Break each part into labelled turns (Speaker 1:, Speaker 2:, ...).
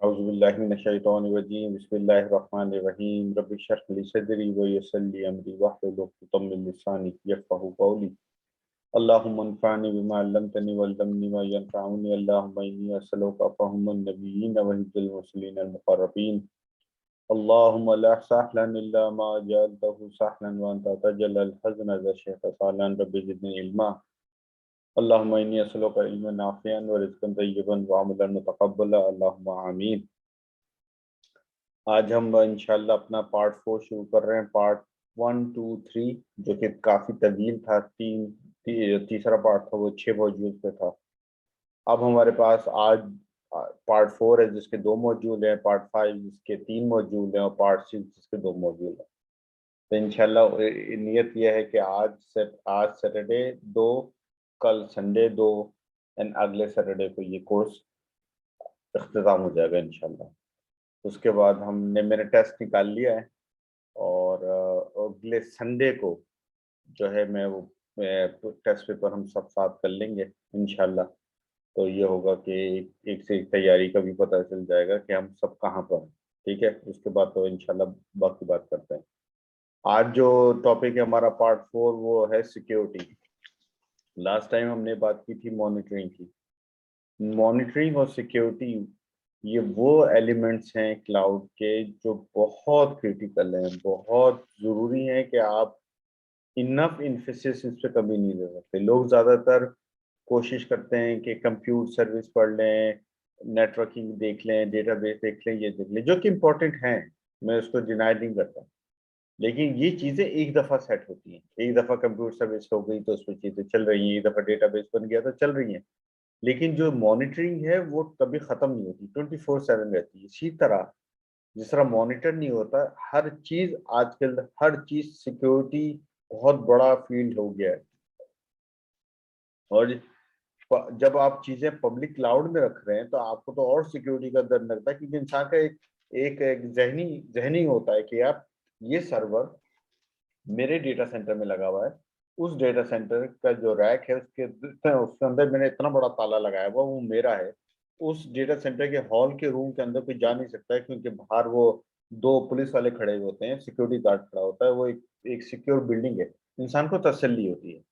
Speaker 1: औज़ुबिल्लाहि मिनश्शैतानिर्रजीम बिस्मिल्लाहिर्रहमानिर्रहीम रब्बि इश्रह ली सदरी व यस्सिर ली अमरी वहलुल उक़दतम मिन लिसानी यफ़क़हू क़ौली अल्लाहुम्मा अन्फ़अनी बिमा अल्लमतनी वअल्लिमनी मा यनफ़अनी अल्लाहुम्मा इन्नी असअलुका फ़हमन नबिय्यीन व हिफ्ज़ल मुरसलीन अल मुक़र्रबीन अल्लाहुम्मा ला सहलन इल्ला मा जअलतहु सहलन व अंता तजअलुल हज़न इज़ा शि'ता सहलन रब्बि ज़िदनी इल्मा अल्लाहुम्मा इन्नी असअलुका इल्मन नाफ़िअन व रिज़्क़न तय्यिबन व अमलन मुतक़ब्बला अल्लाहुम्मा आमीन। आज हम इंशाल्लाह अपना पार्ट 4 शुरू कर रहे हैं। पार्ट 1, 2, 3 जो कि काफ़ी तवील था। तीसरा पार्ट था वो 6 मॉड्यूल पे था। अब हमारे पास आज पार्ट 4 है जिसके 2 मॉड्यूल हैं, पार्ट 5 जिसके 3 मॉड्यूल हैं और पार्ट 6 जिसके 2 मॉड्यूल हैं। तो इंशाल्लाह नियत यह है कि आज सैटरडे 2, कल संडे 2 एंड अगले सैटरडे को ये कोर्स इख्तिताम हो जाएगा इंशाल्लाह। उसके बाद मैंने टेस्ट निकाल लिया है और अगले संडे को जो है मैं वो टेस्ट पेपर हम सब साथ कर लेंगे इंशाल्लाह। तो ये होगा कि एक से एक तैयारी का भी पता चल जाएगा कि हम सब कहाँ पर हैं। ठीक है, उसके बाद तो इंशाल्लाह बाकी बात करते हैं। आज जो टॉपिक है हमारा पार्ट 4 वो है सिक्योरिटी। लास्ट टाइम हमने बात की थी मॉनिटरिंग की। मॉनिटरिंग और सिक्योरिटी ये वो एलिमेंट्स हैं क्लाउड के जो बहुत क्रिटिकल हैं, बहुत ज़रूरी हैं कि आप इनफ इन्फोसिस इस पे कभी नहीं दे सकते। लोग ज़्यादातर कोशिश करते हैं कि कंप्यूटर सर्विस पढ़ लें, नेटवर्किंग देख लें, डेटाबेस देख लें, ये देख लें, जो कि इम्पोर्टेंट हैं, मैं उसको डिनाई नहीं करता। लेकिन ये चीज़ें एक दफ़ा सेट होती हैं। एक दफ़ा कंप्यूटर सर्विस हो गई तो उसमें चीज़ें चल रही हैं, एक दफ़ा डेटाबेस बन गया तो चल रही हैं। लेकिन जो मॉनिटरिंग है वो कभी ख़त्म नहीं होती, 24/7 रहती है। इसी तरह जिस तरह मॉनिटर नहीं होता, हर चीज़ आजकल हर चीज़ सिक्योरिटी बहुत बड़ा फील्ड हो गया है। और जब आप चीज़ें पब्लिक क्लाउड में रख रहे हैं तो आपको तो और सिक्योरिटी का डर लगता है, क्योंकि इंसान का एक ज़हनी ज़हनी होता है कि यार ये सर्वर मेरे डेटा सेंटर में लगा हुआ है, उस डेटा सेंटर का जो रैक है उसके अंदर मैंने इतना बड़ा ताला लगाया हुआ वो मेरा है। उस डेटा सेंटर के हॉल के रूम के अंदर कोई जा नहीं सकता है, क्योंकि बाहर वो 2 पुलिस वाले खड़े हुए होते हैं, सिक्योरिटी गार्ड खड़ा होता है, वो एक सिक्योर बिल्डिंग है। इंसान को तसल्ली होती है।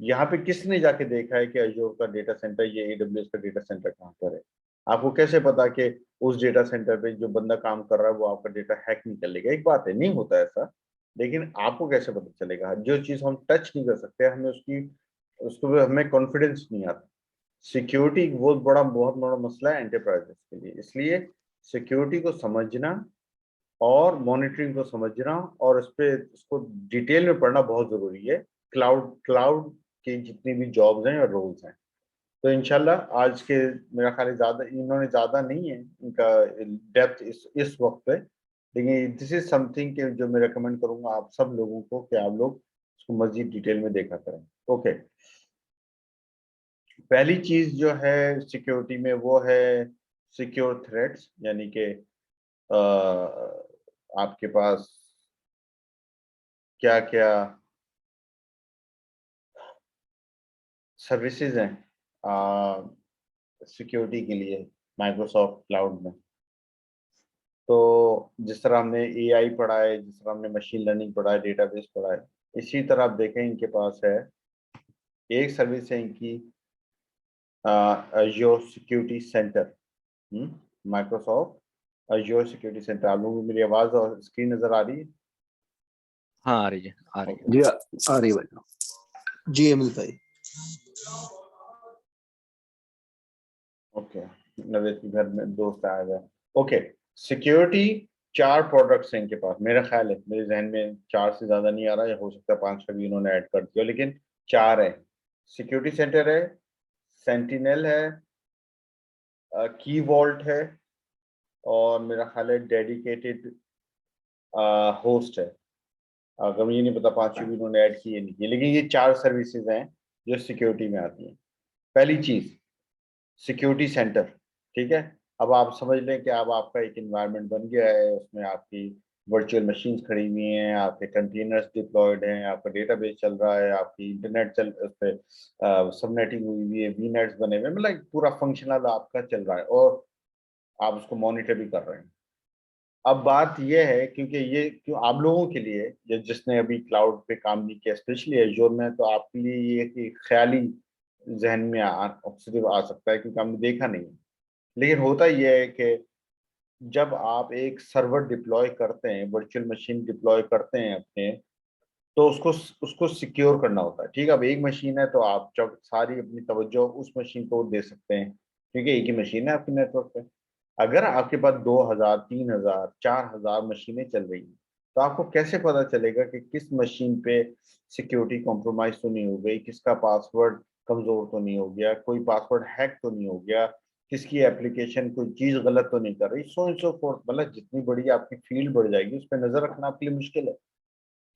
Speaker 1: यहाँ पे किसने जाके देखा है कि अज़ूर का डेटा सेंटर, ये एडब्ल्यूएस का डेटा सेंटर कहाँ पर है? आपको कैसे पता कि उस डेटा सेंटर पे जो बंदा काम कर रहा है वो आपका डेटा हैक नहीं कर लेगा? एक बात है, नहीं होता ऐसा, लेकिन आपको कैसे पता चलेगा? जो चीज़ हम टच नहीं कर सकते, हमें उसको हमें कॉन्फिडेंस नहीं आता। सिक्योरिटी एक बहुत बड़ा मसला है एंटरप्राइजेस के लिए। इसलिए सिक्योरिटी को समझना और मॉनिटरिंग को समझना और उसको डिटेल में पढ़ना बहुत ज़रूरी है। क्लाउड क्लाउड की जितनी भी जॉब्स हैं और रोल्स हैं। तो इंशाल्लाह आज के मेरा ख्याल है ज़्यादा नहीं है इनका डेप्थ इस वक्त पे, लेकिन दिस इज समथिंग कि जो मैं रिकमेंड करूंगा आप सब लोगों को कि आप लोग इसको मजीद डिटेल में देखा करें। ओके, पहली चीज जो है सिक्योरिटी में वो है सिक्योर थ्रेड्स, यानी कि आपके पास क्या क्या सर्विसेज हैं सिक्योरिटी के लिए माइक्रोसॉफ्ट क्लाउड में। तो जिस तरह हमने एआई पढ़ा है, जिस तरह हमने मशीन लर्निंग पढ़ा है, डेटाबेस पढ़ा है, इसी तरह आप देखें इनके पास है एक सर्विस है इनकी Azure security centre. Microsoft Azure security centre. आप लोगों को मेरी आवाज़ और स्क्रीन नज़र आ रही है?
Speaker 2: हाँ आ रही है, आ रही है
Speaker 3: जी आ रही है भाई। जी अमिल भाई।
Speaker 1: ओके, नवेद के घर में दोस्त आया हुआ है। ओके, सिक्योरिटी 4 प्रोडक्ट्स हैं इनके पास, मेरा ख्याल है, मेरे जहन में 4 से ज़्यादा नहीं आ रहा है, हो सकता है 5 भी इन्होंने ऐड कर दिया, लेकिन 4 है। सिक्योरिटी सेंटर है, सेंटिनल है, की वॉल्ट है, और मेरा ख्याल है डेडिकेटेड होस्ट है। अगर मुझे नहीं पता 5 भी इन्होंने ऐड किए नहीं किए, लेकिन ये 4 सर्विसेज हैं जो सिक्योरिटी में आती हैं। पहली चीज़ सिक्योरिटी सेंटर, ठीक है। अब आप समझ लें कि अब आपका एक इन्वायरमेंट बन गया है, उसमें आपकी वर्चुअल मशीन्स खड़ी हुई हैं, आपके कंटेनर्स डिप्लॉयड हैं, आपका डेटाबेस चल रहा है, आपकी इंटरनेट उस पर सबनेटिंग हुई हुई है, वी नेट्स बने हुए हैं, मतलब पूरा फंक्शनल आपका चल रहा है। और आप उसको मॉनिटर भी कर रहे हैं। अब बात यह है, क्योंकि ये क्यों आप लोगों के लिए, जिसने अभी क्लाउड पे काम नहीं किया स्पेशली एज़्योर में, तो आपके लिए ये कि ख्याली जहन में सिर्फ आ सकता है क्योंकि हमने देखा नहीं है। लेकिन होता यह है कि जब आप एक सर्वर डिप्लॉय करते हैं, वर्चुअल मशीन डिप्लॉय करते हैं अपने, तो उसको उसको सिक्योर करना होता है। ठीक है, अब एक मशीन है तो आप जब सारी अपनी तवज्जो उस मशीन को दे सकते हैं क्योंकि एक ही मशीन है आपके नेटवर्क पे। अगर आपके पास 2000, 3000, 4000 मशीनें चल रही हैं, तो आपको कैसे पता चलेगा कि किस मशीन पे सिक्योरिटी कॉम्प्रोमाइज तो नहीं हो गई, किसका पासवर्ड कमजोर तो नहीं हो गया, कोई पासवर्ड हैक तो नहीं हो गया, किसकी एप्लीकेशन कोई चीज गलत तो नहीं कर रही, सो एंड सो फोर्थ। मतलब जितनी बड़ी आपकी फील्ड बढ़ जाएगी उस पर नजर रखना आपके लिए मुश्किल है।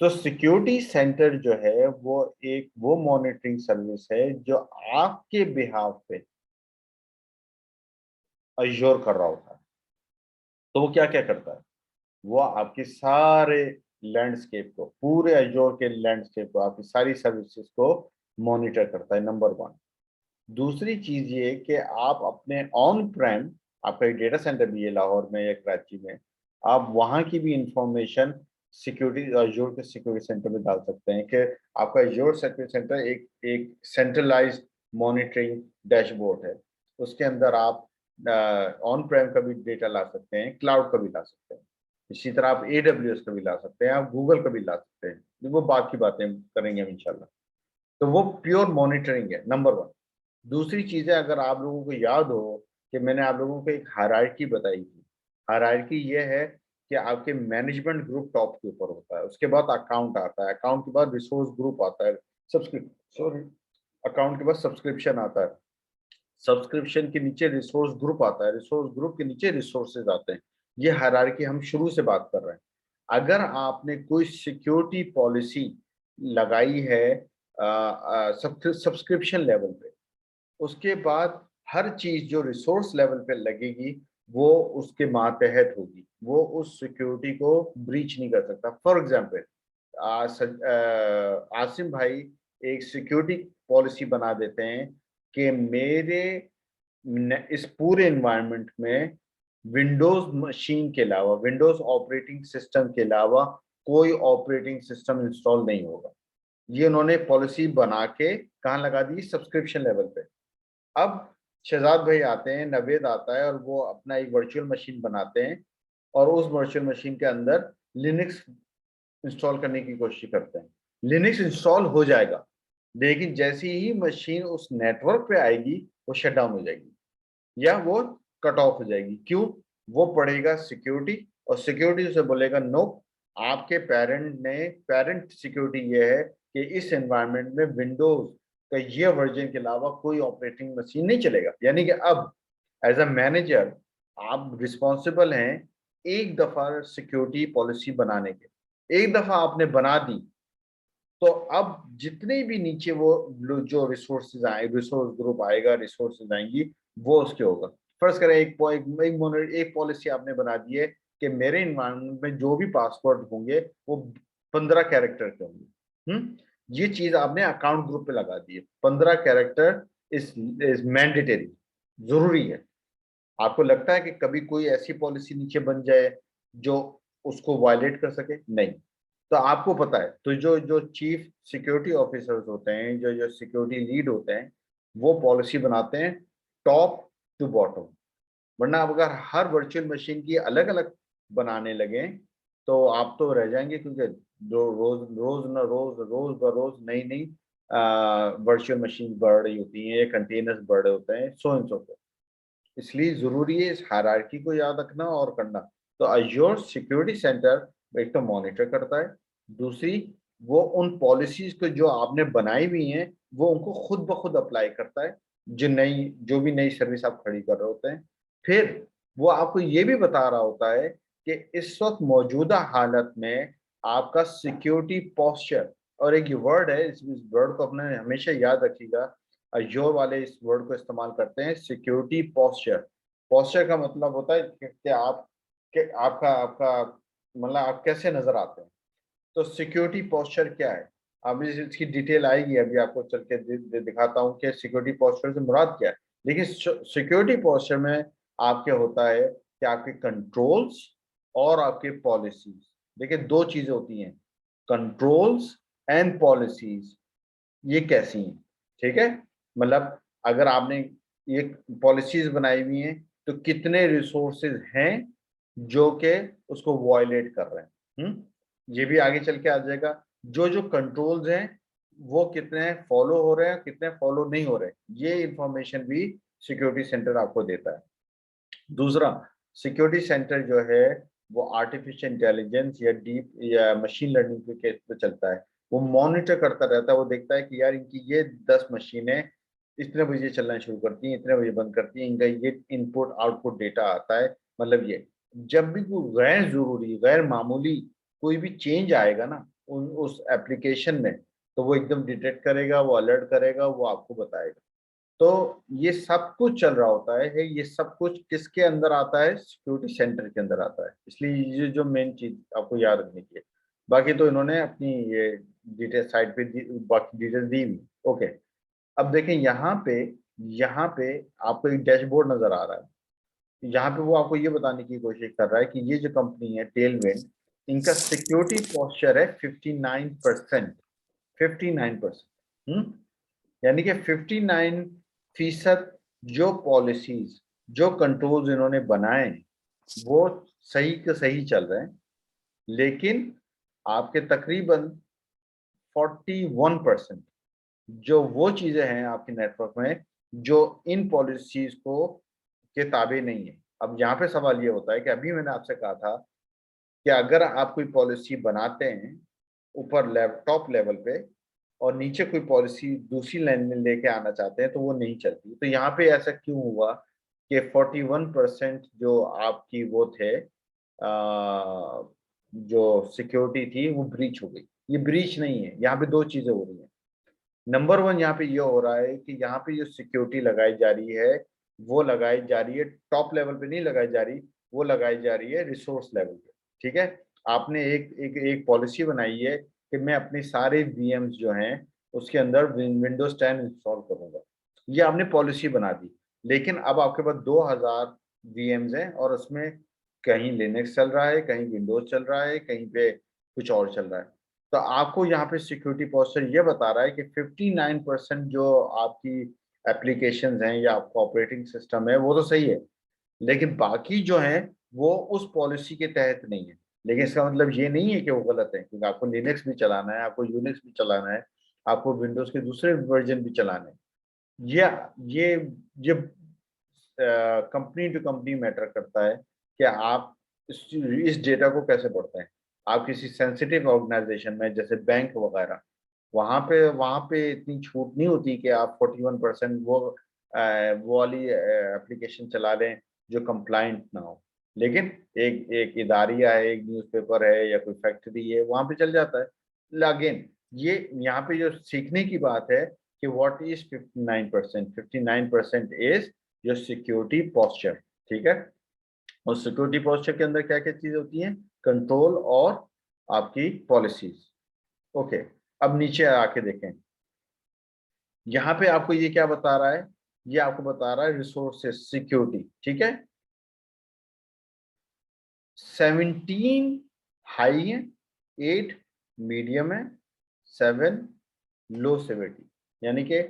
Speaker 1: तो सिक्योरिटी सेंटर जो है वो मॉनिटरिंग सर्विस है जो आपके बिहाफ पे अश्योर कर रहा होता है। तो वो क्या क्या करता है, वो आपके सारे लैंडस्केप को, पूरे अश्योर के लैंडस्केप को, आपकी सारी सर्विसेज को मॉनिटर करता है, नंबर वन। दूसरी चीज ये कि आप अपने ऑन प्रेम, आपका एक डेटा सेंटर भी है लाहौर में या कराची में, आप वहां की भी इंफॉर्मेशन सिक्योरिटी अज़ूर के सिक्योरिटी सेंटर में डाल सकते हैं कि आपका अज़ूर सिक्योरिटी सेंटर एक एक सेंट्रलाइज्ड मॉनिटरिंग डैशबोर्ड है। उसके अंदर आप ऑन प्रेम का भी डेटा ला सकते हैं, क्लाउड का भी ला सकते हैं। इसी तरह आप AWS का भी ला सकते हैं, आप गूगल का भी ला सकते हैं। वो बाकी बातें करेंगे हम इंशाल्लाह। तो वो प्योर मॉनिटरिंग है, नंबर वन। दूसरी चीज़ है, अगर आप लोगों को याद हो कि मैंने आप लोगों को एक हायरार्की बताई थी। हायरार्की ये है कि आपके मैनेजमेंट ग्रुप टॉप के ऊपर होता है, उसके बाद अकाउंट आता है, अकाउंट के बाद रिसोर्स ग्रुप आता है, अकाउंट के बाद सब्सक्रिप्शन आता है, सब्सक्रिप्शन के नीचे रिसोर्स ग्रुप आता है, रिसोर्स ग्रुप के नीचे रिसोर्सेज आते हैं। ये हायरार्की हम शुरू से बात कर रहे हैं। अगर आपने कोई सिक्योरिटी पॉलिसी लगाई है सब्सक्रिप्शन लेवल पे, उसके बाद हर चीज जो रिसोर्स लेवल पे लगेगी वो उसके मातहत होगी, वो उस सिक्योरिटी को ब्रीच नहीं कर सकता। फॉर एग्जाम्पल, आसिम भाई एक सिक्योरिटी पॉलिसी बना देते हैं कि मेरे इस पूरे इन्वायरमेंट में विंडोज मशीन के अलावा, विंडोज ऑपरेटिंग सिस्टम के अलावा कोई ऑपरेटिंग सिस्टम इंस्टॉल नहीं होगा। ये उन्होंने पॉलिसी बना के कहाँ लगा दी, सब्सक्रिप्शन लेवल पे। अब शहजाद भाई आते हैं, नवेद आता है और वो अपना एक वर्चुअल मशीन बनाते हैं और उस वर्चुअल मशीन के अंदर लिनक्स इंस्टॉल करने की कोशिश करते हैं। लिनक्स इंस्टॉल हो जाएगा, लेकिन जैसी ही मशीन उस नेटवर्क पे आएगी वो शट डाउन हो जाएगी या वो कट ऑफ हो जाएगी। क्यों? वो पढ़ेगा सिक्योरिटी और सिक्योरिटी उसे बोलेगा नो, आपके पेरेंट सिक्योरिटी ये है कि इस एनवायरनमेंट में विंडोज का ये वर्जन के अलावा कोई ऑपरेटिंग मशीन नहीं चलेगा। यानी कि अब एज अ मैनेजर आप रिस्पॉन्सिबल हैं एक दफा सिक्योरिटी पॉलिसी बनाने के। एक दफा आपने बना दी तो अब जितने भी नीचे वो जो रिसोर्सेज आए, रिसोर्स ग्रुप आएगा, रिसोर्सेज आएंगी, वो उसके होगा। फर्ज करें एक पॉलिसी आपने बना दी है कि मेरे इन्वायरमेंट में जो भी पासवर्ड होंगे वो 15 कैरेक्टर के होंगे। ये चीज आपने अकाउंट ग्रुप पे लगा दी है। 15 कैरेक्टर इज मैंडेटरी, जरूरी है। आपको लगता है कि कभी कोई ऐसी पॉलिसी नीचे बन जाए जो उसको वायलेट कर सके? नहीं। तो आपको पता है, तो जो जो चीफ सिक्योरिटी ऑफिसर्स होते हैं, जो जो सिक्योरिटी लीड होते हैं, वो पॉलिसी बनाते हैं टॉप टू बॉटम। वरना आप अगर हर वर्चुअल मशीन की अलग अलग बनाने लगे तो आप तो रह जाएंगे, क्योंकि जो रोज रोज न रोज रोज ब रोज नई नई वर्चुअल मशीन बढ़ रही होती हैं, कंटेनर्स बढ़ रहे होते हैं, सो एंड सो फोर्थ। इसलिए जरूरी है इस हायरार्की को याद रखना और करना। तो अज़ूर सिक्योरिटी सेंटर एक तो मॉनिटर करता है, दूसरी वो उन पॉलिसीज को जो आपने बनाई हुई हैं वो उनको खुद ब खुद अप्लाई करता है, जो भी नई सर्विस आप खड़ी कर रहे होते हैं। फिर वो आपको ये भी बता रहा होता है कि इस वक्त मौजूदा हालत में आपका सिक्योरिटी पोस्चर, और एक ये वर्ड है, इस वर्ड को अपने हमेशा याद रखिएगा, अज़ूर वाले इस वर्ड को इस्तेमाल करते हैं, सिक्योरिटी पोस्चर। पोस्चर का मतलब होता है कि आप कि आपका आपका मतलब आप कैसे नजर आते हैं। तो सिक्योरिटी पोस्चर क्या है, अब इसकी डिटेल आएगी, अभी आपको चल के दिखाता हूँ कि सिक्योरिटी पोस्चर से मुराद क्या है। लेकिन सिक्योरिटी पोस्चर में आपके होता है कि आपके कंट्रोल्स और आपके पॉलिसीज। देखिए दो चीजें होती हैं, कंट्रोल्स एंड पॉलिसीज, ये कैसी हैं, ठीक है। मतलब अगर आपने ये पॉलिसीज बनाई हुई हैं तो कितने रिसोर्सेज हैं जो कि उसको वॉयलेट कर रहे हैं। ये भी आगे चल के आ जाएगा। जो जो कंट्रोल्स हैं वो कितने फॉलो हो रहे हैं, कितने फॉलो नहीं हो रहे, ये इंफॉर्मेशन भी सिक्योरिटी सेंटर आपको देता है। दूसरा, सिक्योरिटी सेंटर जो है वो आर्टिफिशियल इंटेलिजेंस या डीप या मशीन लर्निंग के केस पे चलता है। वो मॉनिटर करता रहता है, वो देखता है कि यार इनकी ये 10 मशीनें इतने बजे चलना शुरू करती हैं, इतने बजे बंद करती हैं, इनका ये इनपुट आउटपुट डेटा आता है। मतलब ये जब भी कोई गैर जरूरी गैर मामूली कोई भी चेंज आएगा ना उस एप्लीकेशन में, तो वो एकदम डिटेक्ट करेगा, वो अलर्ट करेगा, वो आपको बताएगा। तो ये सब कुछ चल रहा होता है, ये सब कुछ किसके अंदर आता है, सिक्योरिटी सेंटर के अंदर आता है। इसलिए ये जो मेन चीज आपको याद रखनी चाहिए। बाकी तो इन्होंने अपनी ये डिटेल साइट पे बाकी डिटेल दी हुई। ओके, अब देखें यहाँ पे आपको एक डैशबोर्ड नजर आ रहा है। यहाँ पे वो आपको ये बताने की कोशिश कर रहा है कि ये जो कंपनी है टेलविंड, इनका सिक्योरिटी पोस्चर है 59%। 59%। यानी कि 59% जो पॉलिसीज जो कंट्रोल्स इन्होंने बनाए वो सही के सही चल रहे हैं, लेकिन आपके तकरीबन 41% जो वो चीजें हैं आपके नेटवर्क में जो इन पॉलिसीज को के ताबे नहीं है। अब यहाँ पे सवाल ये होता है कि अभी मैंने आपसे कहा था कि अगर आप कोई पॉलिसी बनाते हैं ऊपर टॉप लेवल पे और नीचे कोई पॉलिसी दूसरी लाइन में लेके आना चाहते हैं तो वो नहीं चलती। तो यहाँ पे ऐसा क्यों हुआ कि 41% जो आपकी वो थे जो सिक्योरिटी थी वो ब्रीच हो गई। ये ब्रीच नहीं है, यहाँ पे दो चीजें हो रही हैं। नंबर वन यहाँ पे ये हो रहा है कि यहाँ पे जो सिक्योरिटी लगाई जा रही है वो लगाई जा रही है टॉप लेवल पे नहीं लगाई जा रही, वो लगाई जा रही है रिसोर्स लेवल पे। ठीक है, आपने एक पॉलिसी बनाई है कि मैं अपने सारे वीएम्स जो हैं उसके अंदर विंडोज 10 इंस्टॉल करूंगा, ये आपने पॉलिसी बना दी। लेकिन अब आपके पास 2000 वीएम्स हैं और उसमें कहीं लिनक्स चल रहा है, कहीं विंडोज चल रहा है, कहीं पे कुछ और चल रहा है। तो आपको यहाँ पे सिक्योरिटी पोस्चर ये बता रहा है कि 59% जो आपकी एप्लीकेशंस हैं या आपका ऑपरेटिंग सिस्टम है वो तो सही है, लेकिन बाकी जो है वो उस पॉलिसी के तहत नहीं है। लेकिन इसका मतलब ये नहीं है कि वो गलत है, क्योंकि आपको लिनक्स भी चलाना है, आपको यूनिक्स भी चलाना है, आपको विंडोज के दूसरे वर्जन भी चलाने हैं। ये ये ये कंपनी टू कंपनी मैटर करता है कि आप इस डेटा को कैसे पढ़ते हैं। आप किसी सेंसिटिव ऑर्गेनाइजेशन में जैसे बैंक वगैरह, वहाँ पे इतनी छूट नहीं होती कि आप 41% वो वाली एप्लीकेशन चला लें जो कंप्लाइंट ना हो। लेकिन एक एक इदारिया है, एक न्यूज़पेपर है या कोई फैक्ट्री है, वहाँ पे चल जाता है। अगेन ये यहाँ पे जो सीखने की बात है कि what is 59%। 59% is your security posture. ठीक है, और सिक्योरिटी पोस्चर के अंदर क्या क्या चीजें होती हैं, कंट्रोल और आपकी पॉलिसीज। ओके, अब नीचे आके देखें, यहाँ पे आपको ये क्या बता रहा है, ये आपको बता रहा है रिसोर्सेज सिक्योरिटी। ठीक है, 17 हाई है, 8 मीडियम है, 7 लो सिवियरिटी। यानी कि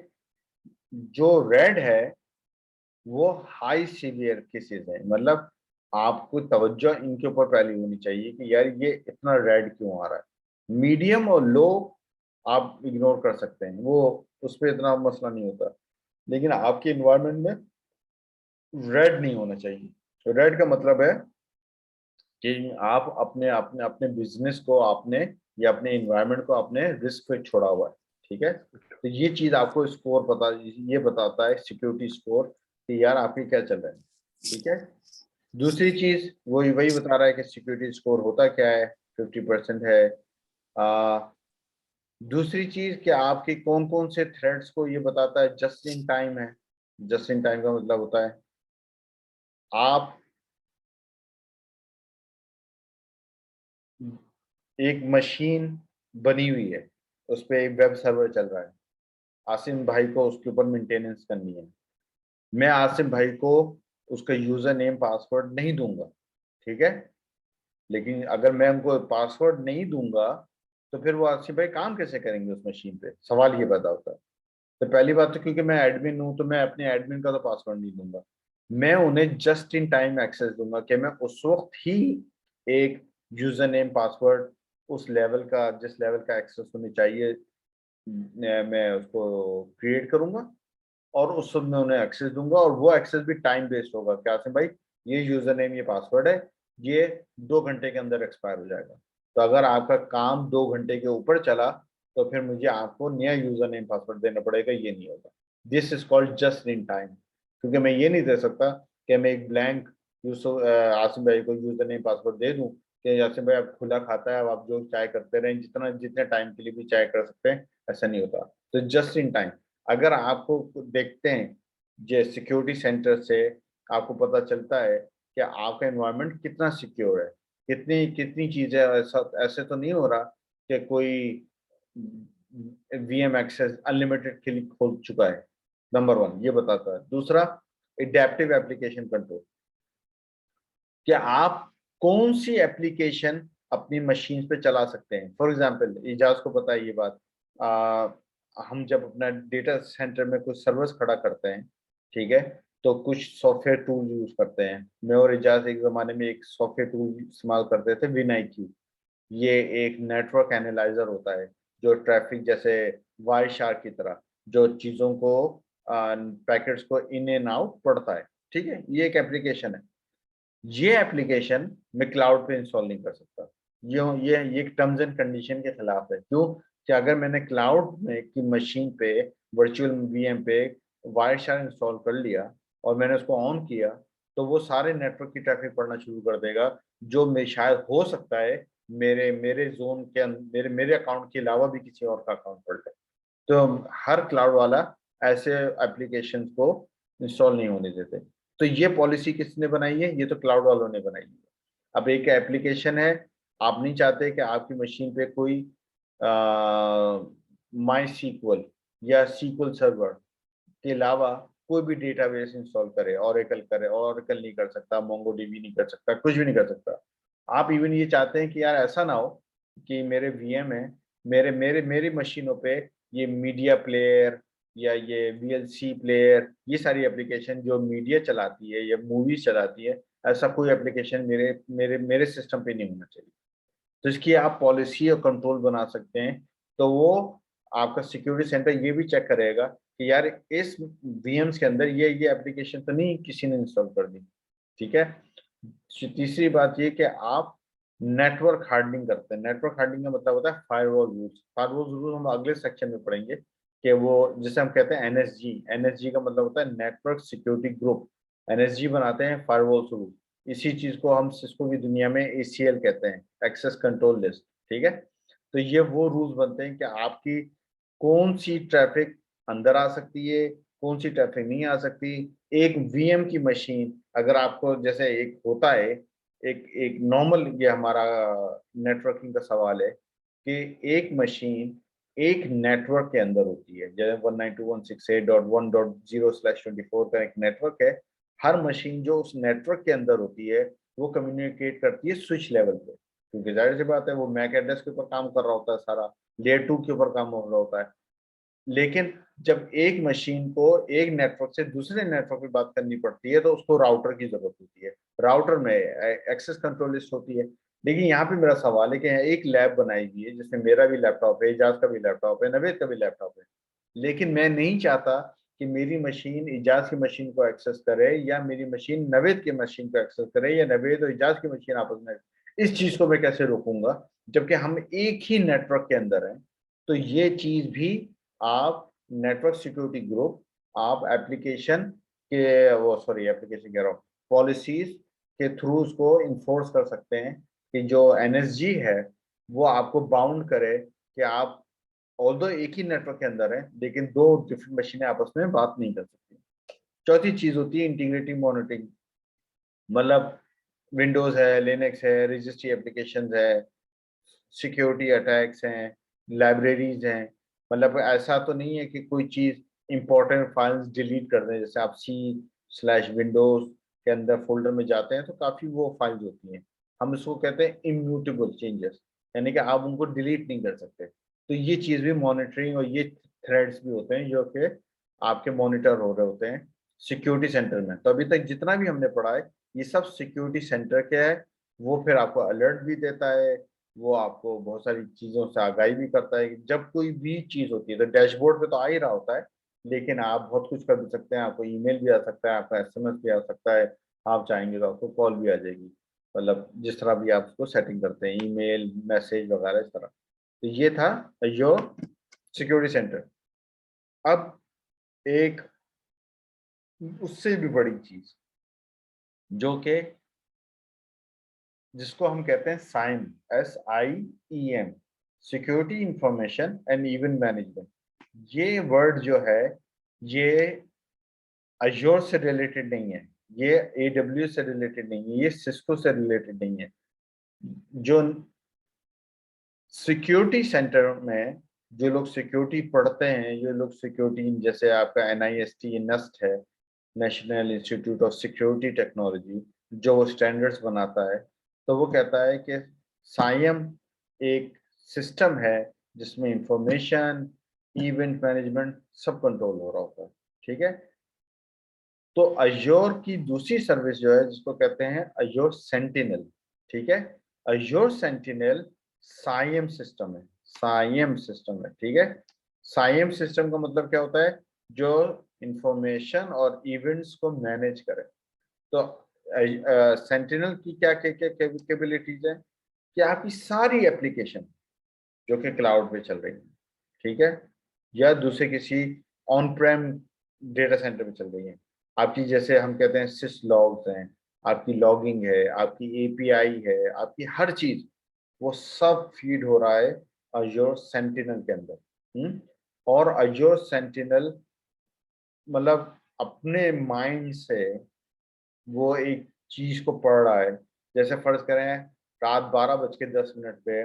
Speaker 1: जो रेड है वो हाई सीवियर केसेस है। मतलब आपको तवज्जो इनके ऊपर पहले होनी चाहिए कि यार ये इतना रेड क्यों आ रहा है। मीडियम और लो आप इग्नोर कर सकते हैं, वो उस पर इतना मसला नहीं होता, लेकिन आपके इन्वायरमेंट में रेड नहीं होना चाहिए। रेड का मतलब है कि आप अपने अपने अपने बिजनेस को आपने या अपने इन्वायरमेंट को आपने रिस्क पे छोड़ा हुआ है। ठीक है, तो ये चीज आपको स्कोर पता ये बताता है सिक्योरिटी स्कोर कि यार आपके क्या चल रहा है। ठीक है, दूसरी चीज वही वही बता रहा है कि सिक्योरिटी स्कोर होता क्या है, 50% है। आ, दूसरी चीज कि आपके कौन कौन से थ्रेड्स को ये बताता है, जस्ट इन टाइम है। जस्ट इन टाइम का मतलब होता है आप एक मशीन बनी हुई है, उस पर एक वेब सर्वर चल रहा है, आसिम भाई को उसके ऊपर मेंटेनेंस करनी है। मैं आसिम भाई को उसका यूजर नेम पासवर्ड नहीं दूंगा, ठीक है। लेकिन अगर मैं उनको पासवर्ड नहीं दूंगा तो फिर वो आसिफ भाई काम कैसे करेंगे उस मशीन पे, सवाल ये पैदा होता है। तो पहली बात तो क्योंकि मैं एडमिन हूं तो मैं अपने एडमिन का तो पासवर्ड नहीं दूंगा, मैं उन्हें जस्ट इन टाइम एक्सेस दूंगा कि मैं उस वक्त ही एक यूजर नेम पासवर्ड उस लेवल का, जिस लेवल का एक्सेस होनी चाहिए, मैं उसको क्रिएट करूंगा और उस सब में उन्हें एक्सेस दूंगा। और वो एक्सेस भी टाइम बेस्ड होगा, क्या आसिम भाई ये यूजर नेम ये पासवर्ड है, ये 2 घंटे के अंदर एक्सपायर हो जाएगा। तो अगर आपका काम 2 घंटे के ऊपर चला तो फिर मुझे आपको नया यूजर नेम पासवर्ड देना पड़ेगा, ये नहीं होगा। This is called just in time, क्योंकि मैं ये नहीं दे सकता कि मैं एक ब्लैंक आसिम भाई को यूजर नेम पासवर्ड दे दूं कि आसिम भाई आप खुला खाता है, अब आप जो चाय करते रहें, जितना जितने टाइम के लिए भी चाय कर सकते हैं, ऐसा नहीं होता। तो जस्ट इन टाइम, अगर आपको देखते हैं जो सिक्योरिटी सेंटर से आपको पता चलता है कि आपका एनवायरनमेंट कितना सिक्योर है, कितनी कितनी चीजें, ऐसा ऐसे तो नहीं हो रहा कि कोई वीएम एक्सेस अनलिमिटेड के लिए खोल चुका है। नंबर 1 ये बताता है। दूसरा, एडेप्टिव एप्लीकेशन कंट्रोल, कि आप कौन सी एप्लीकेशन अपनी मशीन पे चला सकते हैं। फॉर एग्जांपल, इजाज को पता है ये बात, हम जब अपना डेटा सेंटर में कुछ सर्वर्स खड़ा करते हैं, ठीक है, तो कुछ सॉफ्टवेयर टूल यूज करते हैं। मैं और इजाज एक जमाने में एक सॉफ्टवेयर टूल इस्तेमाल करते थे, विनआईक्यू। ये एक नेटवर्क एनालाइजर होता है जो ट्रैफिक, जैसे वाई शार्क की तरह, जो चीज़ों को पैकेट्स को इन एंड आउट पढ़ता है, ठीक है। ये एक एप्लीकेशन है। ये एप्लीकेशन मैं क्लाउड पे इंस्टॉल नहीं कर सकता। ये एक टर्म्स एंड कंडीशन के खिलाफ है। क्यों? कि अगर मैंने क्लाउड में की मशीन पे, वर्चुअल वीएम पे वायरशार इंस्टॉल कर लिया और मैंने उसको ऑन किया, तो वो सारे नेटवर्क की ट्रैफिक पढ़ना शुरू कर देगा, जो मैं शायद हो सकता है मेरे मेरे जोन के मेरे मेरे अकाउंट के अलावा भी किसी और का अकाउंट पढ़ ले। तो हर क्लाउड वाला ऐसे एप्लीकेशन को इंस्टॉल नहीं होने देते। तो ये पॉलिसी किसने बनाई है? ये तो क्लाउड वालों ने बनाई है। अब एक एप्लीकेशन है, आप नहीं चाहते कि आपकी मशीन पे कोई माई सीक्वल या सीक्वल सर्वर के अलावा कोई भी डेटाबेस इंस्टॉल करे, ऑरेकल करे, ऑरेकल नहीं कर सकता, मोंगोडीबी नहीं कर सकता, कुछ भी नहीं कर सकता। आप इवन ये चाहते हैं कि यार ऐसा ना हो कि मेरे वीएम है, मेरे मेरे मेरी मशीनों पे ये मीडिया प्लेयर या ये वीएलसी प्लेयर, ये सारी एप्लीकेशन जो मीडिया चलाती है या मूवीज चलाती है, ऐसा कोई एप्लीकेशन मेरे मेरे मेरे सिस्टम पे नहीं होना चाहिए। तो इसकी आप पॉलिसी और कंट्रोल बना सकते हैं। तो वो आपका सिक्योरिटी सेंटर ये भी चेक करेगा कि यार इस वीएम्स के अंदर ये एप्लीकेशन तो नहीं किसी ने इंस्टॉल कर दी, ठीक है। तीसरी बात ये कि आप नेटवर्क हार्डनिंग करते हैं। नेटवर्क हार्डनिंग का मतलब होता है फायरवॉल रूल्स। फायरवॉल रूल हम अगले सेक्शन में पढ़ेंगे कि वो, जिसे हम कहते हैं एनएसजी। एनएसजी का मतलब होता है नेटवर्क सिक्योरिटी ग्रुप। एनएसजी बनाते हैं फायरवॉल रूल। इसी चीज को हम सिस्को की दुनिया में एसीएल कहते हैं, एक्सेस कंट्रोल लिस्ट, ठीक है। तो ये वो रूल्स बनते हैं कि आपकी कौन सी ट्रैफिक अंदर आ सकती है, कौन सी ट्रैफिक नहीं आ सकती। एक वीएम की मशीन, अगर आपको जैसे एक होता है, एक एक नॉर्मल, ये हमारा नेटवर्किंग का सवाल है कि एक मशीन एक नेटवर्क के अंदर होती है, जैसे 192.168.1.0/24 का एक नेटवर्क है। हर मशीन जो उस नेटवर्क के अंदर होती है वो कम्युनिकेट करती है स्विच लेवल पे, क्योंकि जाहिर सी बात है वो मैक एड्रेस के ऊपर काम कर रहा होता है, सारा लेयर 2 के ऊपर काम हो रहा होता है। लेकिन जब एक मशीन को एक नेटवर्क से दूसरे नेटवर्क पे बात करनी पड़ती है तो उसको राउटर की जरूरत होती है। राउटर में एक्सेस कंट्रोल लिस्ट होती है। लेकिन यहाँ पे मेरा सवाल है कि एक लैब बनाई गई है जिसमें मेरा भी लैपटॉप है, इजाज का भी लैपटॉप है, नवेद का भी लैपटॉप है, लेकिन मैं नहीं चाहता कि मेरी मशीन इजाज की मशीन को एक्सेस करे या मेरी मशीन नवेद की मशीन को एक्सेस करे या नवेद और इजाज की मशीन आपस में। इस चीज को मैं कैसे रोकूंगा जबकि हम एक ही नेटवर्क के अंदर हैं? तो ये चीज भी आप नेटवर्क सिक्योरिटी ग्रुप, आप एप्लीकेशन के वो सॉरी एप्लीकेशन कह रहा हूँ, पॉलिसीज के थ्रू उसको इन्फोर्स कर सकते हैं कि जो एनएसजी है वो आपको बाउंड करे कि आप ऑल्दो एक ही नेटवर्क के अंदर है लेकिन दो डिफरेंट मशीनें आपस में बात नहीं कर सकती। चौथी चीज होती है इंटीग्रिटी मॉनिटरिंग। मतलब विंडोज है, लिनक्स है, रजिस्ट्री एप्लीकेशन है, सिक्योरिटी अटैक्स हैं, लाइब्रेरीज हैं। मतलब ऐसा तो नहीं है कि कोई चीज इंपॉर्टेंट फाइल्स डिलीट कर दें, जैसे आप सी स्लैश विंडोज के अंदर फोल्डर में जाते हैं तो काफी वो फाइल्स होती हैं, हम इसको कहते हैं इम्यूटेबल चेंजेस, यानी कि आप उनको डिलीट नहीं कर सकते। तो ये चीज भी मॉनिटरिंग, और ये थ्रेड्स भी होते हैं जो कि आपके मॉनिटर हो रहे होते हैं सिक्योरिटी सेंटर में। तो अभी तक जितना भी हमने पढ़ा है ये सब सिक्योरिटी सेंटर के है। वो फिर आपको अलर्ट भी देता है, वो आपको बहुत सारी चीजों से आगाही भी करता है कि जब कोई भी चीज होती है। तो डैशबोर्ड पे तो आ ही रहा होता है, लेकिन आप बहुत कुछ कर भी सकते हैं, आपको ईमेल भी आ सकता है, आपका एसएमएस भी आ सकता है, आप चाहेंगे तो आपको कॉल भी आ जाएगी, मतलब जिस तरह भी आप उसको सेटिंग करते हैं, ईमेल मैसेज वगैरह इस तरह। तो ये था योर सिक्योरिटी सेंटर। अब एक उससे भी बड़ी चीज जो कि जिसको हम कहते हैं SIEM, SIEM, security information and event management. ये वर्ड जो है ये अज्योर से रिलेटेड नहीं है, ये AWS से रिलेटेड नहीं है, ये सिस्को से रिलेटेड नहीं है। जो सिक्योरिटी सेंटर में जो लोग सिक्योरिटी पढ़ते हैं, जो लोग सिक्योरिटी, जैसे आपका NIST नस्ट है, national institute of security technology, जो वो स्टैंडर्ड्स बनाता है, तो वो कहता है कि सायम एक सिस्टम है जिसमें इंफॉर्मेशन, इवेंट मैनेजमेंट सब कंट्रोल हो रहा होता है। ठीक है, तो अज्योर की दूसरी सर्विस जो है जिसको कहते हैं अज्योर सेंटिनल। ठीक है, अज्योर सेंटिनल सायम सिस्टम है, सायम सिस्टम है। ठीक है, सायम सिस्टम का मतलब क्या होता है, जो इंफॉर्मेशन और इवेंट्स को मैनेज करे। तो सेंटिनल की क्या कैपेबिलिटीज है कि आपकी सारी एप्लीकेशन जो कि क्लाउड पे चल रही है, ठीक है, या दूसरे किसी ऑन प्रेम डेटा सेंटर में चल रही है, आपकी जैसे हम कहते हैं सिस लॉग्स हैं, आपकी लॉगिंग है, आपकी API है, आपकी हर चीज, वो सब फीड हो रहा है अज्योर सेंटिनल के अंदर। और अज्योर सेंटिनल मतलब अपने माइंड से वो एक चीज को पढ़ रहा है। जैसे फर्ज करें रात 12:10 पे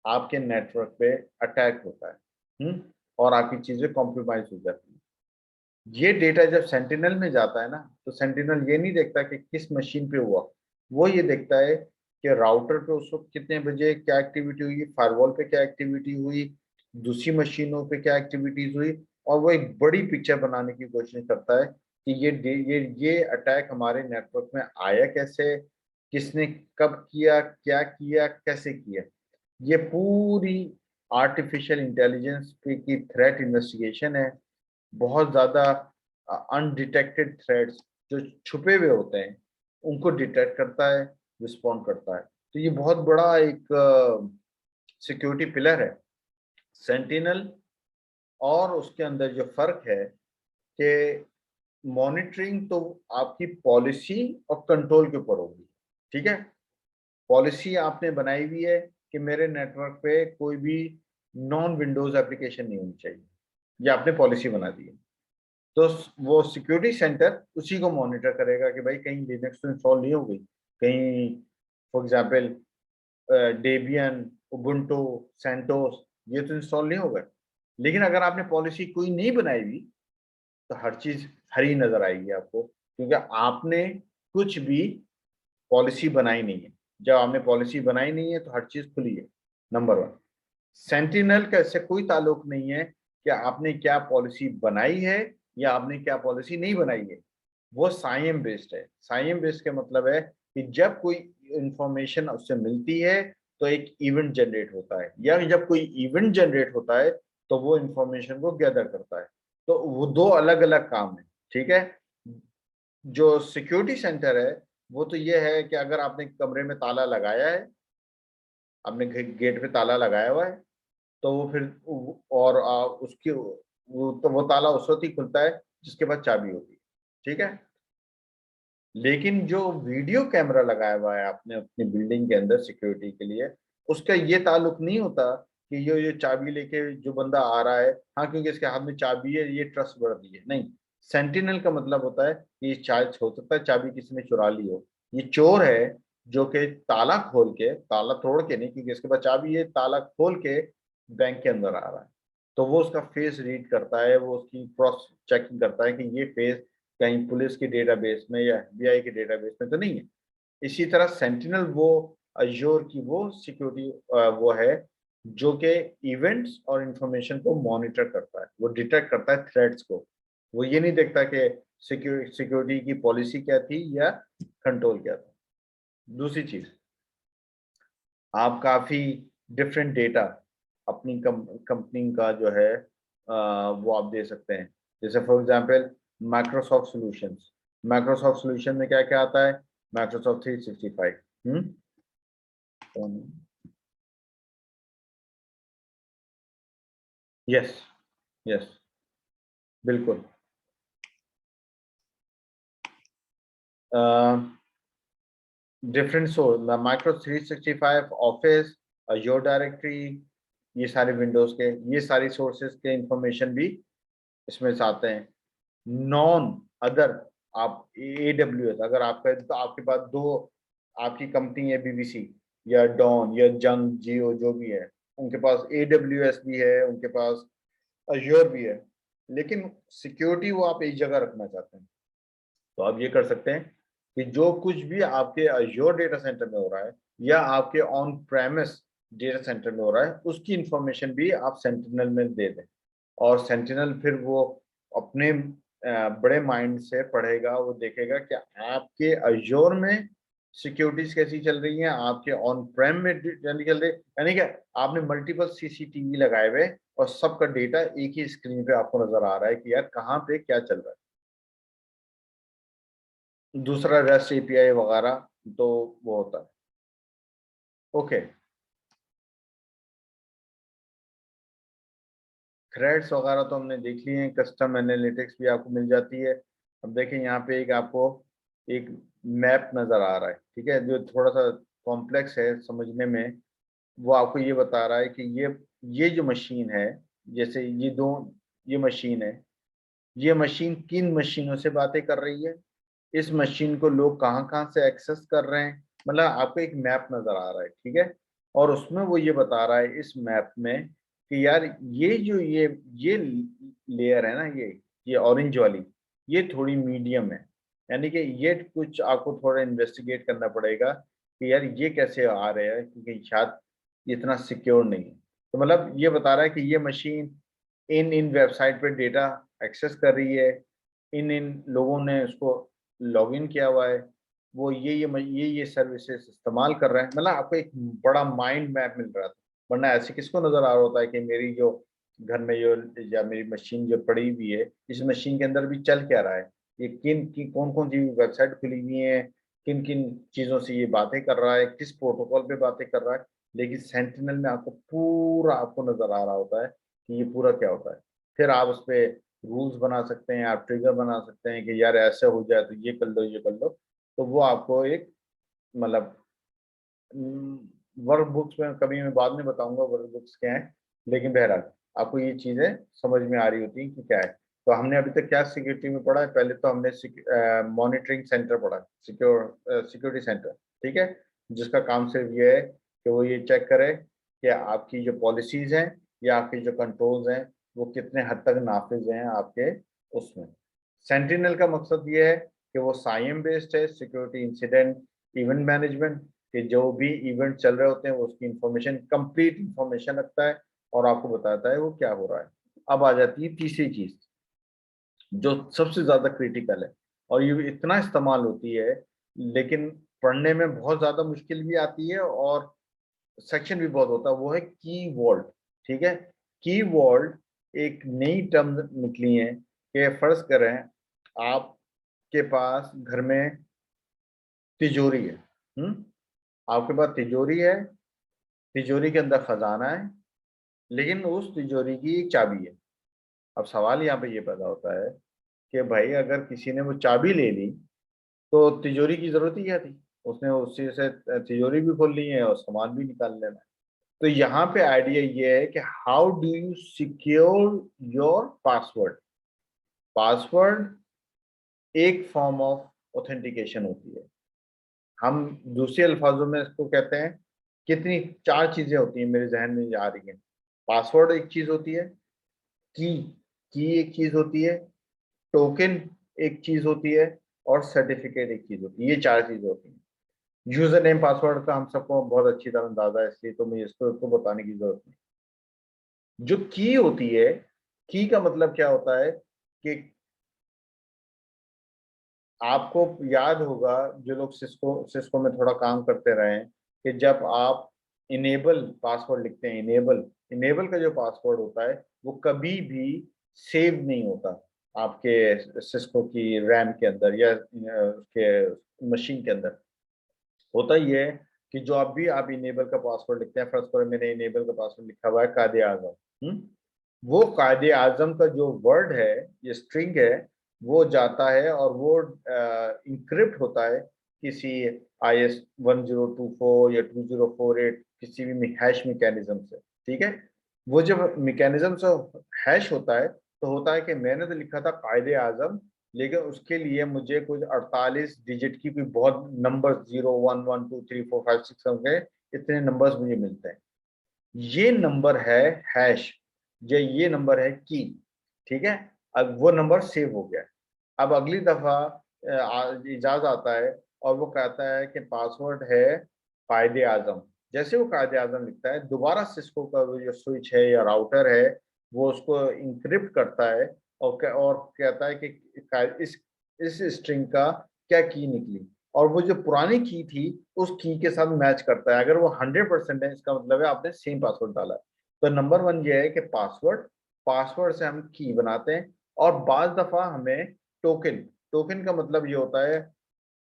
Speaker 1: आपके नेटवर्क पे अटैक होता है, और आपकी चीजें कॉम्प्रोमाइज हो जाती है। ये डेटा जब सेंटिनल में जाता है ना, तो सेंटिनल ये नहीं देखता कि किस मशीन पे हुआ, वो ये देखता है कि राउटर पे उस वक्त कितने बजे क्या एक्टिविटी हुई, फायरवॉल पे क्या एक्टिविटी हुई, दूसरी मशीनों पे क्या एक्टिविटीज हुई, और वो एक बड़ी पिक्चर बनाने की कोशिश करता है कि ये अटैक हमारे नेटवर्क में आया कैसे, किसने कब किया, क्या किया, कैसे किया। ये पूरी आर्टिफिशियल इंटेलिजेंस की थ्रेट इन्वेस्टिगेशन है। बहुत ज्यादा अनडिटेक्टेड थ्रेड्स जो छुपे हुए होते हैं उनको डिटेक्ट करता है, रिस्पॉन्ड करता है। तो ये बहुत बड़ा एक सिक्योरिटी पिलर है सेंटिनल। और उसके अंदर जो फर्क है कि मॉनिटरिंग तो आपकी पॉलिसी और कंट्रोल के ऊपर होगी। ठीक है, पॉलिसी आपने बनाई हुई है कि मेरे नेटवर्क पे कोई भी नॉन विंडोज एप्लीकेशन नहीं होनी चाहिए, ये आपने पॉलिसी बना दी है। तो वो सिक्योरिटी सेंटर उसी को मॉनिटर करेगा कि भाई कहीं लिनक्स तो इंस्टॉल नहीं हो गई, कहीं for example Debian, Ubuntu, CentOS ये तो इंस्टॉल नहीं होगा। लेकिन अगर आपने पॉलिसी कोई नहीं बनाई हुई तो हर चीज हरी नजर आएगी आपको, क्योंकि आपने कुछ भी पॉलिसी बनाई नहीं है। जब आपने पॉलिसी बनाई नहीं है तो हर चीज खुली है, नंबर वन। सेंटिनल का इससे कोई ताल्लुक नहीं है कि आपने क्या पॉलिसी बनाई है या आपने क्या पॉलिसी नहीं बनाई है, वो साइम बेस्ड है। साइम बेस्ड का मतलब है कि जब कोई इंफॉर्मेशन उससे मिलती है तो एक इवेंट जनरेट होता है, या जब कोई इवेंट जनरेट होता है तो वो इंफॉर्मेशन को गैदर करता है। तो वो दो अलग अलग काम है। ठीक है, जो सिक्योरिटी सेंटर है वो तो ये है कि अगर आपने कमरे में ताला लगाया है, आपने गेट पे ताला लगाया हुआ है, तो वो फिर और उसकी वो ताला उस वक्त ही खुलता है जिसके पास चाबी होती है। ठीक है, लेकिन जो वीडियो कैमरा लगाया हुआ है आपने अपनी बिल्डिंग के अंदर सिक्योरिटी के लिए, उसका ये ताल्लुक नहीं होता कि ये चाबी लेके जो बंदा आ रहा है, हाँ क्योंकि इसके हाथ में चाबी है ये ट्रस्ट वर्दी है, नहीं। सेंटिनल का मतलब होता है कि ये शायद हो सकता है चाबी किसी ने चुरा ली हो, ये चोर है जो कि ताला खोल के, ताला तोड़ के नहीं क्योंकि इसके पास चाबी है, ताला खोल के बैंक के अंदर आ रहा है। तो वो उसका फेस रीड करता है, वो उसकी क्रॉस चेकिंग करता है कि ये फेस कहीं पुलिस की डेटाबेस में या FBI के डेटाबेस में तो नहीं है। इसी तरह सेंटिनल वो अज्योर की वो सिक्योरिटी वो है जो कि इवेंट्स और इंफॉर्मेशन को मॉनिटर करता है, वो डिटेक्ट करता है थ्रेट्स को। वो ये नहीं देखता कि सिक्योरिटी की पॉलिसी क्या थी या कंट्रोल क्या था। दूसरी चीज, आप काफी डिफरेंट डेटा अपनी कंपनी का जो है वो आप दे सकते हैं। जैसे for example Microsoft solutions, Microsoft solution में क्या क्या आता है, माइक्रोसॉफ्ट 365। यस, यस, बिल्कुल। Different source, micro 365, office, Azure directory, ये सारे विंडोज के, ये सारी सोर्सेज के इंफॉर्मेशन भी इसमें से आते हैं। नॉन अदर, आप AWS, अगर आपका तो आपके पास दो, आपकी कंपनी है BBC या डॉन या जंग जियो जो भी है, उनके पास AWS भी है, उनके पास अज्योर भी है, लेकिन सिक्योरिटी वो आप एक जगह रखना चाहते हैं। तो आप ये कर सकते हैं कि जो कुछ भी आपके अज्योर डेटा सेंटर में हो रहा है या आपके ऑन प्रेमिस डेटा सेंटर में हो रहा है, उसकी इंफॉर्मेशन भी आप सेंटिनल में दे दें, और सेंटिनल फिर वो अपने बड़े माइंड से पढ़ेगा, वो देखेगा कि आपके अज्योर में सिक्योरिटीज कैसी चल रही हैं, आपके ऑन प्रेम में यानी चल रही, यानी कि आपने मल्टीपल CCTV लगाए हुए और सबका डेटा एक ही स्क्रीन पे आपको नजर आ रहा है कि यार कहाँ पे क्या चल रहा है। दूसरा रेस्ट API वगैरह तो वो होता है। ओके, थ्रेड्स वगैरह तो हमने देख लिए हैं, कस्टम एनालिटिक्स भी आपको मिल जाती है। अब देखें यहाँ पे एक आपको एक मैप नज़र आ रहा है, ठीक है, जो थोड़ा सा कॉम्प्लेक्स है समझने में। वो आपको ये बता रहा है कि ये जो मशीन है, जैसे ये मशीन है, ये मशीन किन मशीनों से बातें कर रही है, इस मशीन को लोग कहाँ कहाँ से एक्सेस कर रहे हैं, मतलब आपको एक मैप नजर आ रहा है, ठीक है। और उसमें वो ये बता रहा है इस मैप में कि यार ये जो ये लेयर है ना, ये ऑरेंज वाली, ये थोड़ी मीडियम है, यानी कि ये कुछ आपको थोड़ा इन्वेस्टिगेट करना पड़ेगा कि यार ये कैसे आ रहे हैं, क्योंकि शायद इतना सिक्योर नहीं है। तो मतलब ये बता रहा है कि ये मशीन इन इन वेबसाइट पे डेटा एक्सेस कर रही है, इन इन लोगों ने उसको लॉग इन किया हुआ है, वो ये सर्विसेज इस्तेमाल कर रहे हैं। मतलब आपको एक बड़ा माइंड मैप मिल रहा था। वरना ऐसे किसको नजर आ रहा होता है कि मेरी जो घर में जो या मेरी मशीन जो पड़ी हुई है, इस मशीन के अंदर भी चल क्या रहा है, ये किन की कौन कौन सी वेबसाइट खुली हुई है, किन किन चीजों से ये बातें कर रहा है, किस प्रोटोकॉल पे बातें कर रहा है। लेकिन सेंटिनल में आपको पूरा आपको नजर आ रहा होता है कि ये पूरा क्या होता है। फिर आप उस पर रूल्स बना सकते हैं, आप ट्रिगर बना सकते हैं कि यार ऐसे हो जाए तो ये कर लो, ये कर लो। तो वो आपको एक मतलब वर्क बुक्स में कभी मैं बाद में बताऊंगा वर्क बुक्स क्या है, लेकिन बहरहाल आपको ये चीजें समझ में आ रही होती हैं कि क्या है। तो हमने अभी तक क्या सिक्योरिटी में पढ़ा है, पहले तो हमने मॉनिटरिंग सेंटर पढ़ा, सिक्योरिटी सेंटर, ठीक है, जिसका काम सिर्फ ये है कि वो ये चेक करे कि आपकी जो पॉलिसीज हैं या आपकी जो कंट्रोल्स हैं वो कितने हद तक नाफिज हैं आपके उसमें। सेंटिनल का मकसद ये है कि वो साइम बेस्ड है, सिक्योरिटी इंसिडेंट इवेंट मैनेजमेंट, कि जो भी इवेंट चल रहे होते हैं वो उसकी इंफॉर्मेशन, कंप्लीट इंफॉर्मेशन रखता है और आपको बताता है वो क्या हो रहा है। अब आ जाती है तीसरी चीज जो सबसे ज्यादा क्रिटिकल है, और ये इतना इस्तेमाल होती है लेकिन पढ़ने में बहुत ज्यादा मुश्किल भी आती है और सेक्शन भी बहुत होता है, वो है की वॉल्ट, ठीक है। की वॉल्ट एक नई टर्म निकली है कि फर्ज करें आपके पास घर में तिजोरी है, आपके पास तिजोरी है, तिजोरी के अंदर खजाना है, लेकिन उस तिजोरी की एक चाबी है। अब सवाल यहाँ पे ये पैदा होता है कि भाई अगर किसी ने वो चाबी ले ली तो तिजोरी की जरूरत ही क्या थी, उसने उसी से तिजोरी भी खोल ली है और सामान भी निकाल लेना है। तो यहाँ पे आइडिया ये है कि how do you secure your password. Password एक फॉर्म ऑफ ऑथेंटिकेशन होती है, हम दूसरे अल्फाजों में इसको कहते हैं, कितनी चार चीजें होती हैं मेरे जहन में आ रही हैं। पासवर्ड एक चीज होती है, की की एक चीज होती है, टोकन एक चीज होती है और सर्टिफिकेट एक चीज होती है, ये 4 चीजें होती हैं। यूजर नेम पासवर्ड का हम सबको बहुत अच्छी तरह अंदाजा है, इसलिए तो मुझे इसको बताने की जरूरत नहीं। जो की होती है, की का मतलब क्या होता है कि आपको याद होगा, जो लोग सिस्को में थोड़ा काम करते रहे हैं, कि जब आप इनेबल पासवर्ड लिखते हैं, इनेबल का जो पासवर्ड होता है वो कभी भी सेव नहीं होता आपके सिस्को की रैम के अंदर या उसके मशीन के अंदर। होता ये है कि जो आप इनेबल का पासवर्ड लिखते हैं, फर्स्ट पर मैंने इनेबल का पासवर्ड लिखा हुआ है कायदे आजम, वो कायदे आजम का जो वर्ड है, ये स्ट्रिंग है, वो जाता है और वो इंक्रिप्ट होता है किसी IS 1024 या 2048 किसी भी हैश मैकेनिज्म से। ठीक है, वो जब मैकेनिज्म से हैश होता है तो होता है कि मैंने तो लिखा था कायदे आजम, लेकिन उसके लिए मुझे कुछ 48 डिजिट की कोई बहुत नंबर 0 1 1 2 3 4 5 6 होंगे, इतने नंबर्स मुझे मिलते हैं। ये नंबर है हैश, ये नंबर है की। ठीक है, अब वो नंबर सेव हो गया। अब अगली दफा इजाज आता है और वो कहता है कि पासवर्ड है कायदे आजम। जैसे वो कायदे आजम लिखता है, दोबारा सिस्को का जो स्विच है या राउटर है वो उसको इंक्रिप्ट करता है और कहता है कि इस स्ट्रिंग का क्या की निकली, और वो जो पुरानी की थी उस की के साथ मैच करता है। अगर वो 100% है, इसका मतलब है आपने सेम पासवर्ड डाला है। तो नंबर 1 ये है कि पासवर्ड से हम की बनाते हैं। और बाज दफा हमें टोकन टोकन का मतलब ये होता है,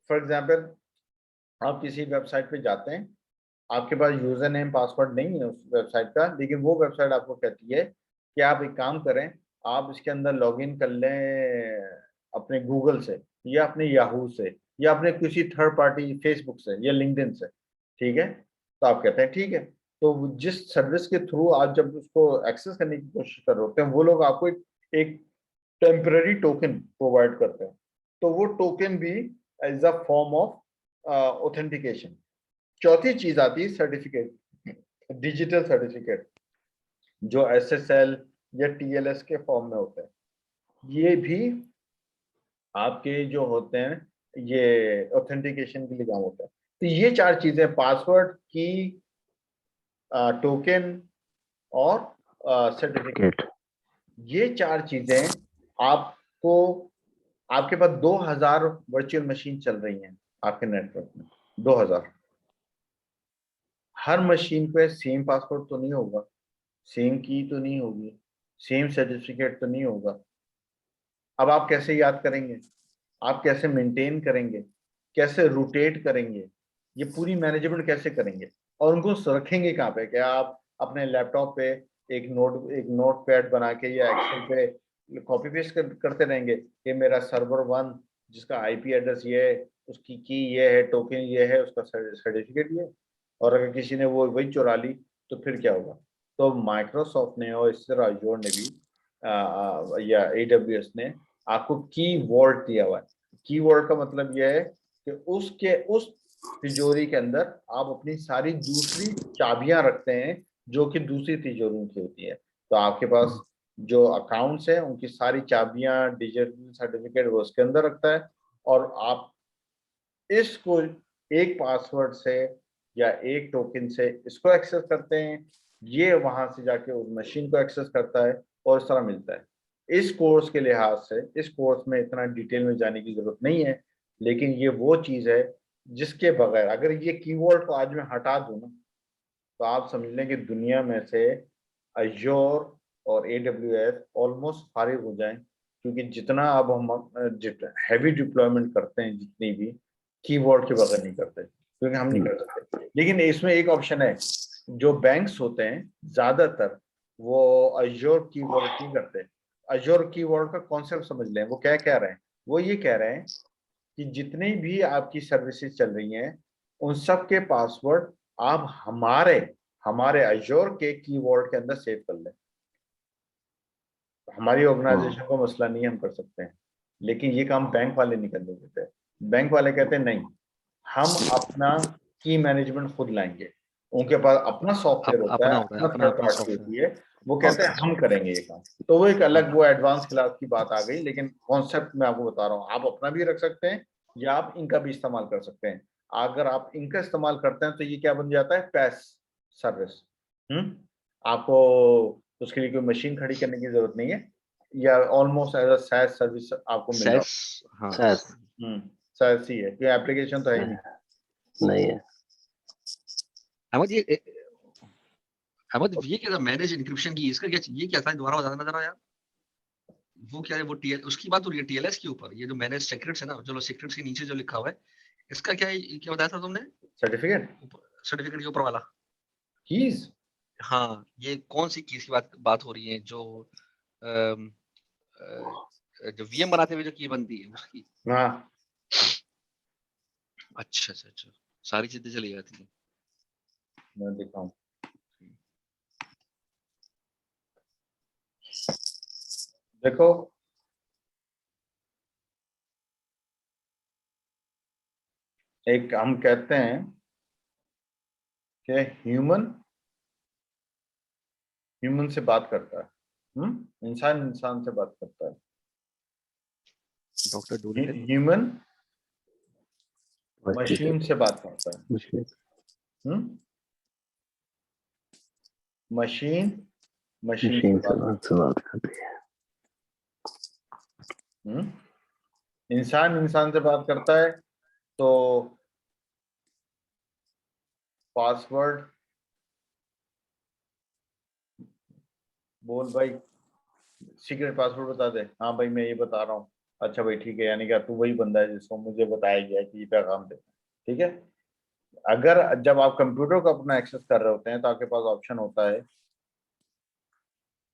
Speaker 1: फॉर एग्जाम्पल आप किसी वेबसाइट पे जाते हैं, आपके पास यूजर नेम पासवर्ड नहीं है उस वेबसाइट का, लेकिन वो वेबसाइट आपको कहती है कि आप एक काम करें, आप इसके अंदर लॉगिन कर लें अपने गूगल से या अपने याहू से या अपने किसी थर्ड पार्टी फेसबुक से या लिंक्डइन से। ठीक है, तो आप कहते हैं ठीक है। तो जिस सर्विस के थ्रू आप जब उसको एक्सेस करने की कोशिश कर रहे होते हैं, वो लोग आपको एक टेम्पररी टोकन प्रोवाइड करते हैं। तो वो टोकन भी as a form of authentication. चौथी चीज आती है सर्टिफिकेट, डिजिटल सर्टिफिकेट, जो SSL या TLS के फॉर्म में होते हैं। ये भी आपके जो होते हैं ये ऑथेंटिकेशन के लिए काम होता है। तो ये 4 चीजें, पासवर्ड की, टोकन और सर्टिफिकेट, ये 4 चीजें आपको, आपके पास 2000 वर्चुअल मशीन चल रही हैं आपके नेटवर्क में, 2000। हर मशीन पे सेम पासवर्ड तो नहीं होगा, सेम की तो नहीं होगी, सेम सर्टिफिकेट तो नहीं होगा। अब आप कैसे याद करेंगे, आप कैसे मेंटेन करेंगे, कैसे रोटेट करेंगे, ये पूरी मैनेजमेंट कैसे करेंगे, और उनको रखेंगे कहाँ पे? क्या आप अपने लैपटॉप पे एक नोट पैड बना के या एक्सेल पे कॉपी पेस्ट करते रहेंगे कि मेरा सर्वर 1 जिसका IP एड्रेस ये है, उसकी की ये है, टोकन ये है, उसका सर्टिफिकेट ये है, और अगर किसी ने वो वही चुरा ली तो फिर क्या होगा? तो माइक्रोसॉफ्ट ने और इस तरह अजूर ने भी या AWS ने आपको की वर्ड दिया हुआ है। की वर्ड का मतलब यह है कि उस तिजोरी के अंदर आप अपनी सारी दूसरी चाबियां रखते हैं, जो कि दूसरी तिजोरियों की होती है। तो आपके पास जो अकाउंट्स हैं उनकी सारी चाबियां, डिजिटल सर्टिफिकेट वो उसके अंदर रखता है, और आप इसको एक पासवर्ड से या एक टोकन से इसको एक्सेस करते हैं, ये वहां से जाके उस मशीन को एक्सेस करता है और इस तरह मिलता है। इस कोर्स के लिहाज से इस कोर्स में इतना डिटेल में जाने की जरूरत नहीं है, लेकिन ये वो चीज है जिसके बगैर, अगर ये कीवर्ड को आज मैं हटा दूं ना, तो आप समझ लें कि दुनिया में से अजोर और AWS ऑलमोस्ट फारिग हो जाएं, क्योंकि जितना अब हम हैवी डिप्लॉयमेंट करते हैं, जितनी भी कीवर्ड के बगैर नहीं करते, क्योंकि हम नहीं कर सकते। लेकिन इसमें एक ऑप्शन है, जो बैंक्स होते हैं ज्यादातर वो अजोर कीवर्ड नहीं करते। अजोर कीवर्ड का कॉन्सेप्ट समझ लें, वो क्या कह रहे हैं? वो ये कह रहे हैं कि जितनी भी आपकी सर्विसेज चल रही हैं उन सब के पासवर्ड आप हमारे हमारे अजोर के कीवर्ड के अंदर सेव कर लें। हमारी ऑर्गेनाइजेशन को मसला नहीं, हम कर सकते हैं, लेकिन ये काम बैंक वाले नहीं करने देते। बैंक वाले कहते हैं नहीं, हम अपना की मैनेजमेंट खुद लाएंगे, उनके पास अपना सॉफ्टवेयर होता है,
Speaker 2: अपना
Speaker 1: अपना थर्ड पार्टी
Speaker 2: सॉफ्टवेयर।
Speaker 1: होती है, वो कहते हैं हम करेंगे ये काम। तो वो एक अलग वो एडवांस क्लास की बात आ गई, लेकिन कॉन्सेप्ट मैं आपको बता रहा हूँ, आप अपना भी रख सकते हैं या आप इनका भी इस्तेमाल कर सकते हैं। अगर आप इनका इस्तेमाल करते हैं तो ये क्या बन जाता है, पैस सर्विस। आपको उसके लिए कोई मशीन खड़ी करने की जरूरत नहीं है, या almost as a SaaS service आपको मिल रहा
Speaker 2: सैस, हाँ
Speaker 3: सैस
Speaker 1: सैस ही है, कोई एप्लीकेशन तो है ही नहीं।
Speaker 3: नहीं है।
Speaker 2: अहमद ये क्या था मैनेज इंक्रिप्शन की, इसका क्या, ये क्या था, दोबारा बताना जरा यार। वो क्या है, वो टीएल उसकी बात हो रही है, टीएलएस के ऊपर, ये जो मैनेज सीक्रेट्स है ना, चलो सीक्रेट्स के नीचे जो लिखा हुआ है, इसका क्या है, क्या बताया था तुमने,
Speaker 1: सर्टिफिकेट
Speaker 2: सर्टिफिकेट के ऊपर वाला।
Speaker 1: कीज,
Speaker 2: हाँ, ये कौन सी कीज की बात हो रही है, जो अम, जो वीएम बनाते हुए जो की बनती है उसकी।
Speaker 1: हाँ
Speaker 2: अच्छा, सारी चीजें चली जाती है।
Speaker 1: मैं दिखाऊं, देखो एक हम कहते हैं कि ह्यूमन से बात करता है, इंसान इंसान से बात करता है।
Speaker 2: Doctor Doolittle.
Speaker 1: ह्यूमन मशीन से बात करता है, मशीन मशीन से
Speaker 3: मशीन से
Speaker 1: बात
Speaker 3: बात करती है।
Speaker 1: इंसान इंसान से बात करता है, तो पासवर्ड बोल भाई, सीक्रेट पासवर्ड बता दे, हाँ भाई मैं ये बता रहा हूँ, अच्छा भाई ठीक है, यानी कि तू वही बंदा है जिसको मुझे बताया गया कि ये पैगाम दे, ठीक है। अगर जब आप कंप्यूटर को अपना एक्सेस कर रहे होते हैं तो आपके पास ऑप्शन होता है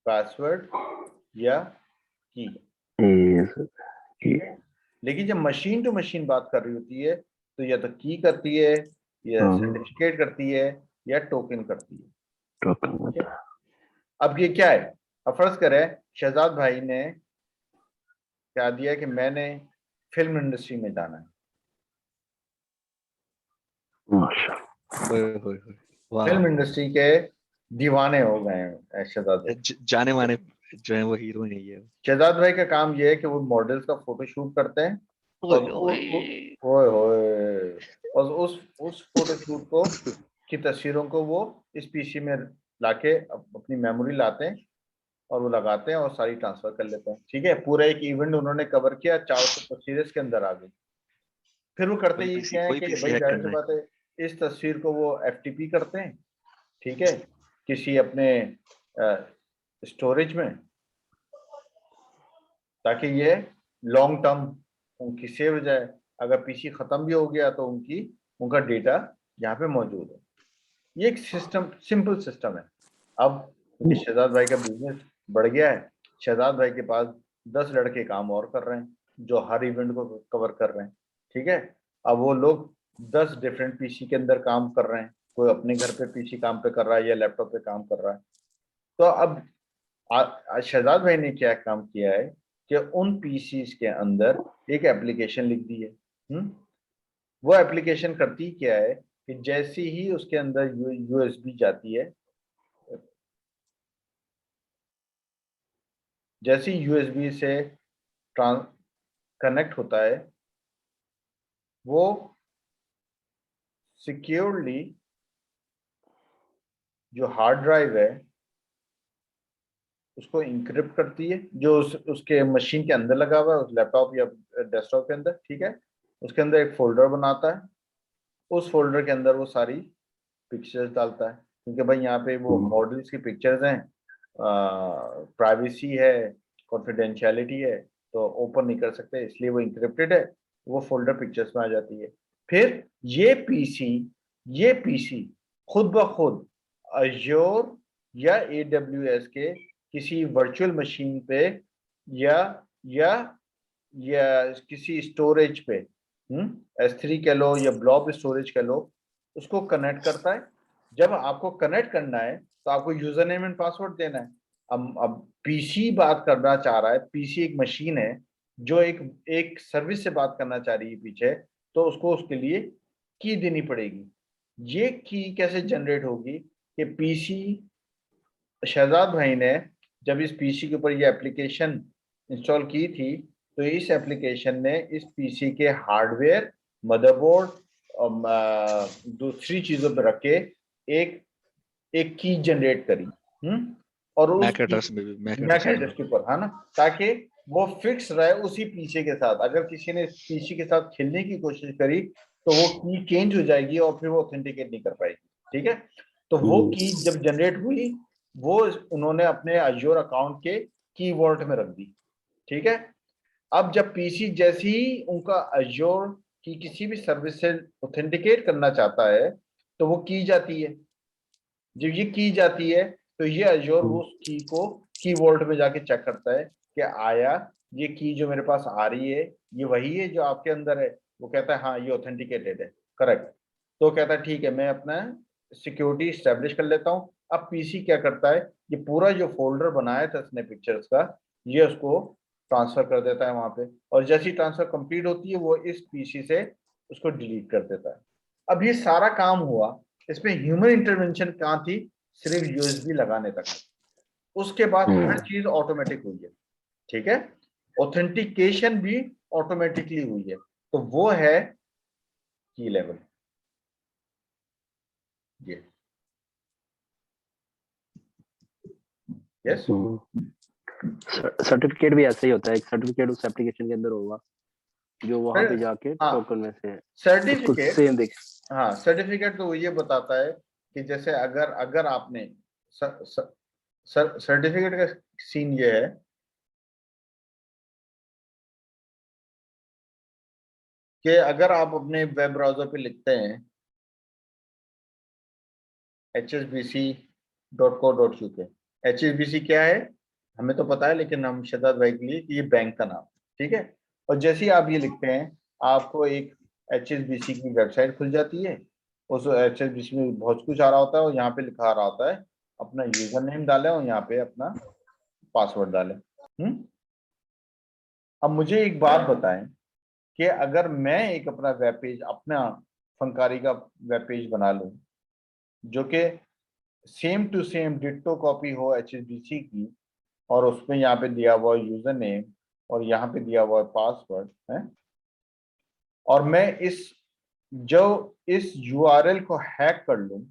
Speaker 1: पासवर्ड या की, ठीक है। लेकिन जब मशीन टू मशीन बात कर रही होती है तो या तो की करती है, या सर्टिफिकेट करती है, या टोकन करती है, ठीक है? अब ये क्या है, अब फर्ज करें शहजाद भाई ने क्या दिया कि मैंने फिल्म इंडस्ट्री में जाना है, फिल्म इंडस्ट्री के दीवाने हो गए हैं शहजाद भाई।
Speaker 2: जाने माने जो है वो हीरो नहीं है।
Speaker 1: शहजाद भाई का काम ये है कि वो मॉडल्स का फोटो शूट करते हैं, और ओए होए, और उस फोटो शूट को की तस्वीरों को वो इस पीसी में लाके अपनी मेमोरी लाते हैं, और वो लगाते हैं और सारी ट्रांसफर कर लेते हैं, ठीक है। पूरा एक इवेंट उन्होंने कवर किया, 400 तस्वीरें इसके अंदर आ गई। फिर वो करते ये क्या है
Speaker 2: कोई
Speaker 1: कि
Speaker 2: पीसी
Speaker 1: भाई
Speaker 2: हैक
Speaker 1: जाहिर सी
Speaker 2: करना है।
Speaker 1: बात है, इस तस्वीर को वो एफटीपी करते हैं, ठीक है, किसी अपने स्टोरेज में, ताकि ये लॉन्ग टर्म उनकी सेव हो जाए, अगर पीसी खत्म भी हो गया तो उनका डेटा यहाँ पे मौजूद है। ये एक सिस्टम, सिंपल सिस्टम है। अब क्योंकि शहजाद भाई का बिजनेस बढ़ गया है, शहजाद भाई के पास 10 लड़के काम और कर रहे हैं जो हर इवेंट को कवर कर रहे हैं, ठीक है। अब वो लोग 10 डिफरेंट पीसी के अंदर काम कर रहे हैं, कोई अपने घर पे पीसी काम पे कर रहा है या लैपटॉप पे काम कर रहा है। तो अब शहजाद भाई ने क्या काम किया है कि उन पीसीज के अंदर एक एप्लीकेशन लिख दी है। वो एप्लीकेशन करती क्या है कि जैसे ही उसके अंदर यूएसबी जाती है, जैसे ही यूएसबी से कनेक्ट होता है, वो सिक्योरली जो हार्ड ड्राइव है उसको इंक्रिप्ट करती है, जो उसके मशीन के अंदर लगा हुआ है, उस लैपटॉप या डेस्कटॉप के अंदर, ठीक है। उसके अंदर एक फोल्डर बनाता है, उस फोल्डर के अंदर वो सारी पिक्चर्स डालता है, क्योंकि भाई यहाँ पे वो मॉडल्स की पिक्चर्स हैं, प्राइवेसी है, कॉन्फिडेंशियलिटी है, तो ओपन नहीं कर सकते, इसलिए वो इंक्रिप्टेड है, वो फोल्डर पिक्चर्स में आ जाती है। फिर ये पीसी खुद ब खुद अज्योर या AWS के किसी वर्चुअल मशीन पे या या या किसी स्टोरेज पे, S3 कह लो या ब्लॉब स्टोरेज कह लो, उसको कनेक्ट करता है। जब आपको कनेक्ट करना है तो आपको यूजर नेम एंड पासवर्ड देना है। अब पीसी बात करना चाह रहा है, पीसी एक मशीन है जो एक एक सर्विस से बात करना चाह रही है पीछे, तो उसको उसके लिए की देनी पड़ेगी। ये की कैसे जनरेट होगी कि पीसी शहजाद भाई ने जब इस पीसी के ऊपर ये एप्लीकेशन इंस्टॉल की थी, तो इस एप्लीकेशन ने इस पीसी के हार्डवेयर, मदरबोर्ड, दूसरी चीजों पर रख के एक एक की जनरेट करी। और उस
Speaker 2: मैक एड्रेस में भी, मैक
Speaker 1: मैक
Speaker 2: एड्रेस में
Speaker 1: एड्रेस के ऊपर, है ना, ताकि वो फिक्स रहे उसी पीसी के साथ। अगर किसी ने पीसी के साथ खेलने की कोशिश करी तो वो की चेंज हो जाएगी और फिर वो ऑथेंटिकेट नहीं कर पाएगी। ठीक है, तो वो की जब जनरेट हुई, वो उन्होंने अपने अज्योर अकाउंट के की वॉल्ट में रख दी। ठीक है, अब जब पीसी जैसे ही उनका अज्योर की किसी भी सर्विस से ऑथेंटिकेट करना चाहता है, तो वो की जाती है। जब ये की जाती है तो ये अज्योर उस की को की वॉल्ट में जाके चेक करता है कि आया ये की जो मेरे पास आ रही है ये वही है जो आपके अंदर है। वो कहता है हाँ ये ऑथेंटिकेटेड है, करेक्ट। तो कहता है ठीक है, मैं अपना सिक्योरिटी स्टैब्लिश कर लेता हूँ। अब पीसी क्या करता है, ये पूरा जो फोल्डर बनाया था इसने पिक्चर्स का, ये उसको ट्रांसफर कर देता है वहां पे, और जैसी ट्रांसफर कंप्लीट होती है वो इस पीसी से उसको डिलीट कर देता है। अब ये सारा काम हुआ, इसमें ह्यूमन इंटरवेंशन कहाँ थी, सिर्फ यूएसबी लगाने तक। उसके बाद हर चीज ऑटोमेटिक हुई है। ठीक है, ऑथेंटिकेशन भी ऑटोमेटिकली हुई है। तो वो है की लेवल। ये यस,
Speaker 3: सर्टिफिकेट भी ऐसा ही होता है, एक सर्टिफिकेट उस एप्लीकेशन के अंदर होगा जो वहां पे जाके
Speaker 1: हाँ
Speaker 3: टोकन में से है, उसको
Speaker 1: सर्टिफिकेट,
Speaker 3: सेम देख।
Speaker 1: हाँ सर्टिफिकेट तो वो ये बताता है कि जैसे अगर अगर आपने सर्टिफिकेट का सीन ये है कि अगर आप अपने वेब ब्राउजर पे लिखते हैं hsbc.co.uk, HSBC क्या है हमें तो पता है, लेकिन हम शहजाद भाई के लिए कि ये बैंक का नाम। ठीक है, और जैसे ही आप ये लिखते हैं आपको एक HSBC की वेबसाइट खुल जाती है। उस HSBC में बहुत कुछ आ रहा होता है और यहाँ पे लिखा आ रहा होता है अपना यूजर नेम डालें और यहाँ पे अपना पासवर्ड डालें। अब मुझे एक बात बताएं कि अगर मैं एक अपना वेब पेज, अपना फंकारी का वेब पेज बना लूं जो कि same to same ditto copy हो HSBC की, और उसमें यहाँ पे दिया हुआ यूजर नेम और यहाँ पे दिया हुआ पासवर्ड है, और मैं इस URL को हैक कर लूं,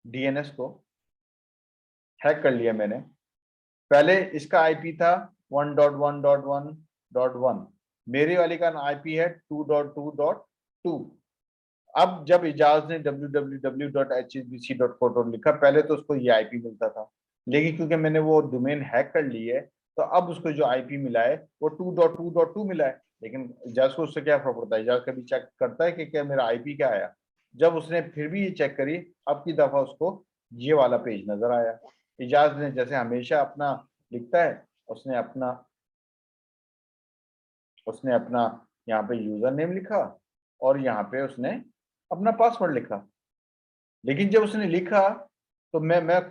Speaker 1: DNS को हैक कर लिया मैंने। पहले इसका आईपी था 1.1.1.1, मेरी वाली का आईपी है 2.2.2। अब जब इजाज ने www.hsbc.co लिखा, पहले तो उसको ये आईपी मिलता था, लेकिन क्योंकि मैंने वो डोमेन हैक कर ली है तो अब उसको जो आईपी मिला है वो 2.2.2 मिला है। लेकिन इजाज को उससे क्या फर्क पड़ता है, इजाज कभी चेक करता है कि क्या मेरा आईपी क्या आया। जब उसने फिर भी ये चेक करी, अब की दफा उसको ये वाला पेज नजर आया। इजाज ने जैसे हमेशा अपना लिखता है, उसने अपना उसने अपना यहाँ पे यूजर नेम लिखा और यहाँ पे उसने अपना पासवर्ड लिखा। लेकिन जब उसने लिखा तो मैं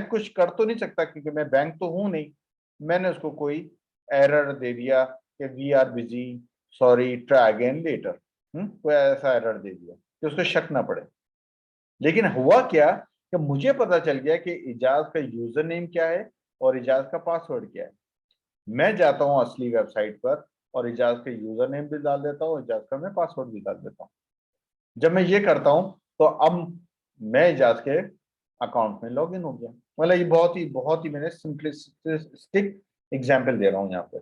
Speaker 1: कुछ कर तो नहीं सकता क्योंकि मैं बैंक तो हूं नहीं। मैंने उसको कोई एरर दे दिया कि we are busy, sorry try again later, कोई ऐसा एरर दे दिया कि उसको शक ना पड़े। लेकिन हुआ क्या कि मुझे पता चल गया कि इजाज का यूजर नेम क्या है और इजाज का पासवर्ड क्या है। मैं जाता हूँ असली वेबसाइट पर और इजाज का यूजर नेम भी डाल देता हूँ, इजाज का मैं पासवर्ड भी डाल देता हूँ। जब मैं ये करता हूँ तो अब मैं इजाज के अकाउंट में लॉगिन हो गया। मतलब ये बहुत ही मैंने सिंपलिस्टिक एग्जांपल दे रहा हूँ यहाँ पे।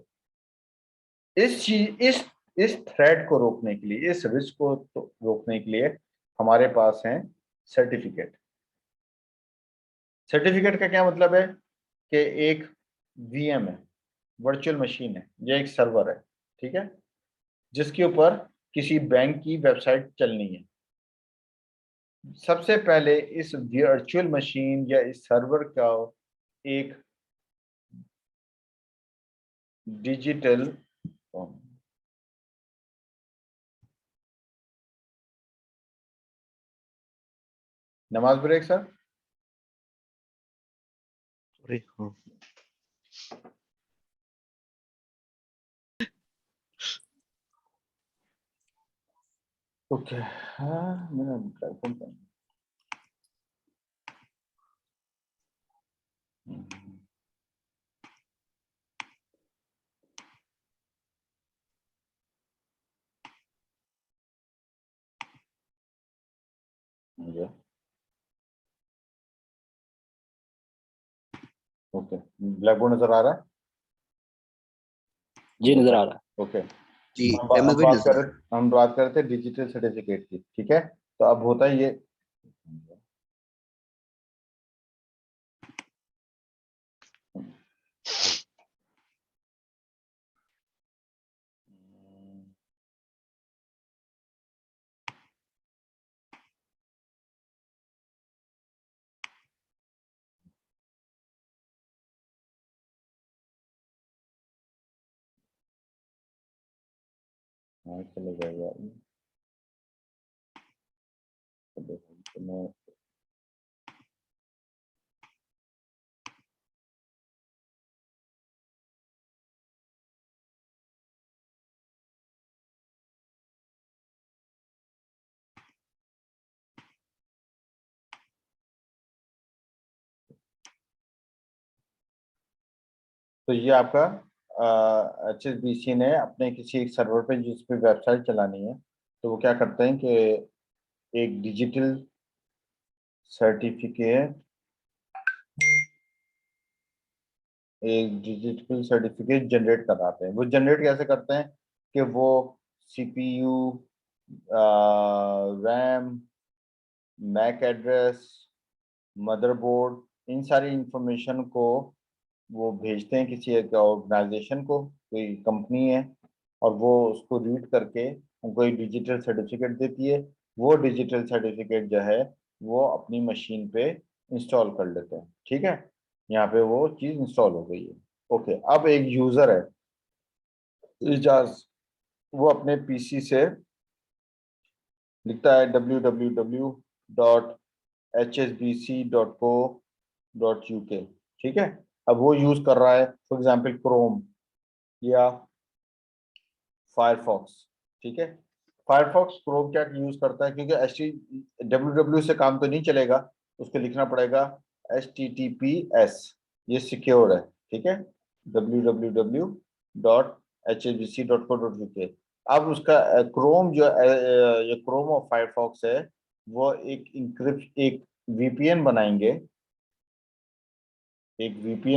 Speaker 1: इस चीज इस थ्रेड को रोकने के लिए, इस रिस्क को रोकने के लिए हमारे पास है सर्टिफिकेट। सर्टिफिकेट का क्या मतलब है कि एक VM है, वर्चुअल मशीन है, या एक सर्वर है, ठीक है, जिसके ऊपर किसी बैंक की वेबसाइट चलनी है। सबसे पहले इस वर्चुअल मशीन या इस सर्वर का एक डिजिटल नमाज ब्रेक सर।
Speaker 2: अरे हाँ,
Speaker 1: ओके, हाँ मेरा प्लेटफॉर्म पर मुझे ओके ब्लैक बोर्ड नजर आ रहा है।
Speaker 3: जी नजर आ रहा है।
Speaker 1: ओके,
Speaker 4: जी
Speaker 1: हम
Speaker 4: एमएल भाई नजर आ रहा है।
Speaker 1: हम बात कर रहे थे डिजिटल सर्टिफिकेट की, ठीक है। तो अब होता है ये, हाँ चले जाएगा। तो मैं तो ये आपका HSBC ने अपने किसी एक सर्वर पे जिस पे वेबसाइट चलानी है, तो वो क्या करते हैं कि एक डिजिटल सर्टिफिकेट जनरेट कराते हैं। वो जनरेट कैसे करते हैं कि वो CPU, RAM, MAC address, motherboard, इन सारी इंफॉर्मेशन को वो भेजते हैं किसी एक ऑर्गेनाइजेशन को, कोई कंपनी है, और वो उसको रीड करके उनको एक डिजिटल सर्टिफिकेट देती है। वो डिजिटल सर्टिफिकेट जो है वो अपनी मशीन पे इंस्टॉल कर लेते हैं, ठीक है। यहाँ पे वो चीज़ इंस्टॉल हो गई है। ओके, अब एक यूज़र है इजाज, वो अपने पीसी से लिखता है www.hsbc.co.uk, ठीक है। अब वो यूज़ कर रहा है फॉर एग्जांपल क्रोम या फायरफॉक्स, ठीक है। फायरफॉक्स क्रोम क्या यूज करता है, क्योंकि www से काम तो नहीं चलेगा, उसको लिखना पड़ेगा HTTPS, ये सिक्योर है, ठीक है, www.hsbc.co.uk। अब उसका क्रोम जो ये क्रोम और फायरफॉक्स है, वो एक VPN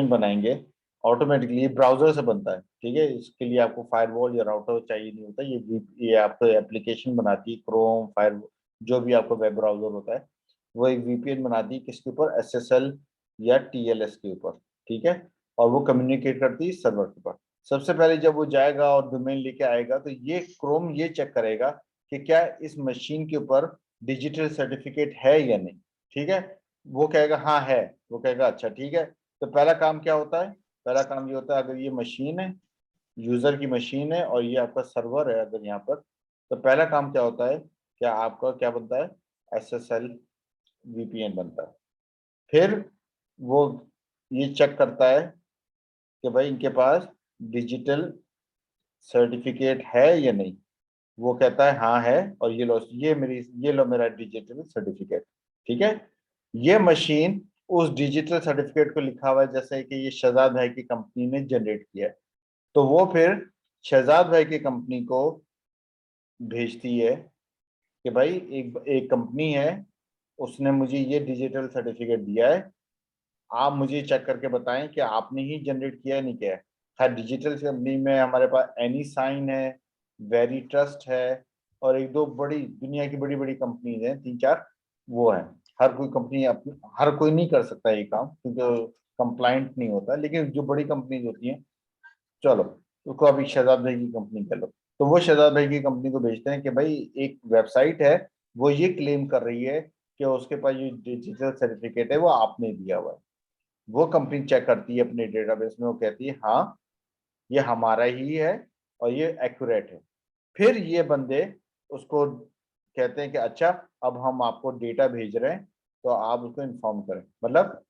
Speaker 1: बनाएंगे, ऑटोमेटिकली ब्राउजर से बनता है, ठीक है। इसके लिए आपको फायरवॉल या राउटर चाहिए नहीं होता, ये आपको एप्लीकेशन बनाती है क्रोम, फायर, जो भी आपका वेब ब्राउजर होता है, वो एक VPN बनाती है किसके ऊपर, SSL या TLS के ऊपर, ठीक है। और वो कम्युनिकेट करती है सर्वर के ऊपर। सबसे पहले जब वो जाएगा और डोमेन लेके आएगा, तो ये क्रोम ये चेक करेगा कि क्या इस मशीन के ऊपर डिजिटल सर्टिफिकेट है या नहीं, ठीक है। वो कहेगा हाँ है, वो कहेगा अच्छा ठीक है। तो पहला काम क्या होता है, पहला काम ये होता है, अगर ये मशीन है, यूजर की मशीन है, और ये आपका सर्वर है अगर यहाँ पर, तो पहला काम क्या होता है, क्या आपका क्या बनता है, SSL VPN बनता है। फिर वो ये चेक करता है कि भाई इनके पास डिजिटल सर्टिफिकेट है या नहीं। वो कहता है हाँ है, और ये लो मेरा डिजिटल सर्टिफिकेट, ठीक है। ये मशीन उस डिजिटल सर्टिफिकेट को लिखा हुआ है जैसे कि ये शहजाद भाई की कंपनी ने जनरेट किया है, तो वो फिर शहजाद भाई की कंपनी को भेजती है कि भाई एक एक कंपनी है, उसने मुझे ये डिजिटल सर्टिफिकेट दिया है, आप मुझे चेक करके बताएं कि आपने ही जनरेट किया है नहीं किया है। खैर डिजिटल कंपनी में हमारे पास एनी साइन है, वेरी ट्रस्ट है, और एक दो बड़ी दुनिया की बड़ी बड़ी कंपनीज हैं, तीन चार, वो है। हर कोई कंपनी अपनी, हर कोई नहीं कर सकता ये काम क्योंकि कंप्लाइंट नहीं होता, लेकिन जो बड़ी कंपनीज होती हैं, चलो उसको अभी शहजाद भाई की कंपनी कर लो, तो वो शहजाद भाई की कंपनी को भेजते हैं कि भाई एक वेबसाइट है, वो ये क्लेम कर रही है कि उसके पास ये डिजिटल सर्टिफिकेट है वो आपने दिया हुआ है। वो कंपनी चेक करती है अपने डेटाबेस में, वो कहती है हाँ ये हमारा ही है और ये एक्यूरेट है। फिर ये बंदे उसको कहते हैं कि अच्छा अब हम आपको डेटा भेज रहे हैं, तो आप उसको इन्फॉर्म करें। मतलब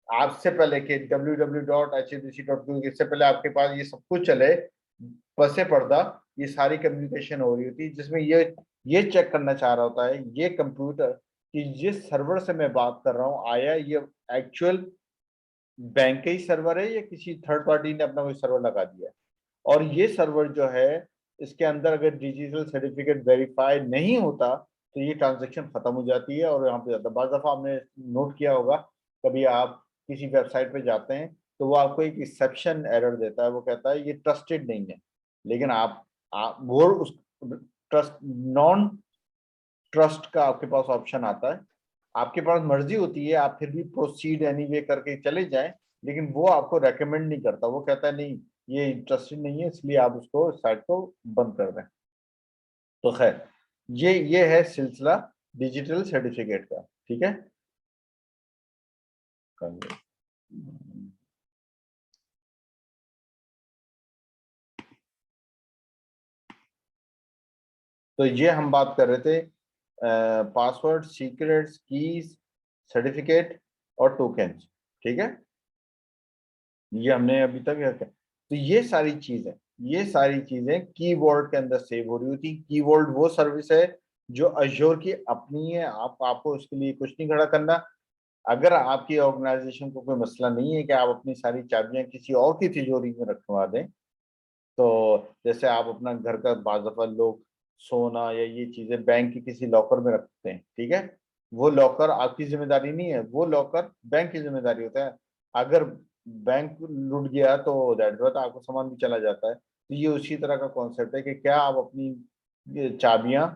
Speaker 1: आपसे पहले कि www.hsbc.co, इससे पहले आपके पास ये सब कुछ चले, पसे पर्दा ये सारी कम्युनिकेशन हो रही होती है, जिसमें ये ये चेक करना चाह रहा होता है ये कंप्यूटर कि जिस सर्वर से मैं बात कर रहा हूँ आया ये एक्चुअल बैंक का ही सर्वर है या किसी थर्ड पार्टी ने अपना कोई सर्वर लगा दिया है। और ये सर्वर जो है इसके अंदर अगर डिजिटल सर्टिफिकेट वेरीफाई नहीं होता तो ये ट्रांजैक्शन खत्म हो जाती है और यहाँ पे जाता है। बाज़ दफा आपने नोट किया होगा कभी आप किसी वेबसाइट पे जाते हैं तो वो आपको एक एक्सेप्शन एरर देता है, वो कहता है ये ट्रस्टेड नहीं है। लेकिन आप वो उस ट्रस्ट नॉन ट्रस्ट का आपके पास ऑप्शन आता है, आपके पास मर्जी होती है आप फिर भी प्रोसीड एनीवे करके चले जाएं, लेकिन वो आपको रेकमेंड नहीं करता, वो कहता है नहीं ये इंटरेस्टेड नहीं है इसलिए आप उसको साइट को बंद कर दें। तो खैर ये है सिलसिला डिजिटल सर्टिफिकेट का, ठीक है। तो ये हम बात कर रहे थे पासवर्ड, सीक्रेट्स, कीज, सर्टिफिकेट और टोकन्स, ठीक है। ये हमने अभी तक तो ये सारी चीजें कीवर्ड के अंदर सेव हो रही होती। कीवर्ड वो सर्विस है जो अज़ूर की अपनी है, आपको उसके लिए कुछ नहीं खड़ा करना। अगर आपकी ऑर्गेनाइजेशन को कोई मसला नहीं है कि आप अपनी सारी चाबियां किसी और की तिजोरी में रखवा दें, तो जैसे आप अपना घर का बाज़ दफा लोग सोना या ये चीजें बैंक के किसी लॉकर में रखते हैं, ठीक है, वो लॉकर आपकी जिम्मेदारी नहीं है, वो लॉकर बैंक की जिम्मेदारी होता है। अगर बैंक लूट गया तो दैट बात आपको सामान भी चला जाता है। तो ये उसी तरह का कॉन्सेप्ट है कि क्या आप अपनी ये चाबियां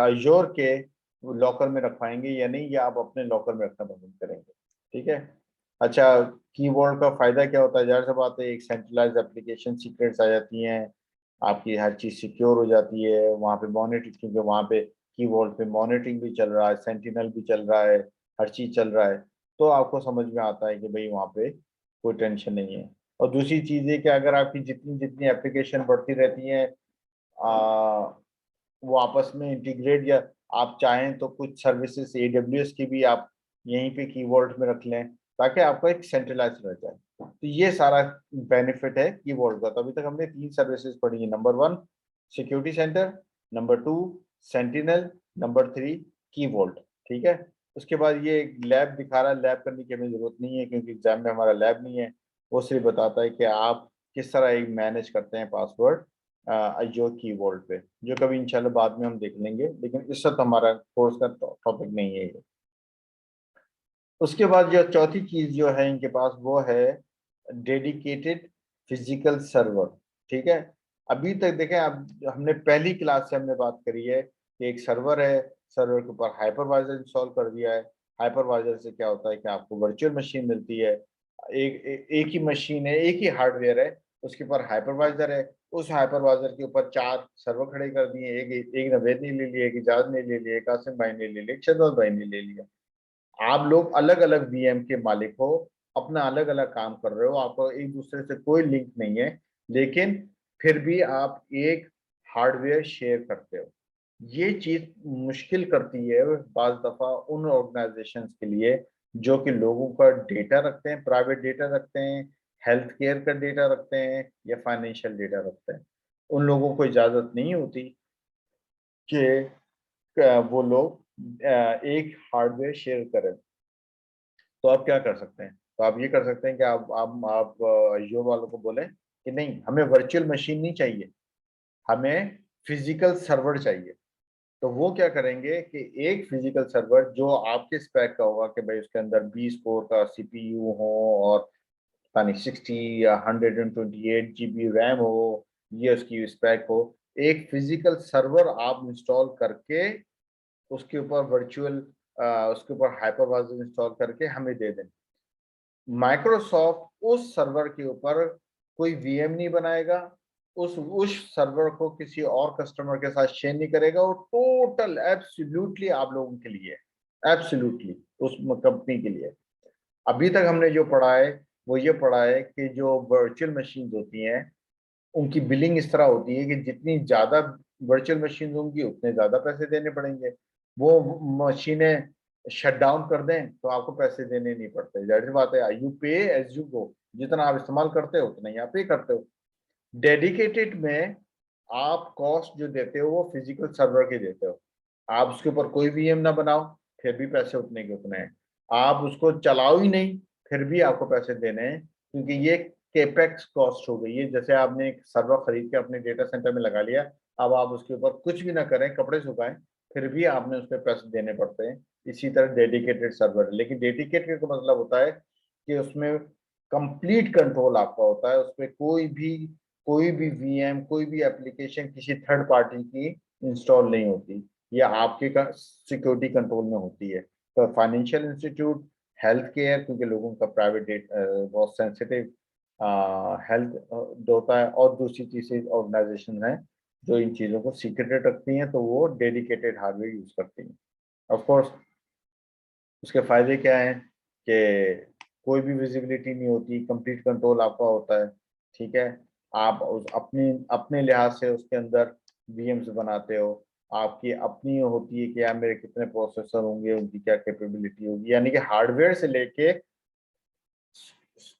Speaker 1: अजोर के लॉकर में रखवाएंगे या नहीं, या आप अपने लॉकर में रखना पसंद करेंगे, ठीक है। अच्छा, कीबोर्ड का फायदा क्या होता है? जाहिर सी बात है एक सेंट्रलाइज्ड एप्लीकेशन सीक्रेट्स आ जाती हैं, आपकी हर चीज सिक्योर हो जाती है वहाँ पे मॉनिटरिंग, क्योंकि वहाँ पे कीबोर्ड पे मॉनिटरिंग भी चल रहा है, सेंटिनल भी चल रहा है, हर चीज चल रहा है। तो आपको समझ में आता है कि भाई वहाँ पे कोई टेंशन नहीं है। और दूसरी चीज है कि अगर आपकी जितनी जितनी एप्लीकेशन बढ़ती रहती हैं वो आपस में इंटीग्रेट, या आप चाहें तो कुछ सर्विसेज AWS की भी आप यहीं पे कीवर्ड में रख लें ताकि आपका एक सेंट्रलाइज रह जाए। तो ये सारा बेनिफिट है कीवर्ड का। तो अभी तक हमने 3 सर्विसेज पढ़ी है, number 1 security centre, number 2 sentinel, number 3 keyword, ठीक है। उसके बाद ये लैब दिखा रहा है, लैब करने की हमें जरूरत नहीं है क्योंकि एग्जाम में हमारा लैब नहीं है। वो सिर्फ बताता है कि आप किस तरह एक मैनेज करते हैं पासवर्ड अजोर कीबोर्ड पे, जो कभी इंशाल्लाह बाद में हम देख लेंगे, लेकिन इस वक्त हमारा कोर्स का टॉपिक नहीं है ये। उसके बाद जो चौथी चीज जो है इनके पास वो है डेडिकेटेड फिजिकल सर्वर, ठीक है। अभी तक देखें, अब हमने पहली क्लास से हमने बात करी है कि एक सर्वर है, सर्वर के ऊपर हाइपरवाइजर इंस्टॉल कर दिया है। हाइपरवाइजर से क्या होता है कि आपको वर्चुअल मशीन मिलती है, एक ही मशीन है, एक ही हार्डवेयर है, उसके ऊपर हाइपरवाइजर है। उस हाइपरवाइजर के ऊपर 4 सर्वर खड़े कर दिए, एक नवेद ने ले लिया, एक इजाज ने ले लिया, एक आसिम भाई ने ले लिया, एक शहजाद भाई ने ले लिया। आप लोग अलग अलग VM के मालिक हो, अपना अलग अलग काम कर रहे हो, आपको एक दूसरे से कोई लिंक नहीं है, लेकिन फिर भी आप एक हार्डवेयर शेयर करते हो। ये चीज मुश्किल करती है बाज दफा उन ऑर्गेनाइजेशंस के लिए जो कि लोगों का डेटा रखते हैं, प्राइवेट डेटा रखते हैं, हेल्थ केयर का डेटा रखते हैं या फाइनेंशियल डेटा रखते हैं। उन लोगों को इजाजत नहीं होती कि वो लोग एक हार्डवेयर शेयर करें। तो आप क्या कर सकते हैं? तो आप ये कर सकते हैं कि आप Azure वालों को बोलें कि नहीं, हमें वर्चुअल मशीन नहीं चाहिए, हमें फिजिकल सर्वर चाहिए। तो वो क्या करेंगे कि एक फिजिकल सर्वर जो आपके स्पेक का होगा कि भाई उसके अंदर 20 कोर का CPU हो और पता नहीं 60 या 128 GB रैम हो, ये उसकी स्पेक हो, एक फिजिकल सर्वर आप इंस्टॉल करके उसके ऊपर वर्चुअल उसके ऊपर हाइपरवाइजर इंस्टॉल करके हमें दे दें। माइक्रोसॉफ्ट उस सर्वर के ऊपर कोई VM नहीं बनाएगा, उस सर्वर को किसी और कस्टमर के साथ शेयर नहीं करेगा, वो टोटल एब्सोल्युटली आप लोगों के लिए, एब्सोल्युटली उस कंपनी के लिए। अभी तक हमने जो पढ़ा है वो ये पढ़ा है कि जो वर्चुअल मशीन होती हैं उनकी बिलिंग इस तरह होती है कि जितनी ज्यादा वर्चुअल मशीन होंगी उतने ज्यादा पैसे देने पड़ेंगे। वो मशीनें शट डाउन कर दें तो आपको पैसे देने नहीं पड़ते, जाहिर सी बात है, यू पे एज यू गो, जितना आप इस्तेमाल करते हो उतना ही आप पे करते हो। डेडिकेटेड में आप कॉस्ट जो देते हो वो फिजिकल सर्वर के देते हो। आप उसके ऊपर कोई वीएम ना बनाओ फिर भी पैसे उतने के उतने हैं। आप उसको चलाओ ही नहीं फिर भी आपको पैसे देने हैं, क्योंकि ये केपेक्स कॉस्ट हो गई है। जैसे आपने एक सर्वर खरीद के अपने डेटा सेंटर में लगा लिया, अब आप उसके ऊपर कुछ भी ना करें, कपड़े सुखाएं, फिर भी आपने उस पर पैसे देने पड़ते हैं। इसी तरह डेडिकेटेड सर्वर, लेकिन डेडिकेटेड का मतलब होता है कि उसमें कंप्लीट कंट्रोल आपका होता है। उसमें कोई भी वीएम, कोई भी एप्लीकेशन किसी थर्ड पार्टी की इंस्टॉल नहीं होती, या आपके सिक्योरिटी कंट्रोल में होती है। तो फाइनेंशियल इंस्टीट्यूट, हेल्थ केयर, क्योंकि लोगों का प्राइवेट बहुत सेंसिटिव हेल्थ होता है, और दूसरी चीजें ऑर्गेनाइजेशन है जो इन चीज़ों को सीक्रेटेड रखती हैं, तो वो डेडिकेटेड हार्डवेयर यूज करती हैं। ऑफ कोर्स उसके फायदे क्या हैं कि कोई भी विजिबिलिटी नहीं होती, कंप्लीट कंट्रोल आपका होता है। ठीक है, आप उस अपने लिहाज से उसके अंदर वीएम्स बनाते हो, आपकी अपनी होती है कि यार मेरे कितने प्रोसेसर होंगे, उनकी क्या कैपेबिलिटी होगी, यानी कि हार्डवेयर से लेके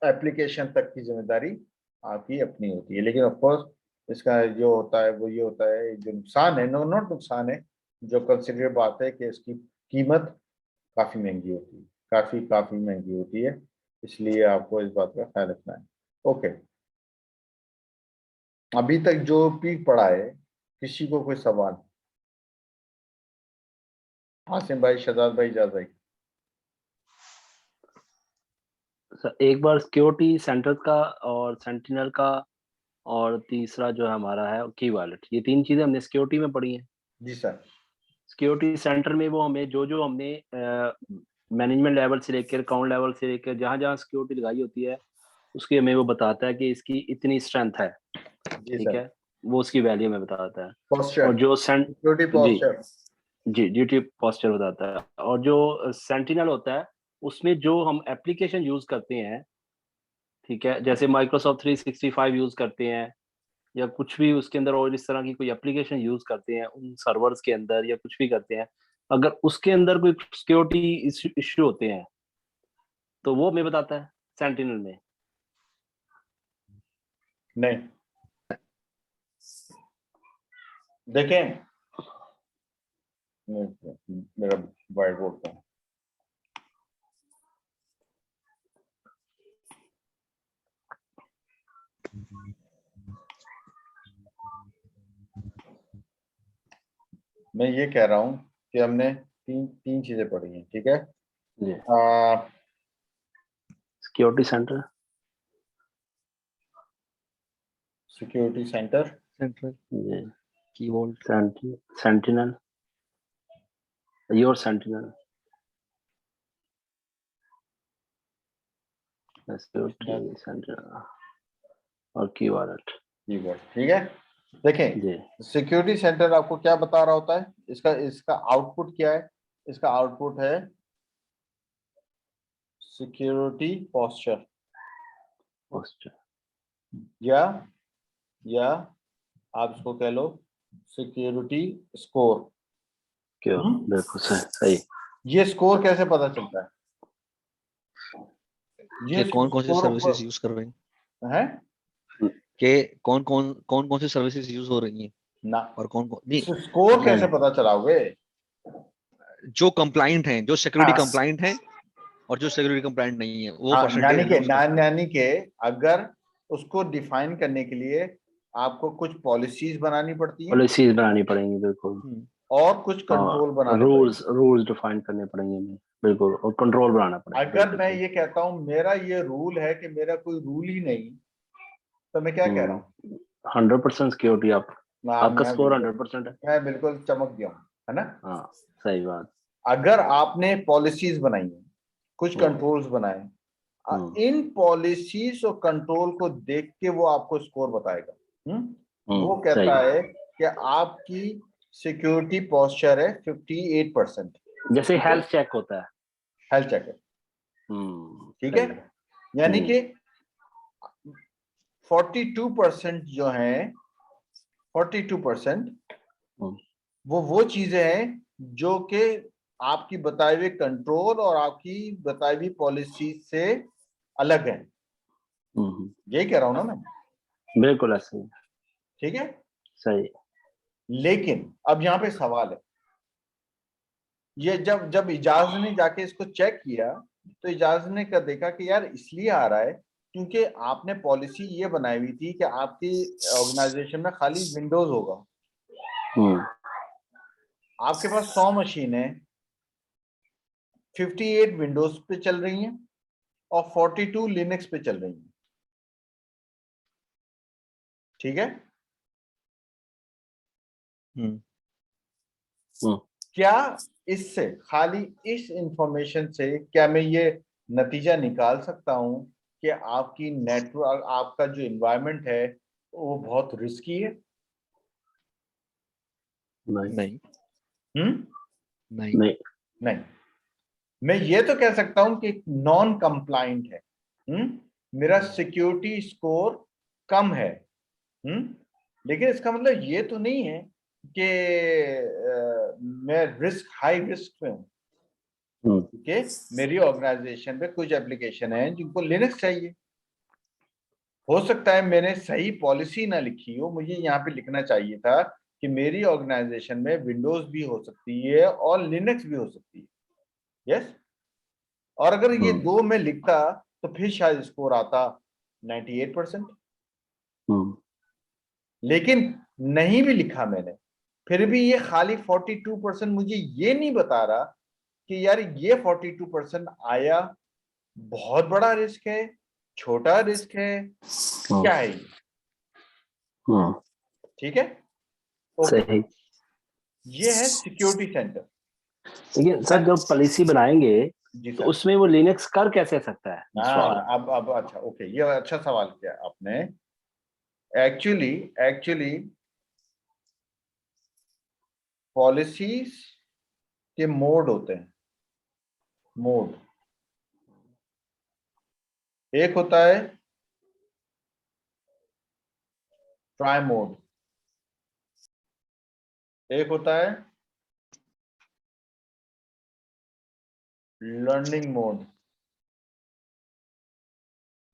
Speaker 1: एप्लीकेशन तक की जिम्मेदारी आपकी अपनी होती है। लेकिन ऑफ कोर्स इसका जो होता है वो ये होता है, जो नुकसान है, नॉट नुकसान है, जो कंसिडर बात है कि इसकी कीमत काफी महंगी होती है, काफी महंगी होती है। इसलिए आपको इस बात का ख्याल रखना है। ओके, अभी तक जो भी पढ़ा है, किसी को कोई सवाल? आसिम भाई, शहजाद भाई, इजाज भाई।
Speaker 3: एक बार सिक्योरिटी सेंटर का और सेंटिनल का, और तीसरा जो हमारा है की वॉलेट, ये तीन चीजें हमने सिक्योरिटी में पढ़ी हैं।
Speaker 1: जी सर।
Speaker 3: सिक्योरिटी सेंटर में वो हमें जो हमने मैनेजमेंट लेवल से लेकर अकाउंट लेवल से लेकर जहां जहां सिक्योरिटी लगाई होती है, उसकी हमें वो बताता है कि इसकी इतनी स्ट्रेंथ है।
Speaker 1: जी
Speaker 3: ठीक
Speaker 1: सर।
Speaker 3: है, वो उसकी वैल्यू में बताता है।
Speaker 1: पोस्चर,
Speaker 3: और जो
Speaker 1: सिक्योरिटी
Speaker 3: जी
Speaker 1: पोस्चर।
Speaker 3: जी ड्यूटी पोस्चर बताता है। और जो सेंटिनल होता है, उसमें जो हम एप्लीकेशन यूज करते हैं, ठीक है, जैसे माइक्रोसॉफ्ट 365 यूज करते हैं, या कुछ भी उसके अंदर और इस तरह की कोई एप्लीकेशन यूज करते हैं उन सर्वर्स के अंदर, या कुछ भी करते हैं, अगर उसके अंदर कोई सिक्योरिटी इश्यू होते हैं, तो वो हमें बताता है सेंटिनल में।
Speaker 1: नहीं, देखें, मेरा वाइट बोर्ड का मैं ये कह रहा हूँ कि हमने तीन तीन चीजें पढ़ी हैं। ठीक है,
Speaker 3: जी, security center,
Speaker 1: security center,
Speaker 2: central
Speaker 3: जी,
Speaker 2: key vault,
Speaker 3: sentinel, your sentinel, security center, और की वॉलेट।
Speaker 1: कीवर्ड। ठीक है, देखें,
Speaker 3: जी,
Speaker 1: सिक्योरिटी सेंटर आपको क्या बता रहा होता है, इसका आउटपुट क्या है? इसका आउटपुट है सिक्योरिटी पोस्चर,
Speaker 3: पोस्टर,
Speaker 1: या या आप इसको कह लो सिक्योरिटी स्कोर।
Speaker 3: क्यों, बिल्कुल सही सही।
Speaker 1: ये स्कोर कैसे पता चलता है? ये
Speaker 2: के कौन कौन सी
Speaker 1: स्कोर
Speaker 2: सर्विसेज यूज कर रहे हैं,
Speaker 1: है
Speaker 2: के कौन कौन सी सर्विसेज यूज हो रही हैं,
Speaker 1: ना,
Speaker 2: और कौन कौन नहीं,
Speaker 1: स्कोर कैसे पता चलाओगे?
Speaker 2: जो कंप्लाइंट हैं, जो सिक्योरिटी
Speaker 1: हाँ
Speaker 2: कंप्लाइंट हैं, और जो सिक्योरिटी कंप्लाइंट नहीं है, वो
Speaker 1: हाँ,
Speaker 2: परसेंटेज यूज करते हैं।
Speaker 1: यानी के अगर उसको डिफाइन करने के लिए आपको कुछ पॉलिसीज बनानी पड़ती हैं,
Speaker 3: पॉलिसीज बनानी पड़ेंगी, बिल्कुल।
Speaker 1: और कुछ कंट्रोल
Speaker 3: हाँ,
Speaker 1: बनाने
Speaker 3: रूल्स
Speaker 1: पड़ेंगे।
Speaker 3: रूल्स डिफाइन करने पड़ेंगे हमें, बिल्कुल, और कंट्रोल बनाना पड़ेगा,
Speaker 1: अगर
Speaker 3: बिल्कुल
Speaker 1: मैं
Speaker 3: सही।
Speaker 1: ये कहता हूं मेरा ये रूल है कि मेरा कोई रूल ही नहीं, तो मैं क्या कह रहा हूँ?
Speaker 3: 100% सिक्योरिटी आपका स्कोर 100% है।
Speaker 1: मैं बिल्कुल चमक गया हूँ, है ना?
Speaker 3: हाँ, सही बात।
Speaker 1: अगर आपने पॉलिसीज बनाई हैं, कुछ
Speaker 3: हम्म,
Speaker 1: कंट्रोल्स बनाए,
Speaker 3: हम्म,
Speaker 1: इन पॉलिसीज और कंट्रोल को देख के वो आपको स्कोर बताएगा। वो
Speaker 3: सही।
Speaker 1: कहता है कि आपकी सिक्योरिटी पोस्चर है 58%।
Speaker 3: जैसे
Speaker 1: ठीक है,
Speaker 3: हेल्थ चेक होता है।
Speaker 1: हेल्थ चेक है। ठीक है,
Speaker 3: सही है।
Speaker 1: यानी
Speaker 3: हम्म,
Speaker 1: कि 42% जो है, 42%
Speaker 3: हम्म,
Speaker 1: वो चीजें हैं जो कि आपकी बताई हुई कंट्रोल और आपकी बताई हुई पॉलिसी से अलग है।
Speaker 3: हम्म,
Speaker 1: यही कह रहा हूं ना मैं?
Speaker 3: बिल्कुल ऐसे ही।
Speaker 1: ठीक है,
Speaker 3: सही।
Speaker 1: लेकिन अब यहाँ पे सवाल है, ये जब जब इजाज ने जाके इसको चेक किया तो इजाज ने कर देखा कि यार इसलिए आ रहा है क्योंकि आपने पॉलिसी ये बनाई हुई थी कि आपकी ऑर्गेनाइजेशन में खाली विंडोज होगा। आपके पास 100 मशीन है, 58 विंडोज पे चल रही हैं और 42 लिनक्स पे चल रही हैं। ठीक है। क्या इससे, खाली इस इंफॉर्मेशन से क्या मैं ये नतीजा निकाल सकता हूं कि आपकी नेटवर्क, आपका जो एनवायरनमेंट है वो बहुत रिस्की है?
Speaker 3: नहीं
Speaker 2: नहीं
Speaker 1: नहीं। मैं ये तो कह सकता हूं कि नॉन कंप्लाइंट है। मेरा सिक्योरिटी स्कोर कम है। लेकिन इसका मतलब ये तो नहीं है कि मैं हाई रिस्क में हूं। कि मेरी ऑर्गेनाइजेशन में कुछ एप्लीकेशन है जिनको लिनक्स चाहिए। हो सकता है मैंने सही पॉलिसी ना लिखी हो, मुझे यहाँ पे लिखना चाहिए था कि मेरी ऑर्गेनाइजेशन में विंडोज भी हो सकती है और लिनक्स भी हो सकती है। यस। और अगर ये दो में लिखता तो फिर शायद स्कोर आता 98%। लेकिन नहीं भी लिखा मैंने, फिर भी ये खाली 42% मुझे ये नहीं बता रहा कि यार ये 42% आया बहुत बड़ा रिस्क है, छोटा रिस्क है, क्या है ये? ठीक है।
Speaker 3: सही।
Speaker 1: ये है सिक्योरिटी सेंटर।
Speaker 3: लेकिन सर जब पॉलिसी बनाएंगे
Speaker 1: जी
Speaker 3: तो
Speaker 1: सर।
Speaker 3: उसमें वो लिनक्स कर कैसे सकता है? सवाल है।
Speaker 1: अब अच्छा, ओके, ये अच्छा सवाल किया आपने। एक्चुअली पॉलिसीज के मोड होते हैं। मोड एक होता है ट्राई मोड, एक होता है लर्निंग मोड,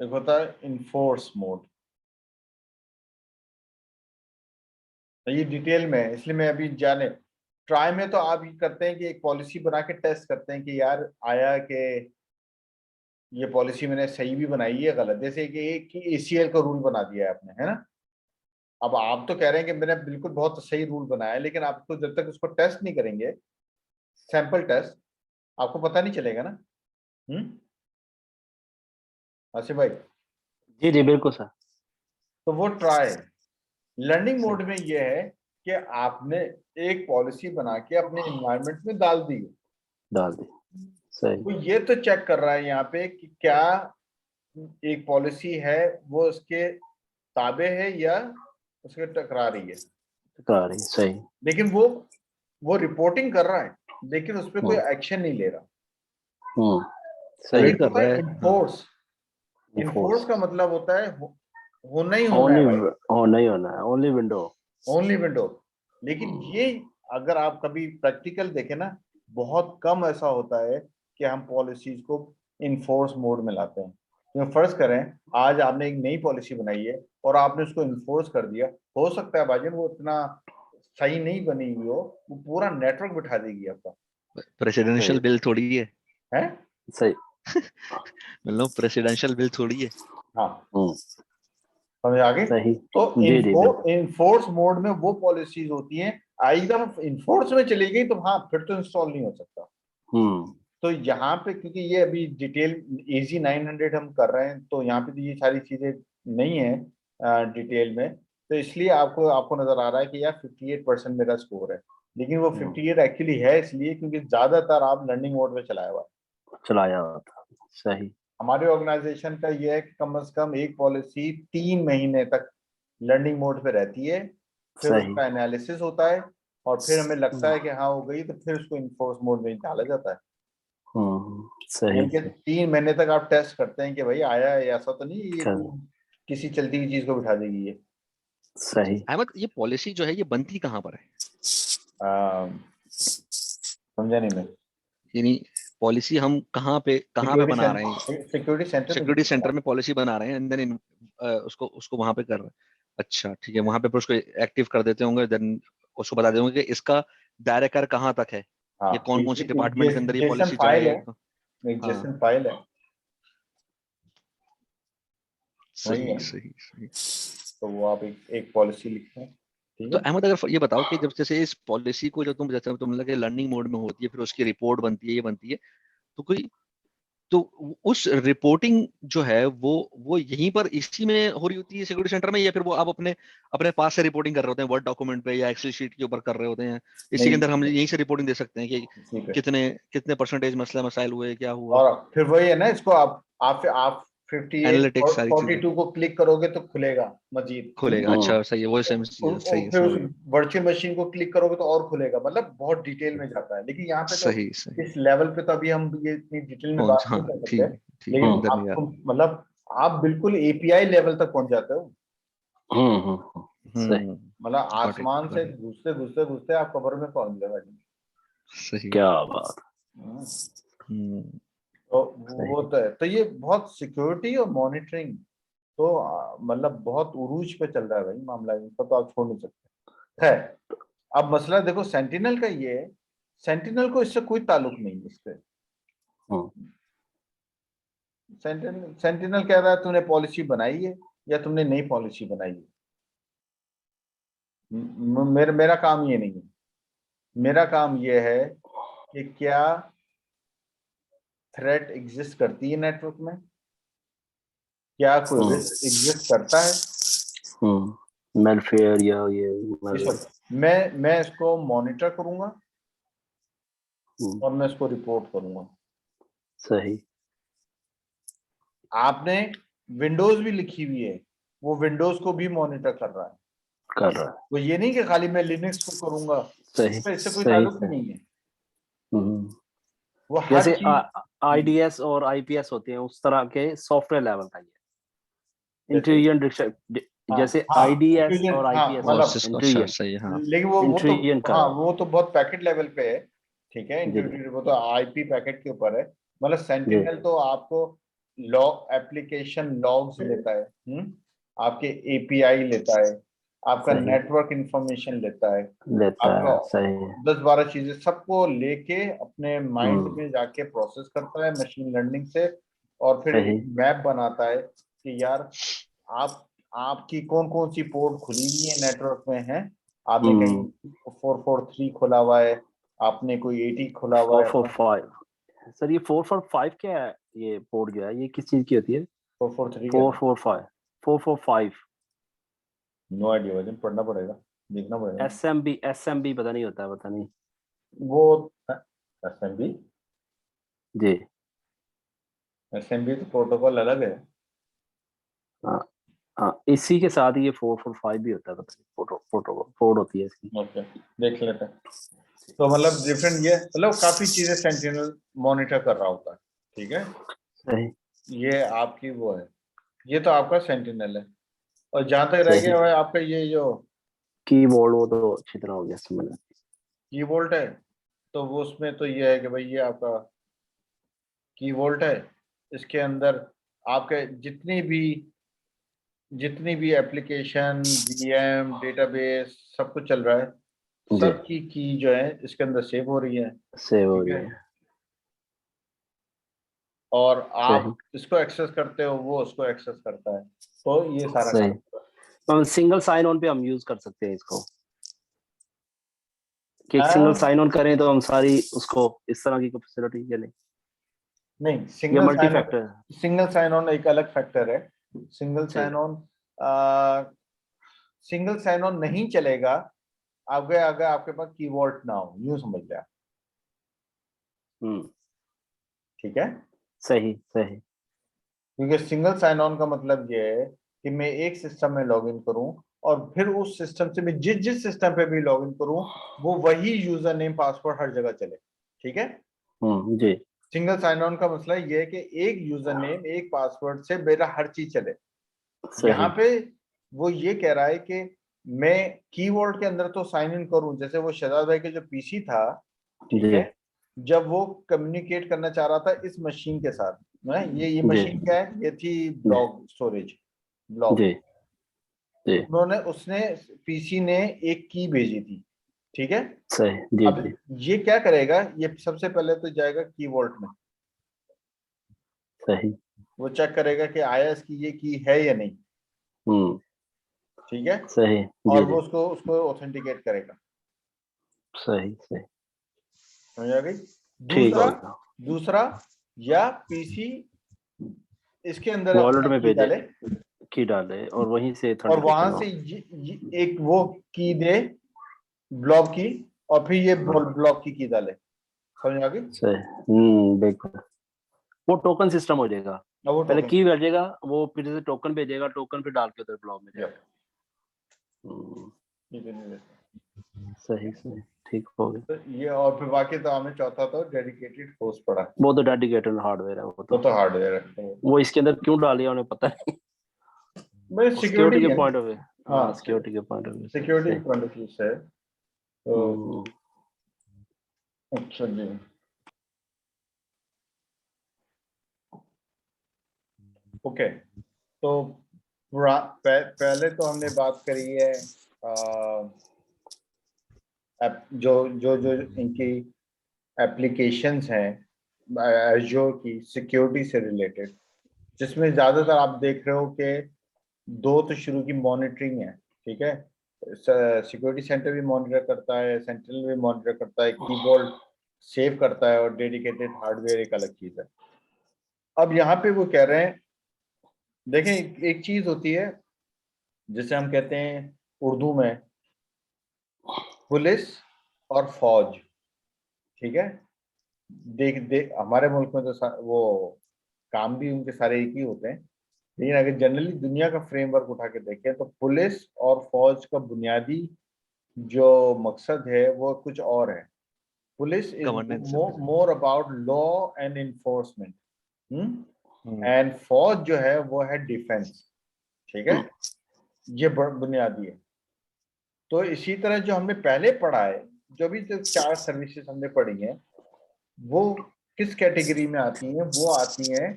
Speaker 1: एक होता है इन्फोर्स मोड। ये डिटेल में है, इसलिए मैं अभी जाने। ट्राई में तो आप ये करते हैं कि एक पॉलिसी बना के टेस्ट करते हैं कि यार आया कि ये पॉलिसी मैंने सही भी बनाई है गलत। जैसे कि एक ACL का रूल बना दिया है आपने, है ना। अब आप तो कह रहे हैं कि मैंने बिल्कुल बहुत सही रूल बनाया है, लेकिन आपको जब तक उसको टेस्ट नहीं करेंगे, सैंपल टेस्ट, आपको पता नहीं चलेगा ना। आसिफ भाई,
Speaker 3: जी जी बिल्कुल सर।
Speaker 1: तो वो ट्राई। लर्निंग मोड में ये है कि आपने एक पॉलिसी बना के अपने एनवायरनमेंट में डाल दी,
Speaker 3: डाल दी। सही।
Speaker 1: वो ये तो चेक कर रहा है यहाँ पे कि क्या एक पॉलिसी है वो उसके ताबे है या उसके टकरा रही है।
Speaker 3: करा रही। सही।
Speaker 1: लेकिन वो रिपोर्टिंग कर रहा है, लेकिन उस पर कोई एक्शन नहीं ले रहा।
Speaker 3: सही
Speaker 1: कर रहा है इन्फोर्स। इन्फोर्स का मतलब होता है होना ही होना है भाई,
Speaker 3: होना ही होना है। Only window.
Speaker 1: Only window. लेकिन ये अगर आप कभी प्रैक्टिकल देखें ना, बहुत कम ऐसा होता है कि हम पॉलिसीज को इन्फोर्स मोड में लाते हैं। तो फर्ज करें आज आपने एक नई पॉलिसी बनाई है और आपने उसको इन्फोर्स कर दिया, हो सकता है भाईजान वो इतना सही नहीं बनी हुई हो, वो पूरा नेटवर्क बिठा देगी आपका।
Speaker 2: प्रेसिडेंशियल बिल थोड़ी है।
Speaker 1: है
Speaker 3: सही।
Speaker 2: मतलब प्रेसिडेंशियल बिल थोड़ी है।
Speaker 1: हाँ, समझ आ गई।
Speaker 3: सही।
Speaker 1: तो
Speaker 3: जी जी बिल्कुल।
Speaker 1: इन्फोर्स मोड में वो पॉलिसीज होती हैं, एकदम इन्फोर्स में चली गई तो हाँ फिर तो इंस्टॉल नहीं हो सकता। तो यहाँ पे क्योंकि ये अभी डिटेल AZ 900 हम कर रहे हैं, तो यहाँ पे तो ये सारी चीजें नहीं है डिटेल में, तो इसलिए आपको नजर आ रहा है कि यार 58% मेरा स्कोर है। लेकिन वो 58 एक्चुअली है इसलिए क्योंकि ज्यादातर आप लर्निंग मोड में चलाया हुआ है।
Speaker 3: चलाया हुआ था। सही।
Speaker 1: हमारे ऑर्गेनाइजेशन का ये है कि कम से कम एक पॉलिसी 3 महीने तक लर्निंग मोड पे रहती है, फिर
Speaker 3: सही।
Speaker 1: उसका एनालिसिस होता है और फिर हमें लगता है कि हाँ हो गई, तो फिर उसको इन्फोर्स मोड में डाला जाता है।
Speaker 3: सही।
Speaker 1: यानी कि 3 महीने तक आप टेस्ट करते हैं कि भाई आया है, ऐसा तो नहीं ये
Speaker 3: चल।
Speaker 1: किसी चलती हुई चीज को बिठा देगी ये।
Speaker 3: सही।
Speaker 2: अहमद, ये पॉलिसी जो है ये बनती कहाँ पर है?
Speaker 1: समझा नहीं मैं।
Speaker 2: यानी पॉलिसी हम कहाँ पे बना रहे हैं?
Speaker 1: सिक्योरिटी सेंटर में
Speaker 2: सिक्योरिटी सेंटर में पॉलिसी बना रहे हैं एंड देन उसको वहां पे कर रहे हैं। अच्छा ठीक है, वहां पे फिर उसको एक्टिव कर देते होंगे, देन उसको बता देंगे कि इसका दायरा कार कहाँ तक है,
Speaker 1: हाँ
Speaker 2: ये कौन कौन सी डिपार्टमेंट के अंदर ये
Speaker 1: जेसन
Speaker 2: पॉलिसी
Speaker 1: फाइल
Speaker 2: जाए।
Speaker 1: है, एक
Speaker 2: हाँ
Speaker 1: जेसन फाइल है, वही
Speaker 2: सही
Speaker 1: है।
Speaker 2: सही सही।
Speaker 1: तो वो आप एक पॉलिसी लिखते हैं, ठीक
Speaker 2: तो
Speaker 1: है।
Speaker 2: अहमद अगर ये बताओ कि जब जैसे इस पॉलिसी को, जब तुम जैसे तुम लगे लर्निंग मोड में होती है, फिर उसकी रिपोर्ट बनती है, ये बनती है, तो कोई, तो उस रिपोर्टिंग जो है वो यहीं पर इसी में हो रही होती है सिक्योरिटी सेंटर में, या फिर वो आप अपने अपने पास से रिपोर्टिंग कर रहे होते हैं वर्ड डॉक्यूमेंट पे या एक्सेल शीट के ऊपर कर रहे होते हैं, इसी के
Speaker 1: नहीं,
Speaker 2: अंदर हम यहीं से रिपोर्टिंग दे सकते हैं कि
Speaker 1: ठीक है।
Speaker 2: कितने कितने परसेंटेज मसला मसाइल हुए, क्या हुआ,
Speaker 1: और फिर वही है ना, इसको आप 58
Speaker 2: एनालिटिक्स
Speaker 1: और
Speaker 2: सारी चीजें
Speaker 1: 42 को क्लिक करोगे तो खुलेगा मजीद।
Speaker 2: खुलेगा।
Speaker 3: हम्म
Speaker 2: अच्छा सही है, वो सेम चीज है, सही है
Speaker 1: फिर
Speaker 2: समझ
Speaker 1: उस
Speaker 2: गया।
Speaker 1: वर्चुअल मशीन को क्लिक करोगे तो और खुलेगा, मतलब बहुत डिटेल में जाता है। लेकिन यहाँ पे तो
Speaker 2: सही सही,
Speaker 1: इस लेवल पे तो अभी हम ये इतनी डिटेल में
Speaker 2: पहुंच,
Speaker 1: बात
Speaker 2: हाँ
Speaker 1: नहीं कर सकते।
Speaker 2: ठीक है,
Speaker 1: लेकिन
Speaker 2: अंदर नहीं जा
Speaker 1: आपको
Speaker 2: रहा।
Speaker 1: मतलब आप बिल्कुल एपीआई लेवल तक पहुंच जाते हो,
Speaker 3: सही।
Speaker 1: मतलब
Speaker 2: गॉट इट
Speaker 1: आसमान
Speaker 2: गॉट
Speaker 1: से
Speaker 2: इट,
Speaker 1: घुसते घुसते घुसते आप कब्र में पहुंच गए भाई।
Speaker 2: सही।
Speaker 3: क्या बात।
Speaker 1: हम्म,
Speaker 2: हम्म,
Speaker 1: तो वो
Speaker 3: सही।
Speaker 1: तो है। तो ये बहुत सिक्योरिटी और मॉनिटरिंग तो मतलब बहुत उरूज पे चल रहा है भाई मामला, इनका तो आप छोड़ नहीं सकते है। अब मसला देखो सेंटिनल का ये है, सेंटिनल को इससे कोई ताल्लुक नहीं है इससे।
Speaker 3: हम्म
Speaker 1: सेंटिनल सेंटिनल कह रहा है तूने पॉलिसी बनाई है या तुमने नई पॉलिसी बनाई है। मेरा काम ये नहीं है। मेरा काम ये है कि क्या थ्रेट एग्जिस्ट करती है नेटवर्क में, क्या कोई
Speaker 3: हम्म
Speaker 1: रिस्क एग्जिस्ट करता है।
Speaker 3: मेलफेयर या ये
Speaker 1: ये
Speaker 3: malware।
Speaker 1: सब मैं इसको मॉनिटर करूंगा
Speaker 3: हम्म,
Speaker 1: और मैं इसको रिपोर्ट करूंगा।
Speaker 3: सही।
Speaker 1: आपने विंडोज भी लिखी हुई है, वो विंडोज को भी मॉनिटर कर रहा है।
Speaker 3: कर रहा है।
Speaker 1: वो ये नहीं कि खाली मैं लिनक्स को करूंगा,
Speaker 3: सही
Speaker 1: तो इससे कोई
Speaker 3: सही
Speaker 1: ताल्लुक ही
Speaker 3: सही।
Speaker 1: नहीं है।
Speaker 3: हम्म
Speaker 1: वो हर
Speaker 3: जैसे
Speaker 1: चीज।
Speaker 3: आईडीएस और आईपीएस होते हैं उस तरह के सॉफ्टवेयर लेवल का ये
Speaker 1: जैसे
Speaker 3: इंट्रूजन।
Speaker 1: हाँ
Speaker 3: जैसे
Speaker 1: हाँ
Speaker 3: आईडीएस
Speaker 1: इंट्रूजन,
Speaker 3: और
Speaker 1: हाँ
Speaker 3: आईपीएस
Speaker 2: और
Speaker 3: होता है
Speaker 1: मतलब
Speaker 2: सिस्को, अच्छा
Speaker 3: इंट्रूजन।
Speaker 2: सही है, हाँ।
Speaker 1: लेकिन वो तो
Speaker 3: इंट्रूजन का
Speaker 1: हाँ
Speaker 3: है।
Speaker 1: वो तो बहुत पैकेट लेवल पे है। ठीक है,
Speaker 3: जी जी
Speaker 1: इंट्रूजन वो तो आईपी पैकेट के ऊपर है। मतलब
Speaker 3: जी
Speaker 1: सेंटिनल तो आपको लॉग एप्लीकेशन लॉग्स लेता है, आपके एपीआई लेता है, आपका
Speaker 3: सही
Speaker 1: नेटवर्क इंफॉर्मेशन लेता है,
Speaker 3: लेता
Speaker 1: आपका
Speaker 3: है। सही है।
Speaker 1: 10-12 चीजें सबको लेके अपने माइंड
Speaker 3: हम्म
Speaker 1: में जाके प्रोसेस करता है मशीन लर्निंग से। और फिर एक
Speaker 3: सही।
Speaker 1: मैप बनाता है कि यार आप आपकी कौन कौन सी पोर्ट खुली हुई है नेटवर्क में है। आपने कहीं
Speaker 3: हम्म
Speaker 1: 443 खोला हुआ है, आपने कोई 80 खोला हुआ है।
Speaker 3: 445। सर ये 445 क्या है, ये पोर्ट जो है ये किस चीज की होती है।
Speaker 1: 443 क्या था?
Speaker 3: 445 445
Speaker 1: नो आइडिया भाई, पढ़ना पड़ेगा, देखना पड़ेगा।
Speaker 3: एसएमबी पता नहीं होता है, पता नहीं।
Speaker 1: वो एसएमबी,
Speaker 3: जी
Speaker 1: एसएमबी तो प्रोटोकॉल अलग है।
Speaker 3: हाँ हाँ, इसी के साथ ये 445 भी होता है, पता नहीं प्रोटोकॉल पोर्ट होती है इसकी।
Speaker 1: ओके, देख लेते हैं। तो मतलब डिफरेंट ये मतलब काफी चीजें सेंटिनल मॉनिटर कर रहा होता है। ठीक है,
Speaker 3: सही
Speaker 1: ये आपकी वो है, ये तो आपका सेंटिनल है। और जहां तक रह
Speaker 3: सही।
Speaker 1: गया भाई आपका ये जो
Speaker 3: कीबोर्ड वो तो अच्छी तरह हो गया समझ में।
Speaker 1: की वोल्ट है, तो वो उसमें तो ये है कि भाई ये आपका की वोल्ट है। इसके अंदर आपके जितनी भी एप्लीकेशन, वीएम, डेटाबेस सब कुछ चल रहा है,
Speaker 3: जी
Speaker 1: सब की जो है इसके अंदर सेव हो रही है।
Speaker 3: सेव हो
Speaker 1: ठीक
Speaker 3: रही
Speaker 1: है,
Speaker 3: है।
Speaker 1: और
Speaker 3: सही
Speaker 1: आप इसको एक्सेस करते हो, वो उसको एक्सेस करता है। तो ये सारा
Speaker 3: सही।
Speaker 1: काम होता
Speaker 3: तो सिंगल साइन ऑन पे हम यूज कर सकते हैं इसको, कि एक
Speaker 1: है।
Speaker 3: सिंगल साइन ऑन करें तो हम सारी उसको इस तरह की फैसिलिटी या नहीं,
Speaker 1: नहीं,
Speaker 3: या multi factor.
Speaker 1: Single sign on एक अलग फैक्टर है। सिंगल
Speaker 3: ठीक
Speaker 1: साइन
Speaker 3: है।
Speaker 1: ऑन सिंगल साइन ऑन नहीं चलेगा अगर अगर आपके पास कीवर्ड ना हो, यूं समझ लिया।
Speaker 3: हम्म
Speaker 1: ठीक है,
Speaker 3: सही सही।
Speaker 1: क्योंकि सिंगल साइन ऑन का मतलब ये है कि मैं एक सिस्टम में लॉग इन करूं और फिर उस सिस्टम से मैं जिस जिस सिस्टम पे भी लॉग इन करूं वो वही यूजर नेम पासवर्ड हर जगह चले। ठीक है,
Speaker 3: जी
Speaker 1: सिंगल साइन ऑन का मसला ये है कि एक यूजर नेम एक पासवर्ड से मेरा हर चीज चले। यहाँ
Speaker 3: सही।
Speaker 1: पे वो ये कह रहा है कि मैं कीवर्ड के अंदर तो साइन इन करूं, जैसे वो शहजाद भाई के जो पीसी था। ठीक
Speaker 3: जी
Speaker 1: है, जब वो कम्युनिकेट करना चाह रहा था इस मशीन के साथ, ये
Speaker 3: जी
Speaker 1: मशीन क्या है, ये थी
Speaker 3: जी
Speaker 1: ब्लॉक स्टोरेज, ब्लॉक।
Speaker 3: जी जी
Speaker 1: उसने पीसी ने एक की भेजी थी, ठीक है।
Speaker 3: सही, जी
Speaker 1: अब
Speaker 3: जी
Speaker 1: ये क्या करेगा, ये सबसे पहले तो जाएगा की वॉल्ट में,
Speaker 3: सही।
Speaker 1: वो चेक करेगा कि आया इसकी ये की है या नहीं,
Speaker 3: हम्म,
Speaker 1: ठीक है।
Speaker 3: सही,
Speaker 1: और
Speaker 3: जी
Speaker 1: वो
Speaker 3: जी
Speaker 1: उसको ऑथेंटिकेट करेगा,
Speaker 3: सही सही,
Speaker 1: समझ आ गई।
Speaker 3: ठीक हो
Speaker 1: दूसरा
Speaker 3: गया।
Speaker 1: दूसरा या पीसी इसके अंदर
Speaker 3: वॉलेट
Speaker 1: अपना
Speaker 3: में
Speaker 1: की
Speaker 3: भेजे,
Speaker 1: डाले
Speaker 3: की डाले और वहीं से
Speaker 1: और
Speaker 3: ऑथेंटिकेशन
Speaker 1: वहां
Speaker 3: हो।
Speaker 1: से एक वो की दे, ब्लॉक की, और फिर ये
Speaker 3: हाँ
Speaker 1: ब्लॉक की डाले, समझ आ गई।
Speaker 3: सही। बिल्कुल, वो टोकन सिस्टम हो जाएगा।
Speaker 1: अब वो
Speaker 3: पहले
Speaker 1: टोकन,
Speaker 3: की भेजेगा, वो फिर से टोकन भेजेगा, टोकन पे डाल के उधर ब्लॉक में
Speaker 1: या
Speaker 3: जाएगा। हम्म,
Speaker 1: ये तो नहीं रहता।
Speaker 3: सही सही, ठीक हो गया।
Speaker 1: तो ये, और फिर बाकी तो हमें चौथा तो डेडिकेटेड होस्ट पड़ा,
Speaker 3: वो तो डेडिकेटेड हार्डवेयर है,
Speaker 1: वो तो हार्डवेयर है,
Speaker 3: वो इसके अंदर क्यों डालिया उन्हें पता नहीं।
Speaker 1: भाई
Speaker 3: सिक्योरिटी
Speaker 1: सिक्योरिटी
Speaker 3: के
Speaker 1: है।
Speaker 3: पॉइंट ऑफ व्यू, हाँ
Speaker 1: हाँ,
Speaker 3: सिक्योरिटी के पॉइंट ऑफ व्यू से
Speaker 1: सिक्योरिटी
Speaker 3: सही।
Speaker 1: के पॉइंट ऑफ व्यू से है। तो
Speaker 3: हम्म,
Speaker 1: अच्छा जी, ओके। तो पहले तो हमने बात करी है जो जो जो इनकी एप्लीकेशंस हैं एज़्योर की सिक्योरिटी से रिलेटेड, जिसमें ज्यादातर आप देख रहे हो कि दो तो शुरू की मॉनिटरिंग है, ठीक है। सिक्योरिटी सेंटर भी मॉनिटर करता है, सेंट्रल भी मॉनिटर करता है, कीबोर्ड सेव करता है, और डेडिकेटेड हार्डवेयर एक अलग चीज है। अब यहाँ पे वो कह रहे हैं, देखें एक चीज होती है जिसे हम कहते हैं उर्दू में पुलिस और फौज, ठीक है। देख देख हमारे मुल्क में तो वो काम भी उनके सारे एक ही होते हैं, लेकिन अगर जनरली दुनिया का फ्रेमवर्क उठा के देखें तो पुलिस और फौज का बुनियादी जो मकसद है वो कुछ और है। Police is
Speaker 2: governance.
Speaker 1: More about law and enforcement,
Speaker 2: hmm,
Speaker 1: and फौज जो है वो है डिफेंस, ठीक है। ये बुनियादी है। तो इसी तरह जो हमने पहले पढ़ा है, जो भी जो चार सर्विसेज हमने पढ़ी हैं, वो किस कैटेगरी में आती हैं, वो आती हैं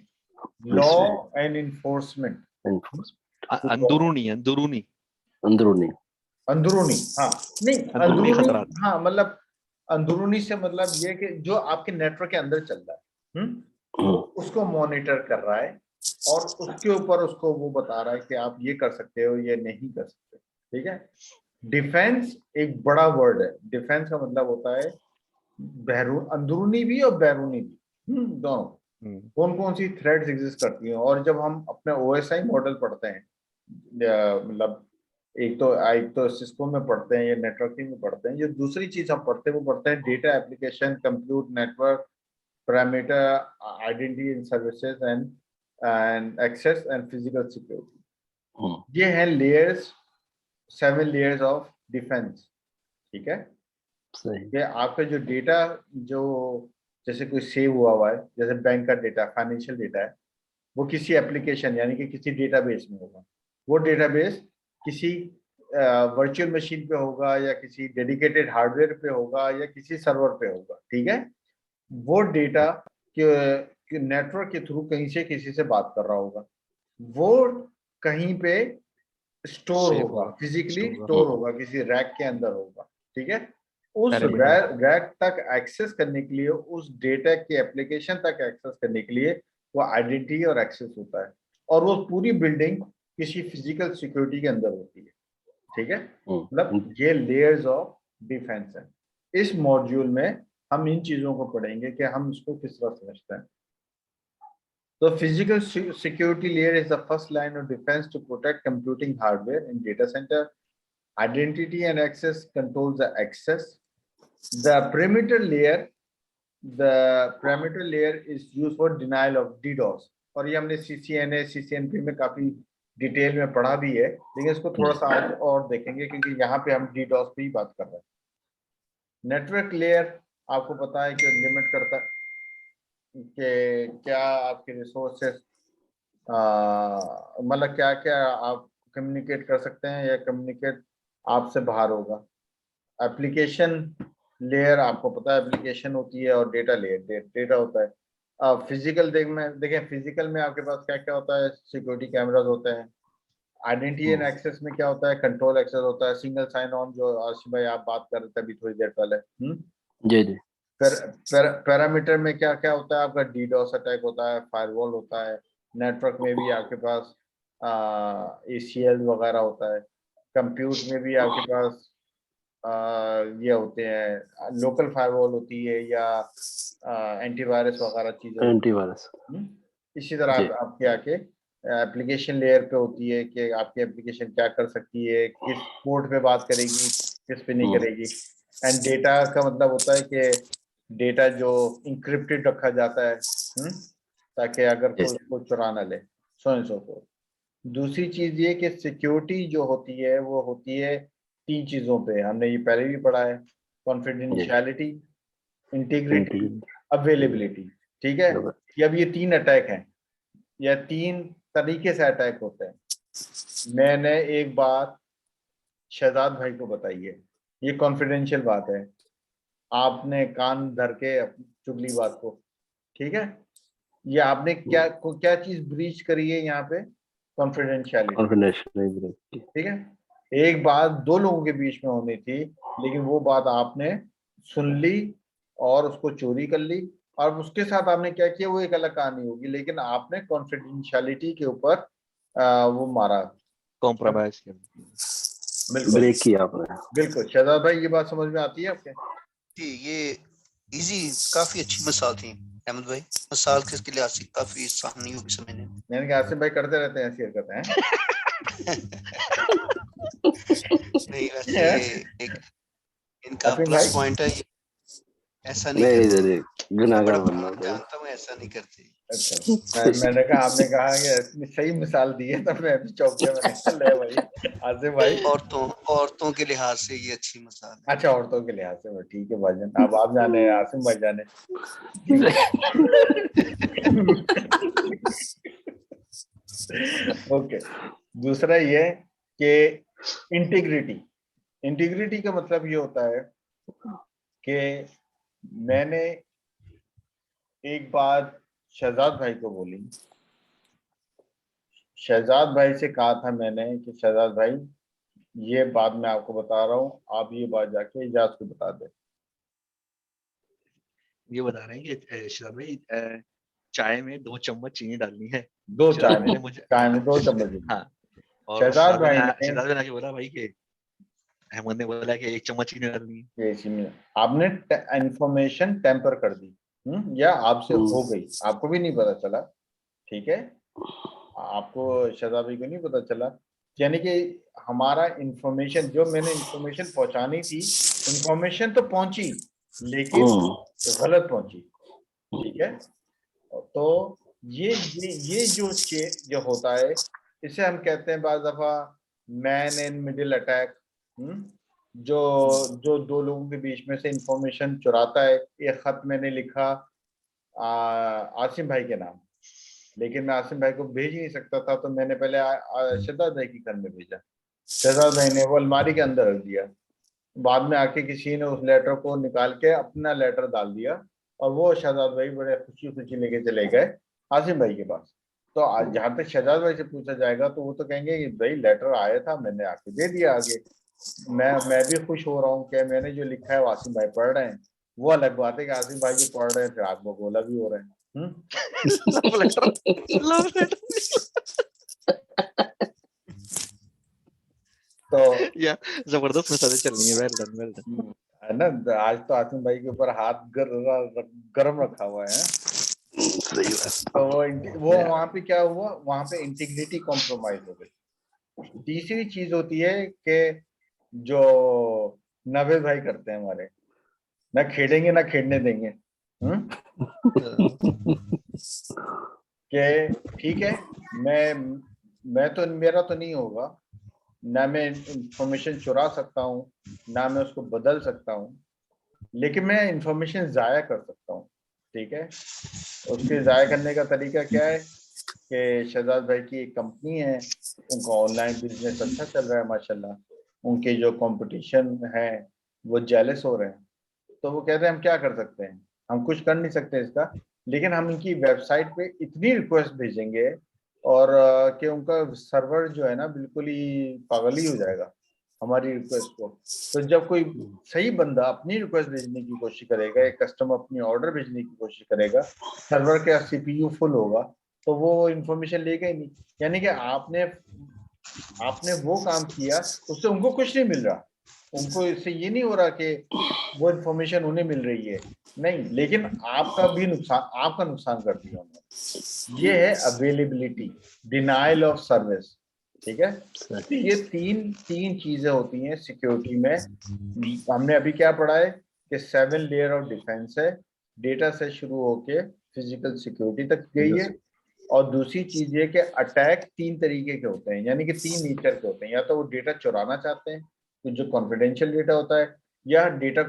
Speaker 1: लॉ
Speaker 3: इसमें
Speaker 1: एंड इन्फोर्समेंट।
Speaker 2: अंदरूनी अंदरूनी
Speaker 3: अंदरूनी।
Speaker 1: अंदरूनी, हाँ, नहीं
Speaker 2: अंदरूनी
Speaker 1: अंदरूनी,
Speaker 2: खतरात।
Speaker 1: हाँ मतलब अंदरूनी से मतलब ये कि जो आपके नेटवर्क के अंदर चल रहा है, वो उसको मॉनिटर कर रहा है, और उसके ऊपर उसको वो बता रहा है कि आप ये कर सकते हो, ये नहीं कर सकते, ठीक है। डिफेंस एक बड़ा वर्ड है। डिफेंस का मतलब होता है बैरून, अंदरूनी भी और बैरूनी भी, दोनों। कौन कौन सी थ्रेड्स एग्जिस्ट करती हैं, और जब हम अपने ओएसआई मॉडल पढ़ते हैं, मतलब एक तो सिस्को में पढ़ते हैं या नेटवर्किंग में पढ़ते हैं, जो दूसरी चीज हम पढ़ते हैं वो पढ़ते हैं data application, compute network, parameter, identity and services, and access and physical security. ये है लेयर्स, 7 लेयर्स ऑफ डिफेंस, ठीक है।
Speaker 3: सही।
Speaker 1: ये आपका जो डेटा, जो जैसे कोई सेव हुआ है, जैसे बैंक का डेटा, फाइनेंशियल डेटा है, वो किसी एप्लीकेशन यानी कि किसी डेटाबेस में होगा। वो डेटाबेस किसी वर्चुअल मशीन पे होगा, या किसी डेडिकेटेड हार्डवेयर पे होगा, या किसी सर्वर पे होगा, ठीक है। वो डेटा के नेटवर्क के थ्रू कहीं से किसी से बात कर रहा होगा, वो कहीं पे स्टोर
Speaker 2: सेव
Speaker 1: होगा,
Speaker 2: होगा,
Speaker 1: फिजिकली
Speaker 2: स्टोर होगा।
Speaker 1: स्टोर होगा, किसी रैक के अंदर होगा, ठीक है। उस
Speaker 2: पैरामीटर।
Speaker 1: रैक तक एक्सेस करने के लिए, उस डेटा के एप्लीकेशन तक एक्सेस करने के लिए वो आइडेंटिटी और एक्सेस होता है, और वो पूरी बिल्डिंग किसी फिजिकल सिक्योरिटी के अंदर होती है, ठीक है। मतलब ये लेयर्स ऑफ डिफेंस है। इस मॉड्यूल में हम इन चीजों को पढ़ेंगे कि हम इसको किस तरह समझते हैं। The physical security layer is the first line of defense to protect computing hardware in data center. Identity and access controls the access. The perimeter layer is used for denial of DDoS. और ये हमने CCNA, CCNP में काफी detail में पढ़ा भी है, लेकिन इसको थोड़ा सा आज और देखेंगे क्योंकि यहाँ पे हम DDoS पे ही बात कर रहे हैं। नेटवर्क लेयर आपको पता है कि लिमिट करता है कि क्या आपके रिसोर्सेस, मतलब क्या क्या आप कम्युनिकेट कर सकते हैं या कम्युनिकेट आपसे बाहर होगा। एप्लीकेशन लेयर आपको पता है, एप्लीकेशन होती है, और डेटा लेयर डेटा होता है। फिजिकल देखें फिजिकल में आपके पास क्या क्या होता है, सिक्योरिटी कैमरास होते हैं, आइडेंटिटी एंड एक्सेस में क्या होता है, कंट्रोल एक्सेस होता है, सिंगल साइन ऑन जो आसिफ भाई आप बात कर रहे थे अभी थोड़ी देर पहले।
Speaker 3: जी जी
Speaker 1: पैरामीटर में क्या क्या होता है आपका, डीडोस अटैक होता है, फायरवॉल होता है, नेटवर्क में भी आपके पास ACL वगैरह होता है, कंप्यूट में भी आपके पास ये होते हैं, लोकल फायरवॉल होती है या एंटीवायरस वगैरह चीजें होती
Speaker 3: एंटीवायरस
Speaker 1: हैं। इसी तरह
Speaker 3: जी
Speaker 1: आपके आके एप्लीकेशन लेयर पे होती है कि आपकी एप्लीकेशन क्या कर सकती है, किस पोर्ट पे बात करेगी, किस पे नहीं करेगी। एंड डेटा का मतलब होता है कि डेटा जो इंक्रिप्टेड रखा जाता है, ताकि अगर कोई उसको चुरा ना ले, सो एंड सो फोर्थ। दूसरी चीज ये कि सिक्योरिटी जो होती है वो होती है 3 चीजों पे, हमने ये पहले भी पढ़ा है, कॉन्फिडेंशियलिटी, इंटीग्रिटी, अवेलेबिलिटी। ठीक है, ये अब ये 3 अटैक हैं, या 3 तरीके से अटैक होते हैं। मैंने एक बात शहजाद भाई को बताई है, ये कॉन्फिडेंशियल बात है, आपने कान धर के चुगली बात को, ठीक है, ये आपने क्या चीज ब्रीच करी है यहाँ पे, कॉन्फिडेंशियलिटी।
Speaker 3: कॉन्फिडेंशियल
Speaker 1: ठीक है, एक बात 2 लोगों के बीच में होनी थी, लेकिन वो बात आपने सुन ली और उसको चोरी कर ली, और उसके साथ आपने क्या किया वो एक अलग कहानी होगी, लेकिन आपने कॉन्फिडेंशियलिटी के ऊपर वो मारा।
Speaker 2: कॉम्प्रोमाइज किया।
Speaker 1: बिल्कुल
Speaker 3: ब्रेक किया आपने।
Speaker 1: बिल्कुल। शहजाद भाई ये बात समझ में आती है आपके?
Speaker 4: जी, ये इजी काफी अच्छी मिसाल थी अहमद भाई, मिसाल किसके लिहाज से काफी आसान नहीं होगी समझने में।
Speaker 1: मैंने कहा आसिफ भाई करते रहते हैं ऐसी हरकतें हैं।
Speaker 4: नहीं वैसे एक इनका
Speaker 1: आसिफ
Speaker 4: प्लस
Speaker 1: भाई
Speaker 4: पॉइंट है, ये ऐसा नहीं
Speaker 3: नहीं
Speaker 4: करते,
Speaker 3: नहीं गुनाहगार
Speaker 4: बड़ा
Speaker 3: बनना भाई।
Speaker 4: जानता हूँ ऐसा नहीं करते।
Speaker 1: अच्छा, मैंने कहा, आपने कहा कि इतनी सही मिसाल दी है, तब मैं भी चौंक गया, मैंने कहा ले भाई आसिफ भाई।
Speaker 4: औरतों के लिहाज से ये अच्छी मिसाल है।
Speaker 1: अच्छा, औरतों के लिहाज से ठीक है भाईजान, अब आप जाने, आसिम भाई जाने। ओके, दूसरा ये कि इंटीग्रिटी का मतलब ये होता है कि मैंने एक बात शहजाद भाई को बोली, शहजाद भाई से कहा था मैंने कि शहजाद भाई ये बात मैं आपको बता रहा हूँ, आप ये बात जाके इजाज को बता दे।
Speaker 2: ये बता रहे हैं कि शहजाद भाई चाय में 2 चम्मच चीनी डालनी है।
Speaker 1: 2
Speaker 2: शहजाद भाई ने
Speaker 1: चाय
Speaker 2: मुझे
Speaker 1: में 2 चम्मच।
Speaker 2: हाँ, और
Speaker 1: शहजाद भाई ने
Speaker 2: शहजाद भाई ने आके बोला भाई कि अहमद ने बोला कि 1 चम्मच चीनी डालनी है।
Speaker 1: ये चीनी, आपने इंफॉर्मेशन टेम्पर कर दी, या आपसे हो गई, आपको भी नहीं पता चला, ठीक है, आपको शहजाद भाई को नहीं पता चला, यानी कि हमारा इंफॉर्मेशन, जो मैंने इंफॉर्मेशन पहुंचानी थी, इंफॉर्मेशन तो पहुंची लेकिन गलत पहुंची, ठीक है। तो ये जो होता है, इसे हम कहते हैं बाज दफा मैन इन मिडिल अटैक। जो 2 लोगों के बीच में से इंफॉर्मेशन चुराता है। एक खत मैंने लिखा आसिम भाई के नाम, लेकिन मैं आसिम भाई को भेज नहीं सकता था, तो मैंने पहले शहजाद भाई के घर में भेजा, शहजाद भाई ने वो अलमारी के अंदर रख दिया, बाद में आके किसी ने उस लेटर को निकाल के अपना लेटर डाल दिया, और वो शहजाद भाई बड़े खुशी खुशी लेके चले गए आसिम भाई के पास। तो आज जहां तक शहजाद भाई से पूछा जाएगा तो वो तो कहेंगे कि भाई लेटर आया था, मैंने आके दे दिया आगे, मैं भी खुश हो रहा हूँ कि मैंने जो लिखा है वो आसिम भाई पढ़ रहे हैं। वो अलग बात है कि आसिम भाई जो पढ़ रहे हैं फिर आग बगोला भी हो रहे हैं।
Speaker 2: लव लेटर
Speaker 1: तो
Speaker 2: या जबरदस्त मिसालें चल रही है। Well done.
Speaker 1: है ना, आज तो आसिम भाई के ऊपर हाथ गरम रखा हुआ है।
Speaker 3: सही बात।
Speaker 1: तो वो वहां पे क्या हुआ, वहां पे इंटीग्रिटी कॉम्प्रोमाइज हो गई। तीसरी चीज होती है कि जो नवेद भाई करते हैं हमारे, ना खेलेंगे ना खेलने देंगे, कि ठीक है, मैं तो, मेरा तो नहीं होगा, ना मैं इंफॉर्मेशन चुरा सकता हूँ, ना मैं उसको बदल सकता हूँ, लेकिन मैं इंफॉर्मेशन जाया कर सकता हूँ, ठीक है। उसके जाया करने का तरीका क्या है कि शहजाद भाई की एक कंपनी है, उनका ऑनलाइन बिजनेस अच्छा चल रहा है माशाल्लाह, उनके जो कंपटीशन है वो जेलस हो रहे हैं, तो वो कहते हैं हम क्या कर सकते हैं, हम कुछ कर नहीं सकते इसका, लेकिन हम इनकी वेबसाइट पे इतनी रिक्वेस्ट भेजेंगे और कि उनका सर्वर जो है ना बिल्कुल ही पागल ही हो जाएगा हमारी रिक्वेस्ट को। तो जब कोई सही बंदा अपनी रिक्वेस्ट भेजने की कोशिश करेगा, एक कस्टमर अपनी ऑर्डर भेजने की कोशिश करेगा, सर्वर का सीपीयू फुल होगा, तो वो इंफॉर्मेशन लेगा ही नहीं। यानी कि आपने वो काम किया, उससे उनको कुछ नहीं मिल रहा, उनको इससे ये नहीं हो रहा कि वो इंफॉर्मेशन उन्हें मिल रही है, नहीं, लेकिन आपका नुकसान कर दिया उन्होंने। ये है अवेलेबिलिटी, डिनाइल ऑफ सर्विस, ठीक है। तो ये तीन चीजें होती हैं सिक्योरिटी में। हमने अभी क्या पढ़ा है कि 7 लेयर ऑफ डिफेंस है, डेटा से शुरू होके फिजिकल सिक्योरिटी तक गई है। और दूसरी चीज ये कि अटैक 3 तरीके के होते हैं, यानी कि 3 नेचर के होते हैं। या तो वो डेटा चुराना चाहते हैं, तो जो कॉन्फिडेंशियल डेटा होता है, या डेटा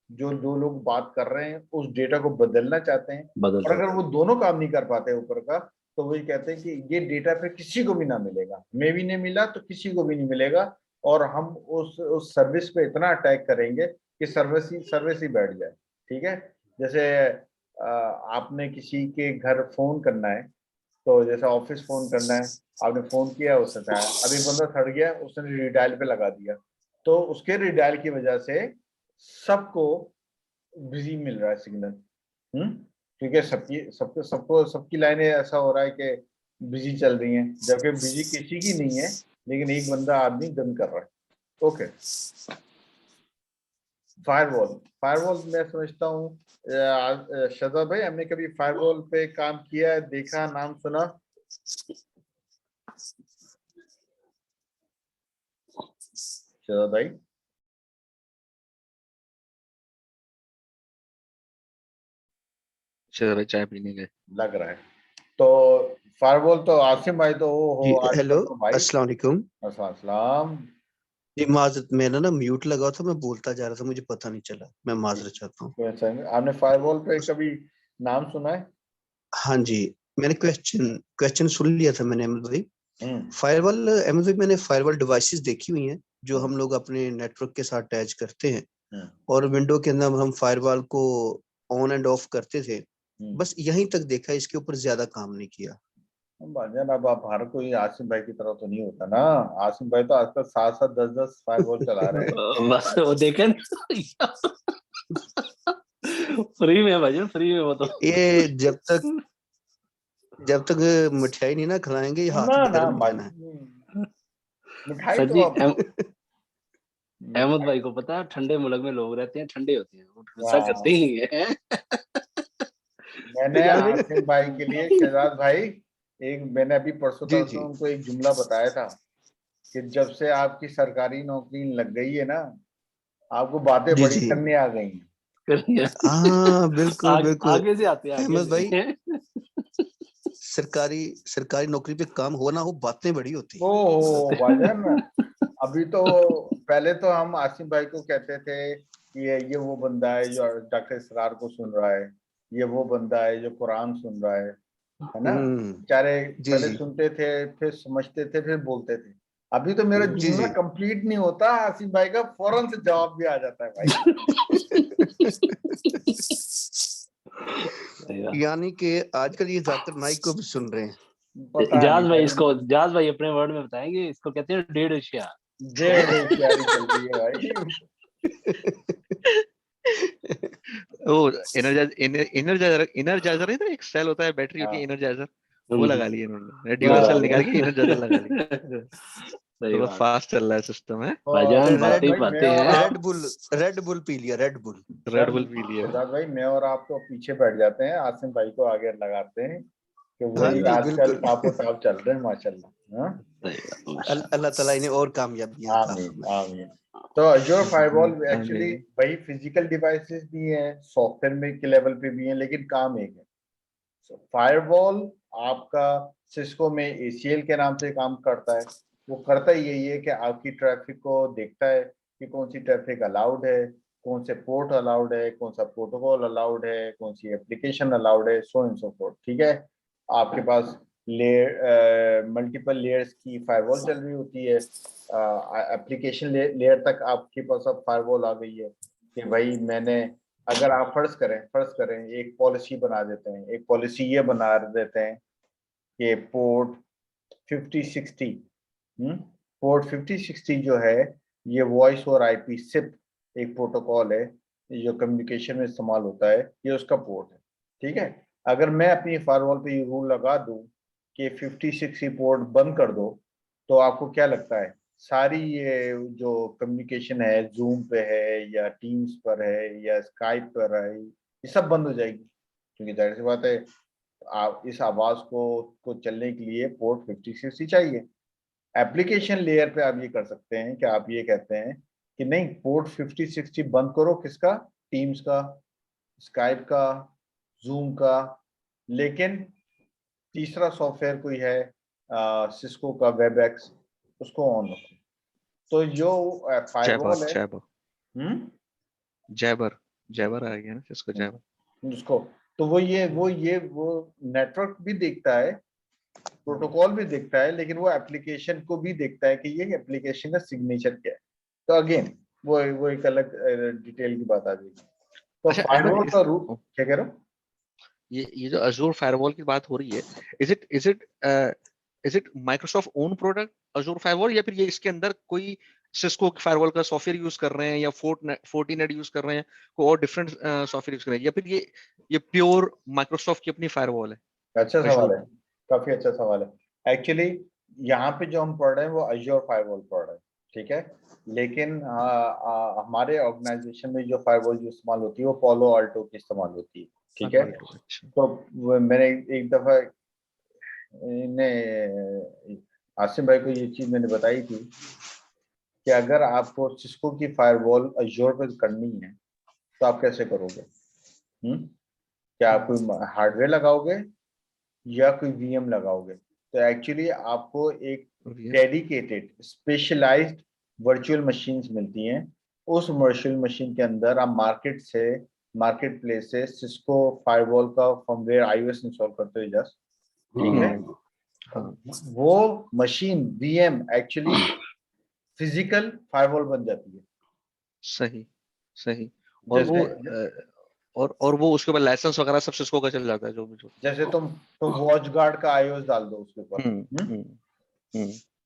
Speaker 1: जो दो लोग बात कर रहे हैं उस डेटा को बदलना चाहते हैं। और अगर वो दोनों काम नहीं कर पाते ऊपर का, तो वही कहते हैं कि ये डेटा फिर किसी को भी ना मिलेगा, मैं भी नहीं मिला तो किसी को भी नहीं मिलेगा, और हम उस सर्विस पे इतना अटैक करेंगे कि सर्विस ही बैठ जाए, ठीक है। जैसे आपने किसी के घर फोन करना है, तो जैसे ऑफिस फोन करना है, आपने फोन किया, उससे था, अब एक बंदा थड़ गया, उसने रिडायल पे लगा दिया, तो उसके रिडायल की वजह से सबको बिजी मिल रहा है सिग्नल, क्योंकि सबकी लाइनें ऐसा हो रहा है कि बिजी चल रही हैं, जबकि बिजी किसी की नहीं है, लेकिन एक बंदा आदमी गंद कर रहा है। ओके, फायरवॉल मैं समझता हूँ शहजाद भाई, हमने कभी फायरवॉल पे काम किया है, देखा, नाम सुना? शहजाद भाई
Speaker 2: चलो चाय पीने गए।
Speaker 1: लग रहा है। तो फायरवॉल तो आसिम भाई तो हो
Speaker 5: जी
Speaker 1: आजकल
Speaker 5: हेलो,
Speaker 1: तो भाई।
Speaker 5: अस्सलाम वालेकुम।
Speaker 1: अस्सलाम।
Speaker 5: जी माजरत, मेरा ना म्यूट लगा था, मैं बोलता जा रहा था, मुझे पता नहीं चला, मैं माजरत चाहता हूँ।
Speaker 1: आपने फायरवॉल पे कभी नाम सुना है?
Speaker 5: हाँ जी, मैंने क्वेश्चन सुन लिया था मैंने अहमद भाई। फायरवॉल, अहमद भाई, मैंने फायरवॉल डिवाइसेस देखी हुई हैं जो हम लोग अपने नेटवर्क के साथ अटैच करते हैं, और विंडो के अंदर हम फायरवॉल को ऑन एंड ऑफ करते थे, बस यहीं तक देखा, इसके ऊपर ज्यादा काम नहीं किया।
Speaker 1: भाईजान अब आप हर कोई आसिम भाई की तरह तो नहीं होता ना। आसिम भाई तो आजकल 7-7 10-10 फायरवॉल चला रहे हैं।
Speaker 3: बस वो देखे फ्री में भाईजान, फ्री में वो तो।
Speaker 5: ये जब तक मिठाई नहीं ना खिलाएंगे, ये हाथ
Speaker 1: ना ना
Speaker 5: गर्म
Speaker 1: भाई,
Speaker 5: रहना है।
Speaker 1: मिठाई
Speaker 3: सर
Speaker 1: तो
Speaker 3: जी,
Speaker 1: अब
Speaker 3: अहमद भाई को पता है ठंडे मुल्क में लोग रहते हैं, ठंडे होते हैं, वो गुस्सा करते
Speaker 1: हाँ,
Speaker 3: ही है।
Speaker 1: मैंने
Speaker 3: यार भाई,
Speaker 1: आसिम भाई के लिए, शहजाद भाई, मैंने अभी परसों
Speaker 5: जी
Speaker 1: तरसों
Speaker 5: जी
Speaker 1: उनको एक जुमला बताया था कि जब से आपकी सरकारी नौकरी लग गई है ना, आपको बातें
Speaker 5: जी
Speaker 1: बड़ी
Speaker 5: जी,
Speaker 1: करने आ गई हैं।
Speaker 5: हाँ बिल्कुल बिल्कुल।
Speaker 3: आगे से आते हैं, आगे
Speaker 5: अहमद भाई,
Speaker 3: से।
Speaker 5: सरकारी नौकरी पे काम हो ना हो, बातें बड़ी होती हैं।
Speaker 1: ओहो भाईजान, अभी तो पहले तो हम आसिम भाई को कहते थे कि ये वो बंदा है जो डॉक्टर इसरार को सुन रहा है, ये वो बंदा है जो कुरान सुन रहा है ना। बेचारे
Speaker 5: जी
Speaker 1: पहले
Speaker 5: जी
Speaker 1: सुनते थे, फिर समझते थे, फिर बोलते थे। अभी तो मेरा
Speaker 5: जी
Speaker 1: जुमला
Speaker 5: जी।
Speaker 1: कंप्लीट नहीं होता, आसिम भाई का फौरन से जवाब भी आ जाता है भाई।
Speaker 5: यानी कि आजकल ये जाकिर नाइक को भी सुन रहे हैं।
Speaker 1: पता नहीं
Speaker 3: जाज भाई,
Speaker 1: भाई,
Speaker 3: इसको जाज भाई अपने वर्ड में बताएंगे, इसको कहते हैं डेढ़ एशिया।
Speaker 1: जेड होशियारी चल रही है भाई।
Speaker 2: वो इनरजाइजर है ना, एक सेल होता है, बैटरी होती है
Speaker 1: हाँ
Speaker 2: एनर्जाइजर, वो लगा लिए इन्होंने, ड्यूल
Speaker 1: लगा
Speaker 2: सेल
Speaker 1: लिया।
Speaker 2: निकाल के एनर्जाइजर लगा ली।
Speaker 3: सही
Speaker 2: थोड़ा
Speaker 3: बात।
Speaker 2: फास्ट चल रहा है सिस्टम है।
Speaker 1: और
Speaker 3: भाईजान
Speaker 1: शहजाद
Speaker 3: बातें ही
Speaker 1: भाई, मैं
Speaker 3: बातें
Speaker 1: और
Speaker 3: हैं।
Speaker 1: आप,
Speaker 5: रेड बुल पी लिया, red bull.
Speaker 2: Red bull P लिया।
Speaker 1: शहजाद भाई, मैं और आप तो पीछे बैठ जाते हैं, आसिम भाई को आगे लगाते हैं कि
Speaker 5: हाँ
Speaker 1: वही
Speaker 5: जी
Speaker 1: आजकल
Speaker 5: बिल्कुल।
Speaker 1: टापो टाप चल रहे हैं माशाल्लाह। हाँ,
Speaker 3: सही बात, माशाल्लाह।
Speaker 5: अल्लाह ताला इन्हें और कामयाबियां अता
Speaker 1: आमीन
Speaker 5: फरमाए।
Speaker 1: आमीन। तो अज़ूर फायरवॉल एक्चुअली
Speaker 2: आमीन।
Speaker 1: वही फिजिकल डिवाइसेस भी हैं, सॉफ्टवेयर में के लेवल पे भी हैं, लेकिन काम एक है। फायरवॉल आपका सिस्को में ACL के नाम से काम करता है। वो करता ही यही है कि आपकी ट्रैफिक को देखता है कि कौन सी ट्रैफिक अलाउड है, कौन से पोर्ट अलाउड है, कौन सा प्रोटोकॉल अलाउड है, कौन सी एप्लीकेशन अलाउड है, सो एंड सो फोर्थ, ठीक है। आपके पास लेयर मल्टीपल लेयर्स की फायरवॉल चल रही होती है, एप्लीकेशन लेयर तक आपके पास अब फायरवॉल आ गई है कि भाई मैंने, अगर आप फर्ज करें एक पॉलिसी बना देते हैं, एक पॉलिसी ये बना देते हैं कि पोर्ट 5060 पोर्ट 5060 जो है ये वॉइस और आईपी सिप एक प्रोटोकॉल है जो कम्युनिकेशन में इस्तेमाल होता है, ये उसका पोर्ट है। ठीक है, अगर मैं अपनी फायरवॉल पे ये रूल लगा दूं कि 5060 पोर्ट बंद कर दो, तो आपको क्या लगता है सारी ये जो कम्युनिकेशन है जूम पे है या टीम्स पर है या स्काइप पर है, ये सब बंद हो जाएगी? क्योंकि जाहिर सी बात है आप इस आवाज को चलने के लिए पोर्ट 5060 चाहिए। एप्लीकेशन लेयर पे आप ये कर सकते हैं कि आप ये कहते हैं कि नहीं, पोर्ट 5060 बंद करो, किसका? टीम्स का, स्काइप का, जूम का, लेकिन तीसरा सॉफ्टवेयर कोई है सिस्को का वेबएक्स, उसको ऑन रखो। तो जो फायरवॉल है
Speaker 2: जैबर आ गया ना जिसको जैबर,
Speaker 1: उसको तो वो नेटवर्क भी देखता है, प्रोटोकॉल भी देखता है, लेकिन वो एप्लीकेशन को भी देखता है कि ये एप्लीकेशन का सिग्नेचर क्या है। तो अगेन वो एक अलग डिटेल की बात आ जाएगी। तो
Speaker 2: अच्छा,
Speaker 1: फायरवॉल का रूट क्या कह रहे हो?
Speaker 2: ये जो अजूर फायरवॉल की बात हो रही है, is it Microsoft own product Azzur firewall, या फिर ये इसके अंदर कोई सिस्को फायरवॉल का सॉफ्टवेयर यूज कर रहे हैं या फोर्टिनेट यूज कर रहे हैं, कोई और डिफरेंट सॉफ्टवेयर यूज कर रहे हैं, या फिर ये प्योर माइक्रोसॉफ्ट की अपनी फायरवॉल है?
Speaker 1: अच्छा सवाल है, काफी अच्छा सवाल है। एक्चुअली यहाँ पे जो हम पढ़ रहे हैं वो अजूर फायरवॉल पढ़ रहे हैं, ठीक है, लेकिन हमारे ऑर्गेनाइजेशन में जो फायरवॉल जो इस्तेमाल होती है वो पोलो आल्टो की इस्तेमाल होती है, ठीक है। तो मैंने एक दफा इन्हें आसिम भाई को ये चीज मैंने बताई थी कि अगर आपको सिस्को की फायरवॉल अजूर पे करनी है तो आप कैसे करोगे? क्या आप कोई हार्डवेयर लगाओगे या कोई वीएम लगाओगे? तो एक्चुअली आपको एक डेडिकेटेड स्पेशलाइज्ड वर्चुअल मशीन्स मिलती हैं। उस वर्चुअल मशीन के अंदर आप मार्केट प्लेस से सिस्को फायरवॉल का फर्मवेयर आईओएस इंस्टॉल करते हो जस्ट, ठीक है। वो machine VM actually physical firewall बन जाती है।
Speaker 2: सही। और वो उसके ऊपर लाइसेंस वगैरह सब सिस्को का चल जाता है जो
Speaker 1: जैसे तुम वॉच गार्ड का आईओएस डाल दो उसके ऊपर,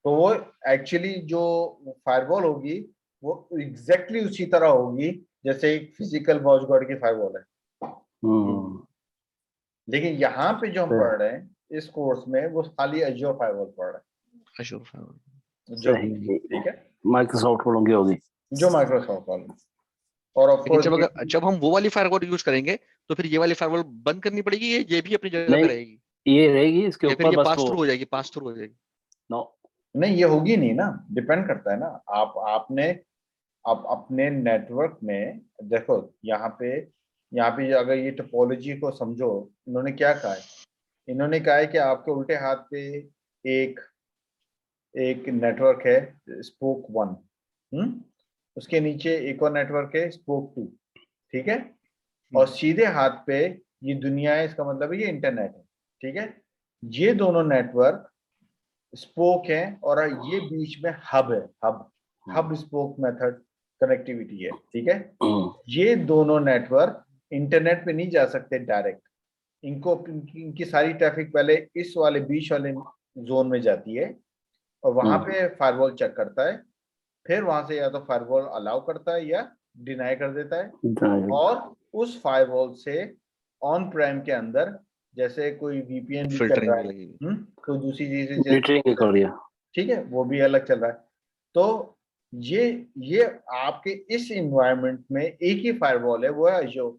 Speaker 1: तो वो एक्चुअली जो फायरवॉल होगी वो एग्जैक्टली उसी तरह होगी जैसे एक फिजिकल वॉच गार्ड की फायरवॉल है। लेकिन यहाँ पे जो हम पढ़ रहे हैं इस कोर्स में वो खाली अजूर फायरवॉल पढ़ रहे हैं।
Speaker 2: अजूर फायरवॉल
Speaker 1: जो ठीक है,
Speaker 3: माइक्रोसॉफ्ट वालों की होगी,
Speaker 1: जो माइक्रोसॉफ्ट वाले। और ऑफ कोर्स
Speaker 2: जब हम वो वाली फायरवॉल यूज करेंगे तो फिर ये वाली फायरवॉल बंद करनी पड़ेगी, ये भी अपनी जगह पे रहेगी?
Speaker 3: ये रहेगी इसके ऊपर,
Speaker 2: फिर ये पास थ्रू हो जाएगी?
Speaker 1: नो नहीं, ये होगी नहीं ना, डिपेंड करता है ना। आपने अपने नेटवर्क में देखो, यहाँ पे अगर ये टोपोलॉजी को समझो, इन्होंने क्या कहा है? इन्होंने कहा है कि आपके उल्टे हाथ पे एक नेटवर्क है स्पोक 1, उसके नीचे एक और नेटवर्क है स्पोक 2, ठीक है, और सीधे हाथ पे ये दुनिया है, इसका मतलब है ये इंटरनेट है, ठीक है। ये दोनों नेटवर्क स्पोक है और ये बीच में हब है, हब स्पोक मेथड कनेक्टिविटी है, ठीक है। ये दोनों नेटवर्क इंटरनेट पे नहीं जा सकते डायरेक्ट, इनकी सारी ट्रैफिक पहले इस वाले बीच वाले जोन में जाती है और वहां पे फायरवॉल चेक करता है, फिर वहां से या तो फायरवॉल अलाउ करता है या डिनाई कर देता है, और उस फायरवॉल से ऑन प्राइम के अंदर जैसे कोई वीपीएन भी चल रहा है, कोई दूसरी चीजें, ठीक है, वो भी अलग चल रहा है। तो ये आपके इस इन्वायरमेंट में एक ही फायरवॉल है, वो है अजूर।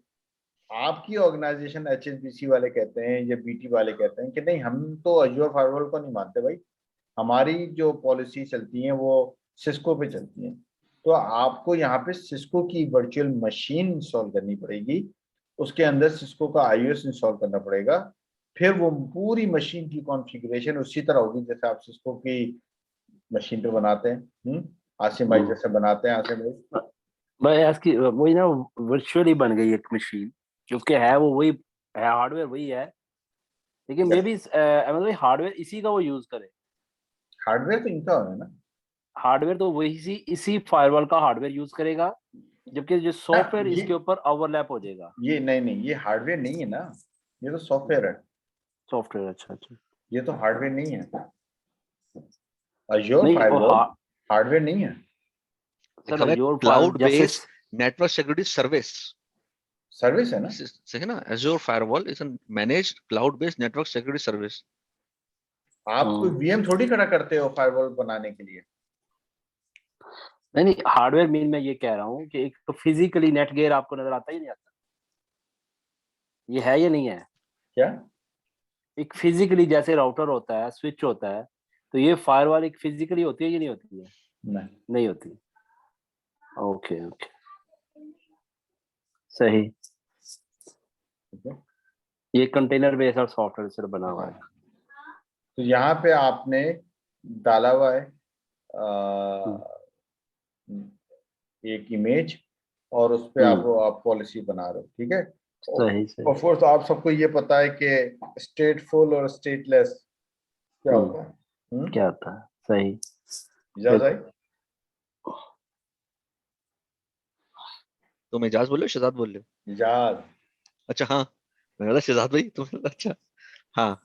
Speaker 1: आपकी ऑर्गेनाइजेशन एचएसबीसी वाले कहते हैं या बीटी वाले कहते हैं कि नहीं, हम तो अजूर फायरवॉल को नहीं मानते भाई, हमारी जो पॉलिसी चलती है वो सिस्को पे चलती है। तो आपको यहाँ पे सिस्को की वर्चुअल मशीन इंस्टॉल करनी पड़ेगी, उसके अंदर सिस्को का आईओएस इंस्टॉल करना पड़ेगा, फिर वो पूरी मशीन की कॉन्फ़िगरेशन उसी तरह होगी जैसे आप सिस्को की मशीन पे बनाते हैं। आसिम भाई जैसे बनाते हैं, आसिम भाई
Speaker 3: इसकी वही ना, वर्चुअली बन गई एक मशीन, क्योंकि है वो वही है, हार्डवेयर वही है, लेकिन मे बी हार्डवेयर इसी का वो यूज करे।
Speaker 1: हार्डवेयर तो इनका है ना,
Speaker 3: हार्डवेयर तो वही इसी फायरवॉल का हार्डवेयर यूज करेगा, जबकि जो सॉफ्टवेयर इसके ऊपर ओवरलैप हो जाएगा।
Speaker 1: ये नहीं, ये हार्डवेयर नहीं है ना, ये तो सॉफ्टवेयर है।
Speaker 3: सॉफ्टवेयर, अच्छा।
Speaker 1: ये तो हार्डवेयर नहीं है, अज्योर
Speaker 3: नहीं,
Speaker 1: फायरवॉल हार्डवेयर नहीं है
Speaker 3: सर
Speaker 2: लिखा हुआ है
Speaker 3: Azure
Speaker 2: क्लाउड
Speaker 3: जैसे
Speaker 2: based network security service,
Speaker 1: service है ना।
Speaker 2: सही है ना? Azure Firewall is a managed cloud based network security service.
Speaker 1: आप कोई वीएम थोड़ी खड़ा करते हो फायरवॉल बनाने के लिए।
Speaker 3: नहीं हार्डवेयर मीन मैं ये कह रहा हूँ कि एक तो फिजिकली नेट गियर आपको नजर आता ही नहीं आता, ये है या नहीं है?
Speaker 1: क्या
Speaker 3: एक फिजिकली जैसे राउटर होता है, स्विच होता है, तो ये फायरवॉल एक फिजिकली होती है या नहीं होती है?
Speaker 1: नहीं,
Speaker 3: नहीं होती। ओके ओके, सही।
Speaker 1: ठीक है।
Speaker 3: ये कंटेनर बेस्ड और सॉफ्टवेयर से बना हुआ है।
Speaker 1: तो यहाँ पे आपने डाला हुआ है एक इमेज और उस पे आप पॉलिसी बना रहे हो, ठीक है।
Speaker 3: सही सही।
Speaker 1: ऑफ कोर्स आप सबको ये पता है कि स्टेटफुल और स्टेटलेस क्या होता है।
Speaker 3: क्या होता है, सही।
Speaker 1: इजाज भाई,
Speaker 2: तुम एजाज बोल रहे हो, शहजाद बोल रहे हो?
Speaker 1: इजाज।
Speaker 2: अच्छा हाँ, मैंने कहा शहजाद भाई तुम, अच्छा हाँ।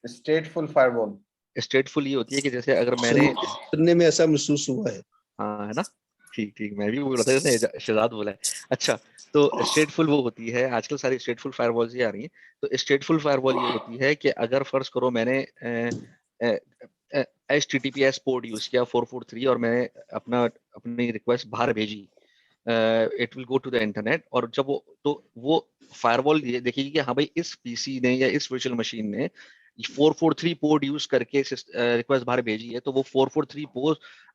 Speaker 1: स्टेटफुल फायरवॉल
Speaker 2: स्टेटफुल ये होती है कि जैसे अगर मैंने,
Speaker 5: सुनने में ऐसा महसूस हुआ है।
Speaker 2: हाँ है ना, ठीक ठीक, मैं भी बोल रहा था जैसे शहजाद बोला है। अच्छा, तो स्टेटफुल वो होती है, आजकल सारी स्टेटफुल फायरवॉल्स ही आ रही हैं। तो स्टेटफुल फायरवॉल ये होती है कि अगर फर्ज करो मैंने HTTPS पोर्ट यूज किया 443 और मैंने अपनी रिक्वेस्ट बाहर भेजी, it will go to the internet, और जब वो फायरवॉल ये देखेगी कि हाँ भाई इस पीसी ने या इस वर्चुअल मशीन ने 443 पोर्ट यूज करके रिक्वेस्ट बाहर भेजी है, तो वो 443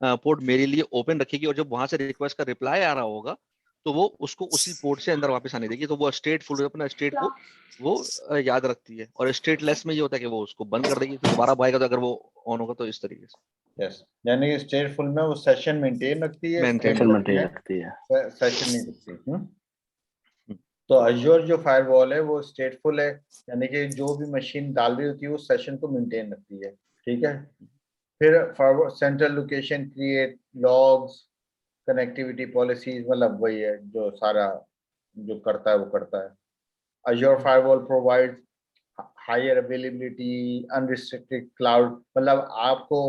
Speaker 2: पोर्ट मेरे लिए ओपन रखेगी, और जब वहां से रिक्वेस्ट का रिप्लाई आ रहा होगा तो वो उसको उसी पोर्ट से अंदर वापस आने देगी। तो वो स्टेटफुल अपना स्टेट को वो याद रखती है, और स्टेटलेस में ये होता है कि वो उसको बंद कर देगी, तो दोबारा आएगा तो अगर वो ऑन होगा तो इस तरीके से।
Speaker 1: यस, यानी स्टेटफुल में वो सेशन मेंटेन रखती है,
Speaker 3: रखती है।
Speaker 1: सेशन नहीं रखती। तो अज्योर जो फायरवॉल है वो स्टेटफुल है, यानी कि जो भी मशीन डाल रही होती है वो सेशन को मेंटेन रखती है, ठीक है। फिर forward central location create logs connectivity policies, मतलब वही है जो सारा जो करता है वो करता है। Azure firewall provides higher availability unrestricted cloud, मतलब आपको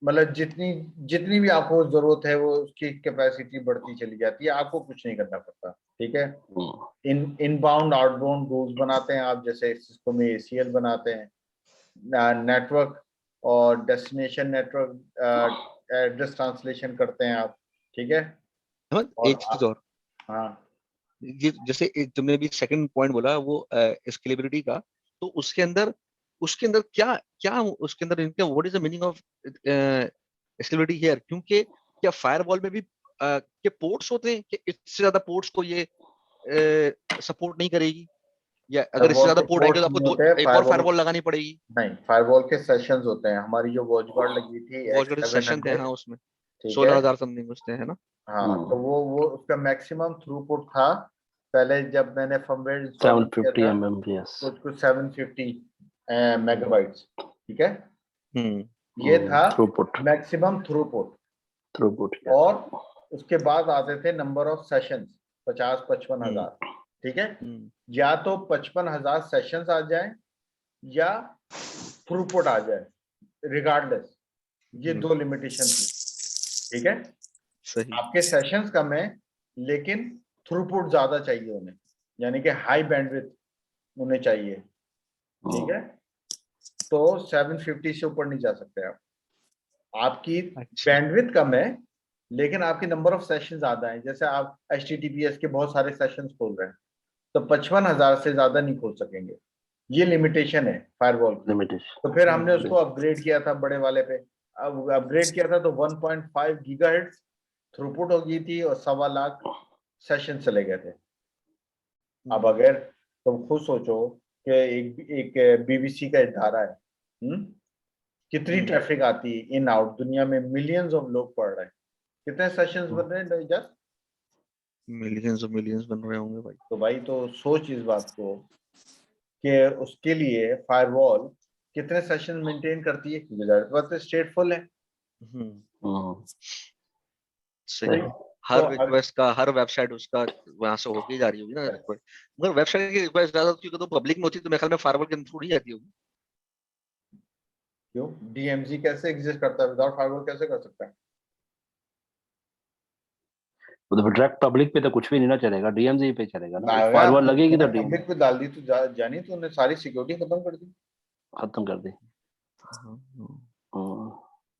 Speaker 1: मतलब जितनी जितनी भी आपको जरूरत है वो उसकी कैपेसिटी बढ़ती चली जाती है, आपको कुछ नहीं करना पड़ता, ठीक है। इनबाउंड आउटबाउंड रूल्स बनाते हैं आप, जैसे सिस्को में ACL बनाते हैं, नेटवर्क और डेस्टिनेशन नेटवर्क एड्रेस ट्रांसलेशन करते हैं आप, ठीक है। और
Speaker 2: एक चीज और,
Speaker 1: हाँ,
Speaker 2: ये जैसे तुमने भी सेकंड पॉइंट बोला वो स्केलेबिलिटी का, तो उसके अंदर क्या क्या उसके अंदर इनका what is the meaning of scalability here? क्योंकि क्या फायरवॉल में भी के पोर्ट्स होते हैं कि इससे ज्यादा पोर्ट्स को ये सपोर्ट नहीं करेगी, या अगर इससे ज्यादा पोर्ट आएंगे तो आपको एक और फायरवॉल लगानी पड़ेगी?
Speaker 1: नहीं, फायरवॉल के सेशंस होते हैं। हमारी जो वॉचगार्ड लगी थी
Speaker 2: वॉचगार्ड सेशन थे,
Speaker 1: X700,
Speaker 2: हाँ, उसमें
Speaker 1: ठीक है।
Speaker 2: 16,000 समथिंग उसने, है ना?
Speaker 1: हाँ, तो वो उसका मैक्सिमम थ्रूपुट था पहले जब मैंने फर्मवेयर इंस्टॉल किया
Speaker 3: 750
Speaker 1: था,
Speaker 3: MMPS।
Speaker 1: कुछ 750 मेगाबाइट्स, ठीक है। ये था
Speaker 3: थ्रूपुट
Speaker 1: मैक्सिमम थ्रूपुट, और उसके बाद आते थे नंबर ऑफ सेशंस 50-55 हजार, ठीक है। या तो 55,000 सेशंस आ जाए या थ्रूपुट आ जाए, रिगार्डलेस, ये दो लिमिटेशन थी, ठीक है।
Speaker 2: सही।
Speaker 1: आपके सेशंस कम है लेकिन थ्रूपुट ज्यादा चाहिए उन्हें, यानी कि हाई बैंडविड्थ उन्हें चाहिए, ठीक है। तो 750 से ऊपर नहीं जा सकते आप। आपकी बैंडविड्थ कम है लेकिन आपके नंबर ऑफ सेशन ज्यादा है, जैसे आप HTTPS के बहुत सारे सेशंस खोल रहे हैं तो 55,000 से ज्यादा नहीं खोल सकेंगे, ये लिमिटेशन है फायरवॉल की। तो फिर हमने उसको अपग्रेड किया था बड़े वाले पे, अब अपग्रेड किया था तो 1.5 गीगाहर्ट्ज थ्रूपुट हो गई थी और 1.25 लाख सेशन चले गए थे। अब अगर तुम खुद सोचो कि एक BBC का इदारा है, कितनी ट्रैफिक आती है इन आउट, दुनिया में मिलियंस ऑफ लोग पढ़ रहे हैं, कितने सेशंस बन रहे हैं जस्ट
Speaker 2: मिलियंस बन रहे होंगे भाई।
Speaker 1: तो भाई तो सोच इस बात को कि उसके लिए फायरवॉल कितने सेशन मेंटेन करती है, क्योंकि जाहिर बात है स्टेटफुल है।
Speaker 2: सही। हर रिक्वेस्ट का हर वेबसाइट उसका वहां से होके जा रही होगी ना रिक्वेस्ट, मगर वेबसाइट की रिक्वेस्ट ज्यादा क्योंकि तो पब्लिक में होती है तो मेरे ख्याल में फायरवॉल के थ्रू ही जाती होगी।
Speaker 1: क्यों? DMZ कैसे एग्जिस्ट करता है? विदाउट फायरवॉल कैसे कर सकता है?
Speaker 3: तो डायरेक्ट पब्लिक पे तो कुछ भी नहीं ना चलेगा, डीएमजी पे चलेगा ना,
Speaker 1: ना
Speaker 3: फायरवॉल लगेगी तो डीएमजी
Speaker 1: पब्लिक पे डाल दी तो जानी तो उन्होंने सारी सिक्योरिटी खत्म कर दी।
Speaker 3: खत्म कर दी।
Speaker 2: हाँ,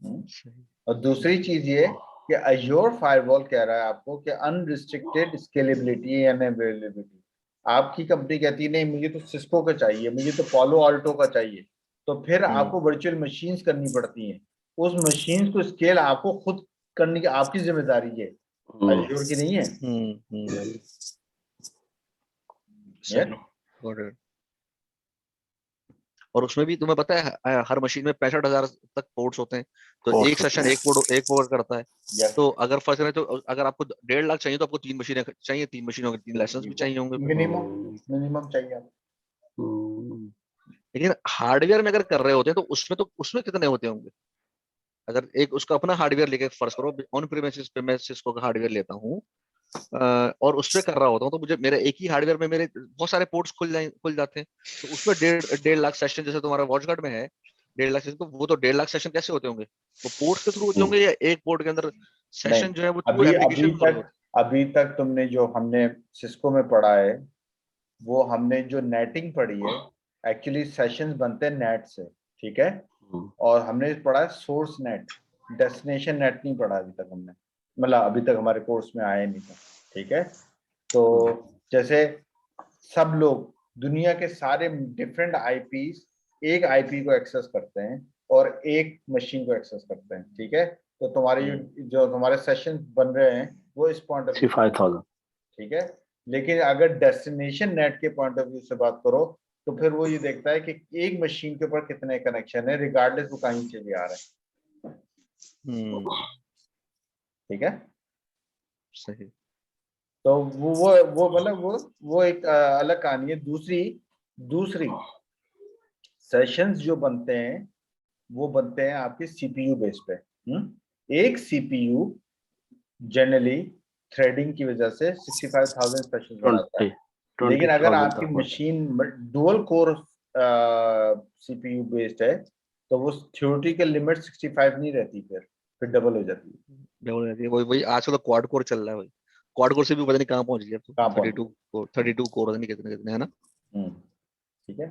Speaker 2: सही।
Speaker 1: और दूसरी चीज ये कि अज्योर फायरवॉल कह रहा है आपको कि अनरिस्ट्रिक्टेड स्केलेबिलिटी एंड अवेलेबिलिटी। आपकी कंपनी कहती है नहीं मुझे तो सिस्को का चाहिए, मुझे तो पालो आल्टो का चाहिए, तो फिर आपको वर्चुअल मशीन्स करनी पड़ती हैं। उस मशीन्स को स्केल आपको खुद करने की आपकी जिम्मेदारी है, अज्योर की नहीं है।
Speaker 2: सही, got it। और उसमें भी तुम्हें पता है हर मशीन में 65,000 तक पोर्ट्स होते हैं, तो एक सेशन एक पोर्ट करता है।
Speaker 1: Yes.
Speaker 2: तो अगर फर्स्ट करें तो अगर आपको 1.5 लाख चाहिए तो आपको 3 मशीनें चाहिए, 3 मशीनों के 3 लाइसेंस भी चाहिए होंगे।
Speaker 1: मिनिमम चाहिए।
Speaker 2: लेकिन हार्डवेयर में अगर कर रहे होते हैं तो उसमें कितने होते होंगे? अगर एक उसका अपना हार्डवेयर लेके फर्ज करो, ऑन प्रीमिसेस को हार्डवेयर लेता हूँ और उसमें कर रहा होता हूँ, तो मुझे मेरे एक ही हार्डवेयर में मेरे बहुत सारे पोर्ट्स खुल जाते हैं। तो उसमें 1.5 लाख सेशन जैसे तुम्हारा वॉचगार्ड में है 1.5 लाख सेशन, तो वो तो 1.5 लाख सेशन कैसे होते होंगे? वो पोर्ट्स के थ्रू होते होंगे या एक पोर्ट के अंदर सेशन जो है वो पूरी एप्लीकेशन हो रही होती है?
Speaker 1: अभी तक तुमने जो हमने सिस्को में पढ़ा है वो हमने जो नेटिंग पढ़ी है, एक्चुअली सेशंस बनते हैं नेट से, ठीक है। और हमने पढ़ा है सोर्स नेट, डेस्टिनेशन नेट नहीं पढ़ा अभी तक हमने, मतलब अभी तक हमारे कोर्स में आया नहीं था, ठीक है। तो जैसे सब लोग दुनिया के सारे डिफरेंट आईपीस एक आईपी को एक्सेस करते हैं और एक मशीन को एक्सेस करते हैं, ठीक है। तो तुम्हारे जो तुम्हारे सेशन बन रहे हैं वो इस पॉइंट ऑफ व्यू
Speaker 3: 65,000,
Speaker 1: ठीक है। लेकिन अगर डेस्टिनेशन नेट के पॉइंट ऑफ व्यू से बात करो तो फिर वो ये देखता है कि एक मशीन के ऊपर कितने कनेक्शन है, रिगार्डलेस वो कहीं से भी आ रहा है, ठीक है।
Speaker 2: सही।
Speaker 1: तो वो मतलब वो एक अलग कहानी है। दूसरी सेशंस जो बनते हैं वो बनते हैं आपके सीपीयू बेस पे। एक सीपीयू जनरली थ्रेडिंग की वजह से 65,000 सेशंस बनाता है। लेकिन अगर आपकी machine dual core CPU based है तो वो थ्योरेटिकल लिमिट 65 नहीं रहती, फिर डबल हो जाती है।
Speaker 2: डबल हो जाती है। वही आजकल तो क्वाड कोर चल रहा है, वही क्वाड कोर से भी पता नहीं कहाँ पहुंच गया, तो 32 कोर पता नहीं कितने है ना।
Speaker 1: ठीक है।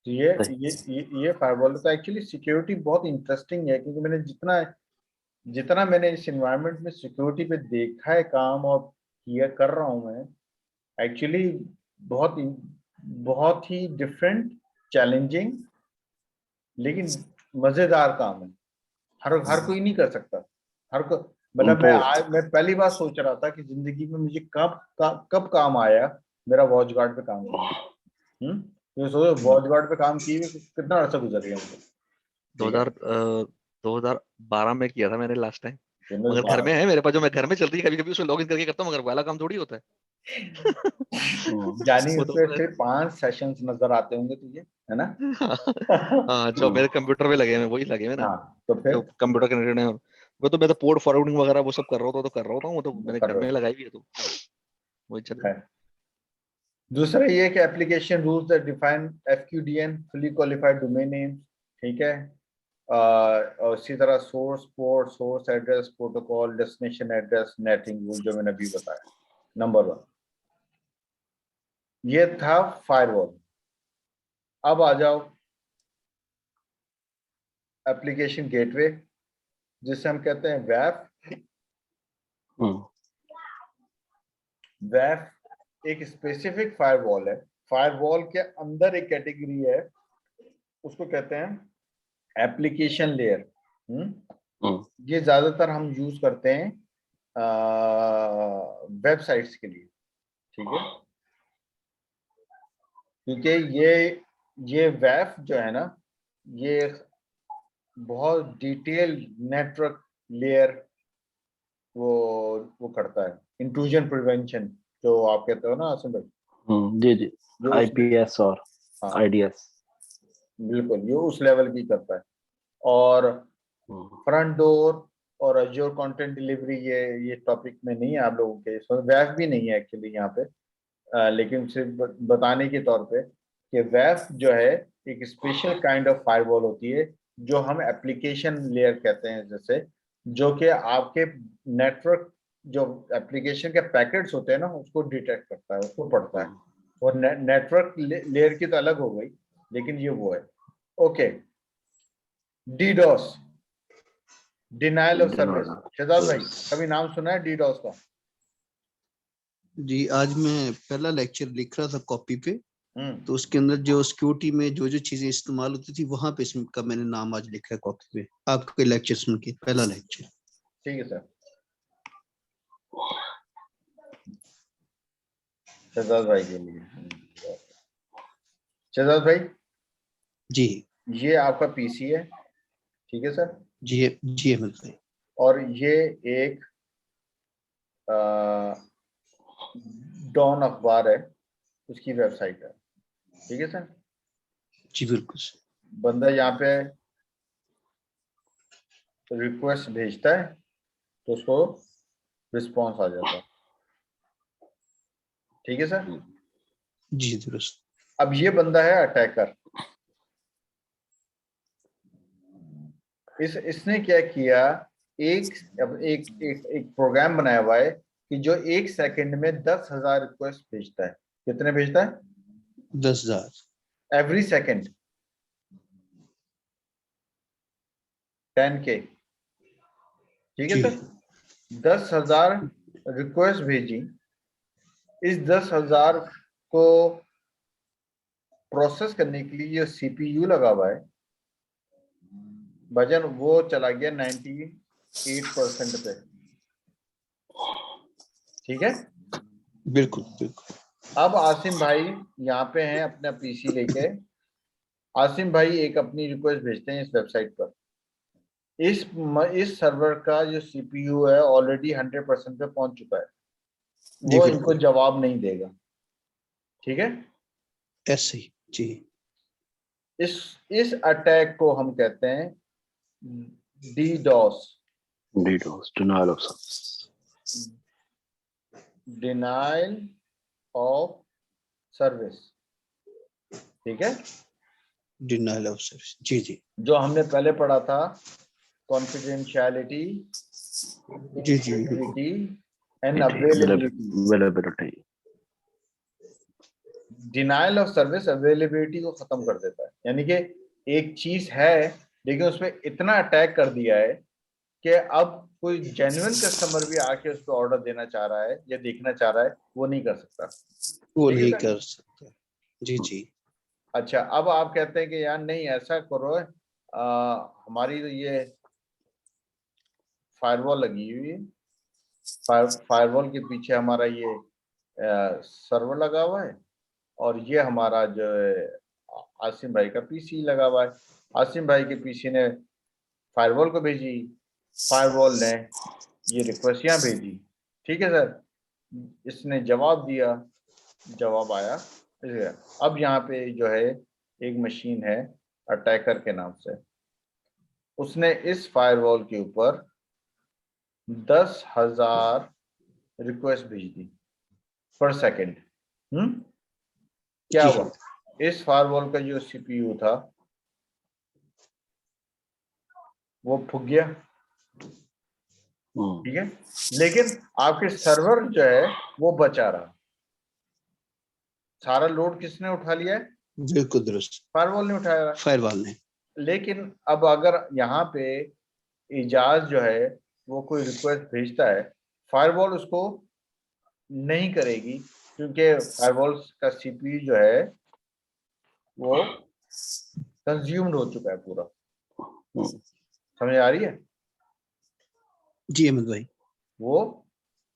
Speaker 1: तो ये फायरवॉल तो एक्चुअली सिक्योरिटी बहुत इंटरेस्टिंग है, क्योंकि मैंने जितना मैंने इस एनवायरनमेंट में सिक्योरिटी पे देखा है काम और किया कर रहा हूँ मैं, एक्चुअली बहुत ही डिफरेंट, चैलेंजिंग, लेकिन मजेदार काम है। हर कोई नहीं कर सकता। मतलब मैं पहली बार सोच रहा था कि जिंदगी में मुझे कब काम आया मेरा वॉच गार्ड पे काम किया। तो सोचो वॉच गार्ड पे काम किए कितना अर्सा गुजर गया मुझे।
Speaker 2: 2012 में किया था मैंने लास्ट टाइम, मगर घर में है मेरे पास, जो मैं घर में चल रही है कभी कभी उसमें लॉगिन करके करता हूँ, मगर वाला काम थोड़ी होता है।
Speaker 1: जानी उसमें फिर 5 सेशंस नजर आते होंगे तुझे, है ना?
Speaker 2: हाँ, जो मेरे कंप्यूटर पे लगे हैं वही लगे हैं ना।
Speaker 1: हाँ, तो फिर
Speaker 2: कंप्यूटर कनेक्टेड है, वो तो मैं तो पोर्ट फॉरवर्डिंग वगैरह वो सब कर रहा हूँ, वो तो मैंने घर में लगाई हुई है, तो वही चल।
Speaker 1: दूसरा ये कि application rules that define FQDN fully qualified domain name, ठीक है। और इसी तरह source port, source address, protocol, destination address, netting rule जो मैंने अभी बताया। नंबर 1 ये था फायरवॉल। अब आ जाओ एप्लीकेशन गेटवे, जिसे हम कहते हैं वैप। वैप एक स्पेसिफिक फायरवॉल है। फायरवॉल के अंदर एक कैटेगरी है, उसको कहते हैं एप्लीकेशन लेयर। ये ज्यादातर हम यूज करते हैं वेबसाइट्स के लिए, ठीक है। क्योंकि ये वेब जो है ना, ये बहुत डिटेल नेटवर्क लेयर वो करता है, इंट्रूजन प्रिवेंशन जो आप कहते हो ना आसिम भाई।
Speaker 3: जी IPS और IDS,
Speaker 1: बिल्कुल ये उस लेवल की करता है। और फ्रंट डोर और अज्योर कंटेंट डिलीवरी ये टॉपिक में नहीं है आप लोगों के, इसमें वेब भी नहीं है एक्चुअली यहाँ पे, लेकिन सिर्फ बताने के तौर पे कि वेब जो है एक स्पेशल काइंड ऑफ फायरवॉल होती है जो हम एप्लीकेशन लेयर कहते हैं, जैसे जो कि आपके नेटवर्क जो एप्लीकेशन के पैकेट्स होते हैं ना उसको डिटेक्ट करता है, उसको पढ़ता है। और नेटवर्क लेयर की तो अलग हो गई, लेकिन ये वो है। Okay, DDoS, denial of service. Shahzad भाई कभी नाम सुना है डीडोस का?
Speaker 5: जी, आज मैं पहला लेक्चर लिख रहा था कॉपी पे, तो उसके अंदर जो सिक्योरिटी में जो जो चीजें इस्तेमाल होती थी वहां पे इसका मैंने नाम आज लिखा है कॉपी पे, आपके लेक्चर सुन के, पहला लेक्चर।
Speaker 1: ठीक है सर। शहजाद भाई के लिए। शहजाद भाई
Speaker 5: जी
Speaker 1: ये आपका पीसी है, ठीक है सर?
Speaker 5: जी अहमद भाई।
Speaker 1: और ये एक डॉन अखबार है, उसकी वेबसाइट है, ठीक है सर?
Speaker 5: जी बिल्कुल सर।
Speaker 1: बंदा यहाँ पे रिक्वेस्ट भेजता है तो उसको रिस्पॉन्स आ जाता है, ठीक है सर?
Speaker 5: जी दुरुस्त।
Speaker 1: अब ये बंदा है अटैकर। इसने क्या किया, एक प्रोग्राम बनाया हुआ है कि जो 1 सेकंड में 10,000 रिक्वेस्ट भेजता है। कितने भेजता है?
Speaker 5: 10,000
Speaker 1: एवरी सेकंड, 10K, ठीक है
Speaker 5: जी।
Speaker 1: सर? 10,000 रिक्वेस्ट भेजी। इस 10,000 को प्रोसेस करने के लिए जो सीपीयू लगा हुआ है, वजन वो चला गया 98% पे, ठीक है?
Speaker 5: बिल्कुल बिल्कुल।
Speaker 1: अब आसिम भाई यहाँ पे हैं अपना पीसी लेके। आसिम भाई एक अपनी रिक्वेस्ट भेजते हैं इस वेबसाइट पर। इस सर्वर का जो सीपीयू है ऑलरेडी 100% पे पहुंच चुका है,
Speaker 5: जी
Speaker 1: वो
Speaker 5: बिल्कुल।
Speaker 1: इनको जवाब नहीं देगा, ठीक है?
Speaker 5: ऐसे ही जी।
Speaker 1: इस अटैक को हम कहते हैं DDoS,
Speaker 3: denial of service.
Speaker 1: Denial of service, ठीक है?
Speaker 5: डिनाइल ऑफ सर्विस, जी जी।
Speaker 1: जो हमने पहले पढ़ा था, कॉन्फिडेंशियलिटी,
Speaker 5: जी जी
Speaker 1: integrity and availability. Denial of service availability को खत्म कर देता है, यानी कि एक चीज है लेकिन उसमें इतना अटैक कर दिया है कि अब कोई जेन्युइन कस्टमर भी आके उस पर ऑर्डर देना चाह रहा है या देखना चाह रहा है, वो नहीं कर सकता।
Speaker 5: वो
Speaker 1: ठीक है
Speaker 5: नहीं
Speaker 1: सर?
Speaker 5: कर सकता। जी जी।
Speaker 1: अच्छा, अब आप कहते हैं कि यार नहीं ऐसा करो, हमारी तो ये फायरवॉल लगी हुई है, फायरवॉल के पीछे हमारा ये सर्वर लगा हुआ है, और ये हमारा जो है आसिम भाई का पीसी लगा हुआ है। आसिम भाई के पीसी ने फायरवॉल को भेजी, फायरवॉल ने ये रिक्वेस्ट यहाँ भेजी, ठीक है सर? इसने जवाब दिया, जवाब आया। अब यहाँ पे जो है एक मशीन है अटैकर के नाम से, उसने इस फायरवॉल के ऊपर 10,000 रिक्वेस्ट भेज दी पर सेकंड। क्या
Speaker 5: जी
Speaker 1: हुआ? इस फायरवॉल का जो सीपीयू था वो फूक गया, ठीक है? लेकिन आपके सर्वर जो है वो बचा रहा। सारा लोड किसने उठा लिया है?
Speaker 5: बिल्कुल दुरुस्त,
Speaker 1: फायरवॉल ने उठाया।
Speaker 5: फायरवॉल ने।
Speaker 1: लेकिन अब अगर यहाँ पे इजाज जो है वो कोई रिक्वेस्ट भेजता है, फायरवॉल उसको नहीं करेगी, क्योंकि फायरवॉल का सीपीयू जो है वो कंज्यूम्ड हो चुका है पूरा। समझ आ रही है?
Speaker 5: जी अहमद भाई।
Speaker 1: वो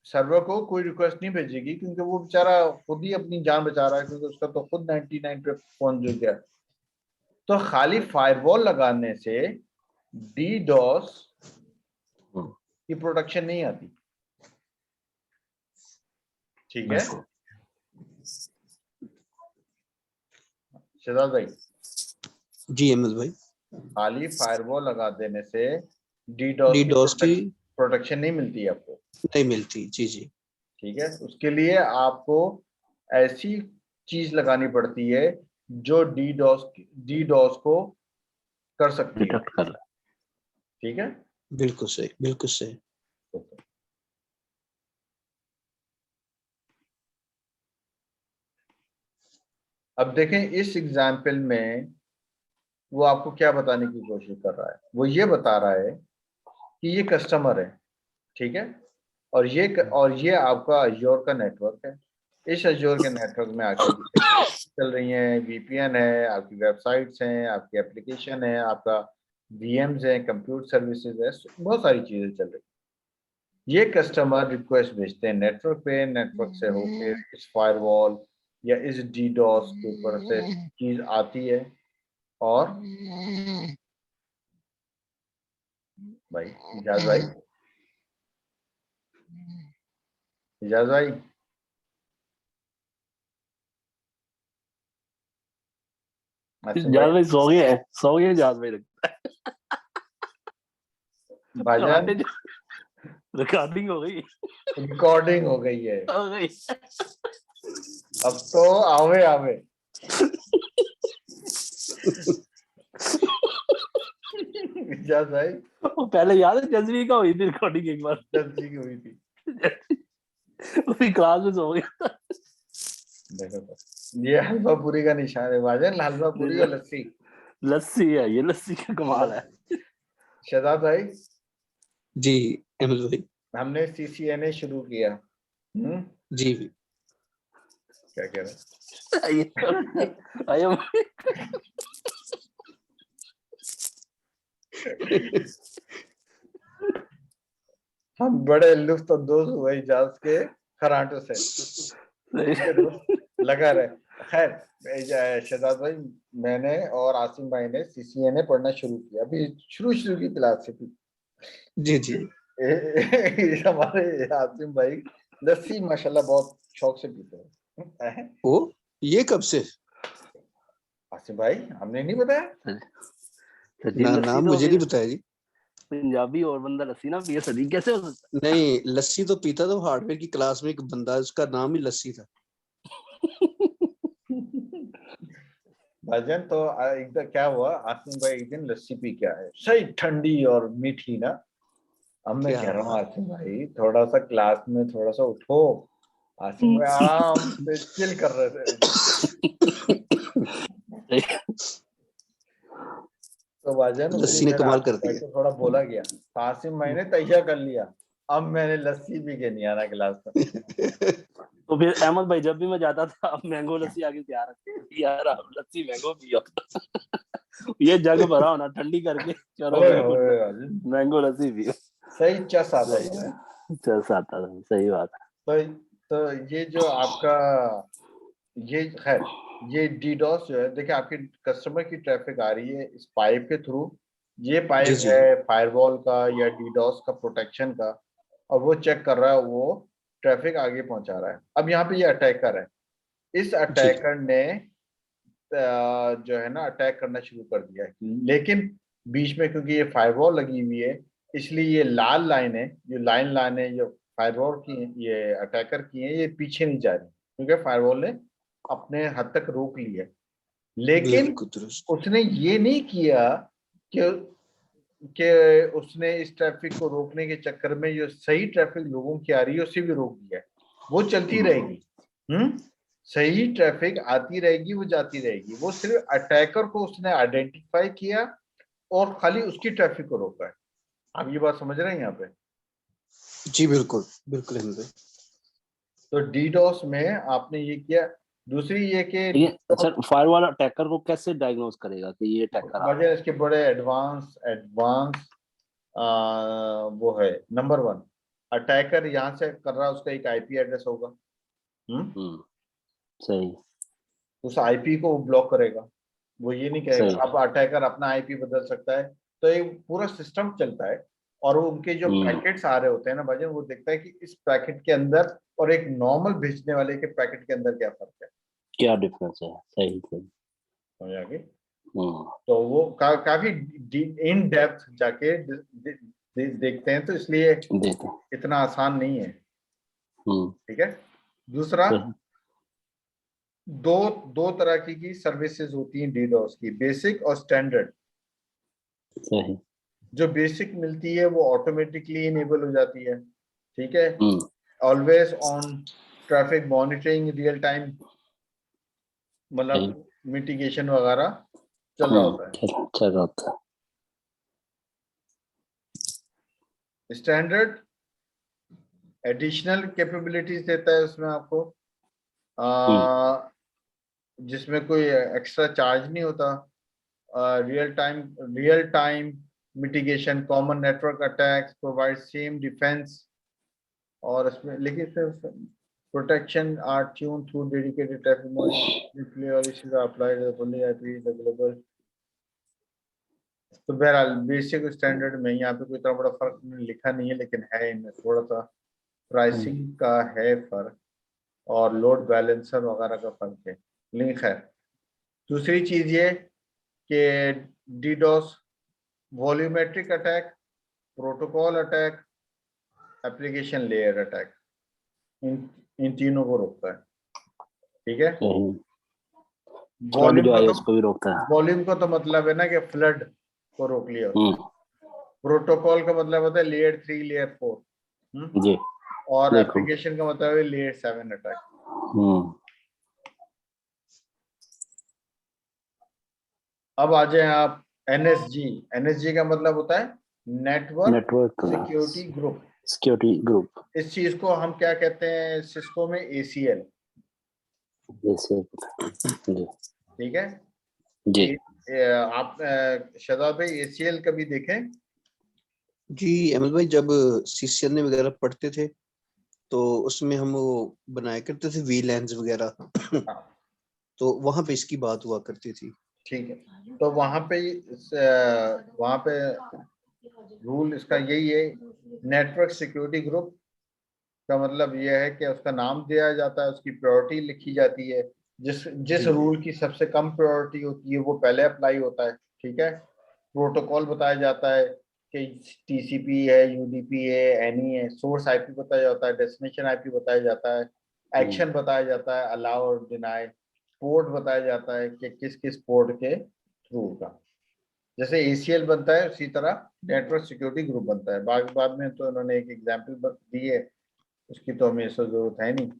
Speaker 1: सर्वर को कोई रिक्वेस्ट नहीं भेजेगी, क्योंकि वो बेचारा खुद ही अपनी जान बचा रहा है, क्योंकि उसका तो खुद 99 पे पहुंच गया। तो खाली फायरवॉल लगाने से डीडोस की प्रोटेक्शन नहीं आती, ठीक है? शहजाद भाई,
Speaker 5: जी अहमद भाई।
Speaker 1: खाली फायरवॉल लगा देने से डीडोस की प्रोटेक्शन नहीं मिलती है आपको,
Speaker 5: नहीं मिलती। जी जी।
Speaker 1: ठीक है? उसके लिए आपको ऐसी चीज लगानी पड़ती है जो डीडोस को कर सकती है,
Speaker 3: डिटेक्ट कर रहा
Speaker 1: ठीक है।
Speaker 5: बिल्कुल सही, बिल्कुल सही। अब
Speaker 1: देखें इस एग्जाम्पल में वो आपको क्या बताने की कोशिश कर रहा है, वो ये बता रहा है कि ये कस्टमर है, ठीक है, और ये आपका अज्योर का नेटवर्क है। इस अज्योर के नेटवर्क में आपकी चल रही हैं, वीपीएन है, आपकी वेबसाइट्स हैं, आपकी एप्लीकेशन है, आपका वीएम्स है, कंप्यूटर सर्विसेज है, बहुत सारी चीजें चल रही हैं। ये कस्टमर रिक्वेस्ट भेजते हैं नेटवर्क पे, नेटवर्क से होके इस फायरवॉल या इस डीडोस के ऊपर से चीज आती है। और भाई इजाज भाई, इजाज भाई,
Speaker 3: है। जहाज भाई सो गए हैं, सो गए जहाज भाई,
Speaker 1: भाईजान
Speaker 3: रिकॉर्डिंग हो गई,
Speaker 1: रिकॉर्डिंग हो गई है,
Speaker 3: हो गई।
Speaker 1: अब तो आवे आवे। इजाज भाई,
Speaker 3: वो पहले याद है जजवी का हुई थी रिकॉर्डिंग एक बार,
Speaker 1: जल्दी की हुई थी।
Speaker 3: उसी क्लास में सो गया।
Speaker 1: देखो तो, ये हलवा पूरी का निशान है भाईजान, हलवा पूरी और लस्सी।
Speaker 3: लस्सी है ये, लस्सी का कमाल है।
Speaker 1: शहजाद भाई,
Speaker 5: जी अहमद भाई।
Speaker 1: हमने सीसीएनए शुरू किया।
Speaker 5: जी
Speaker 1: क्या कह रहे
Speaker 3: आयो
Speaker 1: हम बड़े लुत्फ अंदोज हुए इजाज के खराटों से, लगा रहे। खैर शहजाद भाई, मैंने और आसिम भाई ने सीसीएनए पढ़ना शुरू किया, अभी शुरू की क्लास से थी।
Speaker 5: जी जी।
Speaker 1: हमारे आसिम भाई लस्सी माशाल्लाह बहुत शौक से पीते हैं।
Speaker 5: ओ ये कब से?
Speaker 1: आसिम भाई हमने नहीं बताया?
Speaker 5: ना नाम मुझे नहीं बताया जी।
Speaker 3: पंजाबी और बंदा लस्सी ना पिए सदी कैसे हो सकता?
Speaker 5: नहीं, लस्सी तो पीता था हार्डवेयर की क्लास में, एक बंदा उसका नाम ही लस्सी था।
Speaker 1: भाईजान तो एक दिन क्या हुआ, आसिम भाई एक दिन लस्सी पी के आए, सही ठंडी और मीठी ना। अब मैं कह रहा हूँ आसिम भाई थोड़ा सा क्लास में थोड़ा सा उठो। आसिम भाई आराम से चिल कर रहे थे। तो भाईजान
Speaker 5: लस्सी ने कमाल कर दिया।
Speaker 1: तो थोड़ा बोला गया, तो आसिम भाई ने तैयार कर लिया, अब मैंने लस्सी पी के नहीं आना क्लास में।
Speaker 3: तो फिर अहमद भाई जब भी मैं जाता था, अब मैंगो लस्सी आगे तैयार रखते यार, आप लस्सी मैंगो पियो। ये जग भरा होना ठंडी करके, चलो मैंगो लस्सी पियो।
Speaker 1: सही चस आता है,
Speaker 3: चस आता था, सही बात है।
Speaker 1: तो ये जो आपका ये खैर ये डीडोस जो है, देखिए आपके कस्टमर की ट्रैफिक आ रही है इस पाइप के थ्रू। ये पाइप है फायरवॉल का या डीडोस का प्रोटेक्शन का, और वो चेक कर रहा है, वो ट्रैफिक आगे पहुंचा रहा है। अब यहाँ पे ये अटैकर है, इस अटैकर ने जो है ना अटैक करना शुरू कर दिया है, लेकिन बीच में क्योंकि ये फायरवॉल लगी हुई है, इसलिए ये लाल लाइन है, जो लाइन है जो फायरवॉल की ये अटैकर की है, ये पीछे नहीं जा रही क्योंकि फायरवॉल ने अपने हद तक रोक ली है। लेकिन उसने ये नहीं किया कि उसने इस ट्रैफिक को रोकने के चक्कर में जो सही ट्रैफिक लोगों की आ रही है उसे भी रोक दिया है। वो चलती रहेगी, सही ट्रैफिक आती रहेगी, वो जाती रहेगी। वो सिर्फ अटैकर को उसने आइडेंटिफाई किया और खाली उसकी ट्रैफिक को रोका है। आप ये बात समझ रहे हैं यहाँ पे?
Speaker 5: जी बिल्कुल बिल्कुल।
Speaker 1: तो डीडोस में आपने ये किया। दूसरी ये कि
Speaker 3: सर फायरवॉल अटैकर को कैसे डायग्नोज करेगा कि ये अटैकर आ रहा है?
Speaker 1: इसके बड़े एडवांस वो है। नंबर 1, अटैकर यहाँ से कर रहा है, उसका एक आईपी एड्रेस होगा।
Speaker 3: सही।
Speaker 1: उस आईपी को ब्लॉक करेगा, वो ये नहीं कहेगा। अब अटैकर अपना आईपी बदल सकता है, तो एक पूरा सिस्टम चलता है। और वो उनके जो पैकेट्स आ रहे होते हैं ना भाई, वो देखता है कि इस पैकेट के अंदर और एक नॉर्मल भेजने वाले के पैकेट के अंदर क्या फर्क है,
Speaker 3: क्या डिफरेंस है। सही
Speaker 1: समझ आ गई? तो वो काफी इन डेप्थ जाके देखते हैं, तो इसलिए इतना आसान नहीं है। ठीक है। दूसरा, दो तरह की सर्विसेज होती हैं डीडोस की, बेसिक और स्टैंडर्ड।
Speaker 3: सही।
Speaker 1: जो बेसिक मिलती है वो ऑटोमेटिकली इनेबल हो जाती है, ठीक है।
Speaker 3: Hmm,
Speaker 1: always on traffic monitoring, real time,
Speaker 3: सही।
Speaker 1: मतलब मिटिगेशन वगैरह चल रहा होता है।
Speaker 3: चल रहा होता है।
Speaker 1: स्टैंडर्ड एडिशनल कैपेबिलिटीज देता है उसमें आपको, जिसमें कोई एक्स्ट्रा चार्ज नहीं होता। Real time mitigation, common network attacks provide same defense, और इसमें लेकिन protection are tune through dedicated traffic monitoring और इसी का अप्लाइड ओनली आईपी अवेलेबल। तो बहरहाल बेसिक स्टैंडर्ड में यहाँ पे कोई इतना बड़ा फर्क लिखा नहीं है, लेकिन है इनमें थोड़ा सा प्राइसिंग का है फर्क और लोड बैलेंसर वगैरह का फर्क है, लेकिन खैर। दूसरी चीज ये कि DDoS volumetric attack, protocol attack, application layer attack, इन तीनों को रोकता है, ठीक है।
Speaker 3: वॉल्यूम जो उसको भी रोकता है।
Speaker 1: वॉल्यूम का तो मतलब है ना कि फ्लड को रोक लिया। प्रोटोकॉल का मतलब होता है लेयर 3 लेयर 4
Speaker 3: जी।
Speaker 1: और एप्लीकेशन का मतलब है लेयर 7 अटैक। अब आ जाए आप एनएसजी। एनएसजी का मतलब होता है नेटवर्क सिक्योरिटी ग्रुप। इस चीज को हम क्या कहते हैं सिस्को में, एसीएल, ठीक है
Speaker 3: जी।
Speaker 1: आप शहजाद भाई एसीएल कभी देखें?
Speaker 5: जी अहमद भाई, जब सीसीएनए वगैरह पढ़ते थे तो उसमें हम वो बनाया करते थे वीलैंस वगैरह, तो वहां पे इसकी बात हुआ करती थी।
Speaker 1: ठीक है, तो वहां पे रूल इसका यही है। नेटवर्क सिक्योरिटी ग्रुप का मतलब यह है कि उसका नाम दिया जाता है, उसकी प्रायोरिटी लिखी जाती है, जिस रूल की सबसे कम प्रायोरिटी होती है वो पहले अप्लाई होता है, ठीक है। प्रोटोकॉल बताया जाता है कि टीसीपी है, यूडीपी है, एनई है, सोर्स आईपी बताया जाता है, डेस्टिनेशन आईपी बताया जाता है, एक्शन बताया जाता है, अलाउ और डिनाई, पोर्ट बताया जाता है कि किस किस पोर्ट के थ्रू का। जैसे एसीएल बनता है उसी तरह नेटवर्क सिक्योरिटी ग्रुप बनता है। बाद में तो उन्होंने एक एग्जांपल दी है, उसकी तो हमें ऐसा जरूरत है नहीं।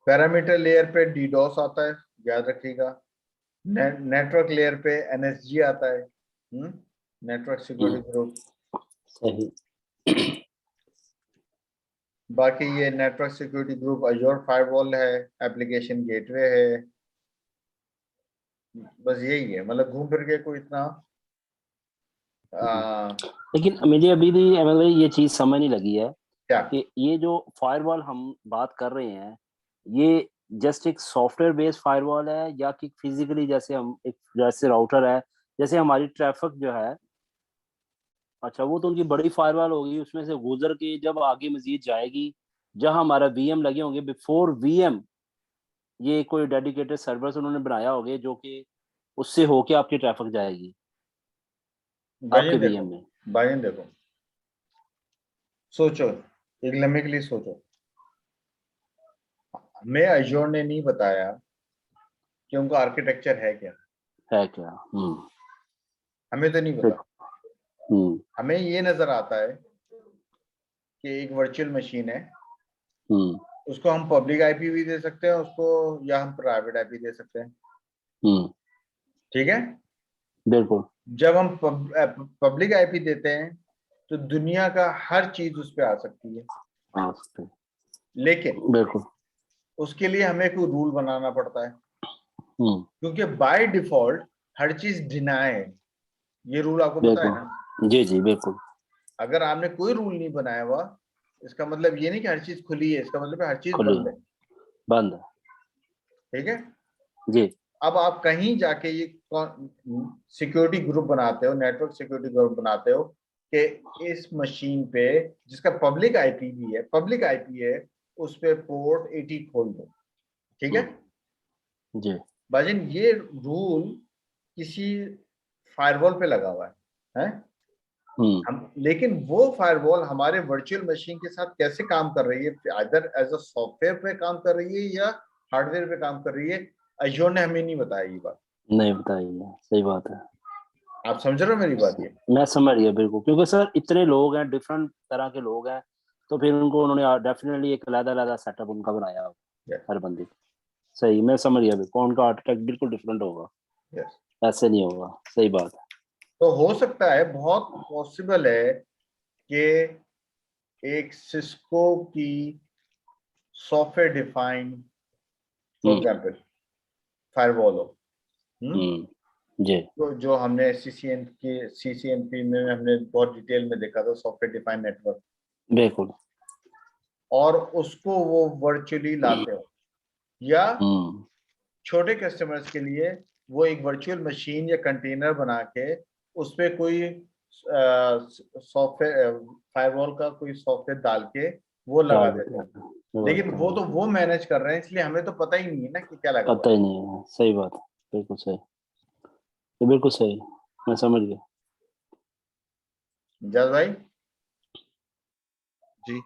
Speaker 1: पैरामीटर लेयर पे डीडोस आता है, याद रखिएगा। नेटवर्क लेयर पे एनएसजी आता है, नेटवर्क सिक्योरिटी ग्रुप।
Speaker 3: सही।
Speaker 1: बाकी ये नेटवर्क सिक्योरिटी ग्रुप अजोर फायरवॉल है, एप्लीकेशन गेटवे है, बस यही है। मतलब घूम फिर के कोई इतना
Speaker 3: लेकिन मुझे अभी भी अहमद भाई ये चीज समझ नहीं लगी है
Speaker 1: क्या
Speaker 3: कि ये जो फायरवॉल हम बात कर रहे हैं ये जस्ट एक सॉफ्टवेयर बेस्ड फायरवॉल है या कि फिजिकली जैसे हम एक जैसे राउटर है, जैसे हमारी ट्रैफिक जो है, अच्छा वो तो उनकी बड़ी फायरवॉल होगी, उसमें से गुजर के जब आगे मजीद जाएगी जहां हमारा वीएम लगे होंगे, बिफोर वीएम ये कोई डेडिकेटेड सर्वर उन्होंने बनाया होगा जो कि उससे होके आपकी ट्रैफिक जाएगी आपके वीएम में।
Speaker 1: भाईजन देखो, सोचो एक लम्हे के लिए सोचो। हमें अजोर ने नहीं बताया कि उनका आर्किटेक्चर है क्या,
Speaker 3: क्या?
Speaker 1: हमें तो नहीं पता। हमें ये नजर आता है कि एक वर्चुअल मशीन है, उसको हम पब्लिक आईपी भी दे सकते हैं उसको, या हम प्राइवेट आईपी दे सकते हैं, ठीक है।
Speaker 3: बिल्कुल।
Speaker 1: जब हम पब्लिक आईपी देते हैं तो दुनिया का हर चीज उस पर आ सकती है,
Speaker 3: आ सकते हैं,
Speaker 1: लेकिन
Speaker 3: बिल्कुल
Speaker 1: उसके लिए हमें कोई रूल बनाना पड़ता है, क्योंकि बाय डिफॉल्ट हर चीज डिनाय है। ये रूल आपको पता है ना?
Speaker 3: जी जी बिल्कुल।
Speaker 1: अगर आपने कोई रूल नहीं बनाया हुआ, इसका मतलब ये नहीं कि हर चीज खुली है, इसका मतलब हर चीज बंद है,
Speaker 3: बंद है,
Speaker 1: ठीक है
Speaker 3: जी।
Speaker 1: अब आप कहीं जाके ये सिक्योरिटी ग्रुप बनाते हो, नेटवर्क सिक्योरिटी ग्रुप बनाते हो कि इस मशीन पे जिसका पब्लिक आईपी भी है, पब्लिक आईपी है, उस पे पोर्ट 80 खोल दो, ठीक है
Speaker 3: जी।
Speaker 1: भाजन। ये रूल किसी फायरवॉल पे लगा हुआ है? हम, लेकिन वो फायरवॉल हमारे वर्चुअल मशीन के साथ कैसे काम कर रही है, आइदर एज अ सॉफ्टवेयर पे काम कर रही है या हार्डवेयर पे काम कर रही है, अजोर ने हमें नहीं बताया ये बात।
Speaker 3: नहीं बताइए, सही बात है।
Speaker 1: आप समझ रहे हो मेरी बात? ये
Speaker 3: मैं समझ गया बिल्कुल, क्योंकि सर इतने लोग हैं, डिफरेंट तरह के लोग हैं, तो फिर उनको उन्होंने डेफिनेटली एक अलग-अलग सेटअप उनका बनाया होगा
Speaker 1: Yes.
Speaker 3: हर बंदे। सही, मैं समझ गया बिल्कुल, उनका आर्किटेक्ट बिल्कुल डिफरेंट होगा,
Speaker 1: यस,
Speaker 3: ऐसे नहीं होगा। सही बात है।
Speaker 1: तो हो सकता है, बहुत पॉसिबल है कि एक सिस्को की software defined for example firewall हो,
Speaker 3: जी
Speaker 1: तो जो हमने सीसीएनपी में हमने बहुत डिटेल में देखा था, सॉफ्टवेयर डिफाइंड नेटवर्क,
Speaker 3: बिल्कुल।
Speaker 1: और उसको वो वर्चुअली लाते हो, या छोटे कस्टमर्स के लिए वो एक वर्चुअल मशीन या कंटेनर बना के उस पे कोई सॉफ्टवेयर फायरवॉल का कोई सॉफ्टवेयर डाल के वो लगा देते हैं। लेकिन वो तो वो मैनेज कर रहे हैं, इसलिए हमें तो पता ही नहीं है ना कि क्या लगा।
Speaker 3: पता ही नहीं है। सही बात है, बिल्कुल सही, बिल्कुल सही, मैं समझ गया।
Speaker 1: जज भाई
Speaker 2: जी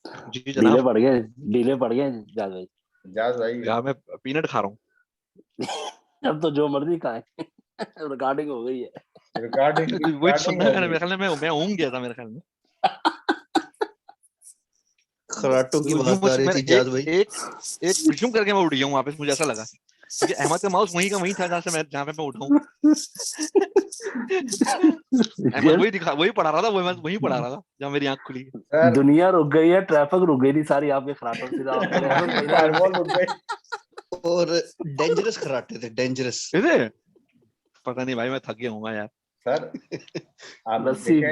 Speaker 2: जी
Speaker 3: डीले
Speaker 2: जनाब।
Speaker 3: पड़ गए जाद भाई।
Speaker 1: जज भाई
Speaker 2: यार मैं पीनट खा रहा हूँ।
Speaker 3: अब तो जो मर्जी खाए रिकॉर्डिंग हो गई है।
Speaker 2: वही सुनना है मेरे ख्याल में, मैं ऊँग गया था मेरे ख्याल में।
Speaker 5: खराटों की बात आ रही
Speaker 2: मैंने
Speaker 5: थी जाद भाई।
Speaker 2: एक प्रिज्यूम करके मैं उठ गया हूँ वापस, मुझे ऐसा लगा क्योंकि अहमद का माउस वहीं का वहीं था जहाँ पे मैं उठा हूँ। अहमद वही पढ़ा रहा था, वही पढ़ा रहा था जहाँ मेरी आंख खुली।
Speaker 3: दुनिया रुक गई है, ट्रैफिक रुक गई थी सारी आपके खराटों से।
Speaker 1: फायरवॉल रुक गए
Speaker 5: और डेंजरस खराटे थे, डेंजरस।
Speaker 2: पता नहीं भाई, मैं थक गया हूँ यार
Speaker 1: सर। आप
Speaker 3: लस्सी
Speaker 1: देखें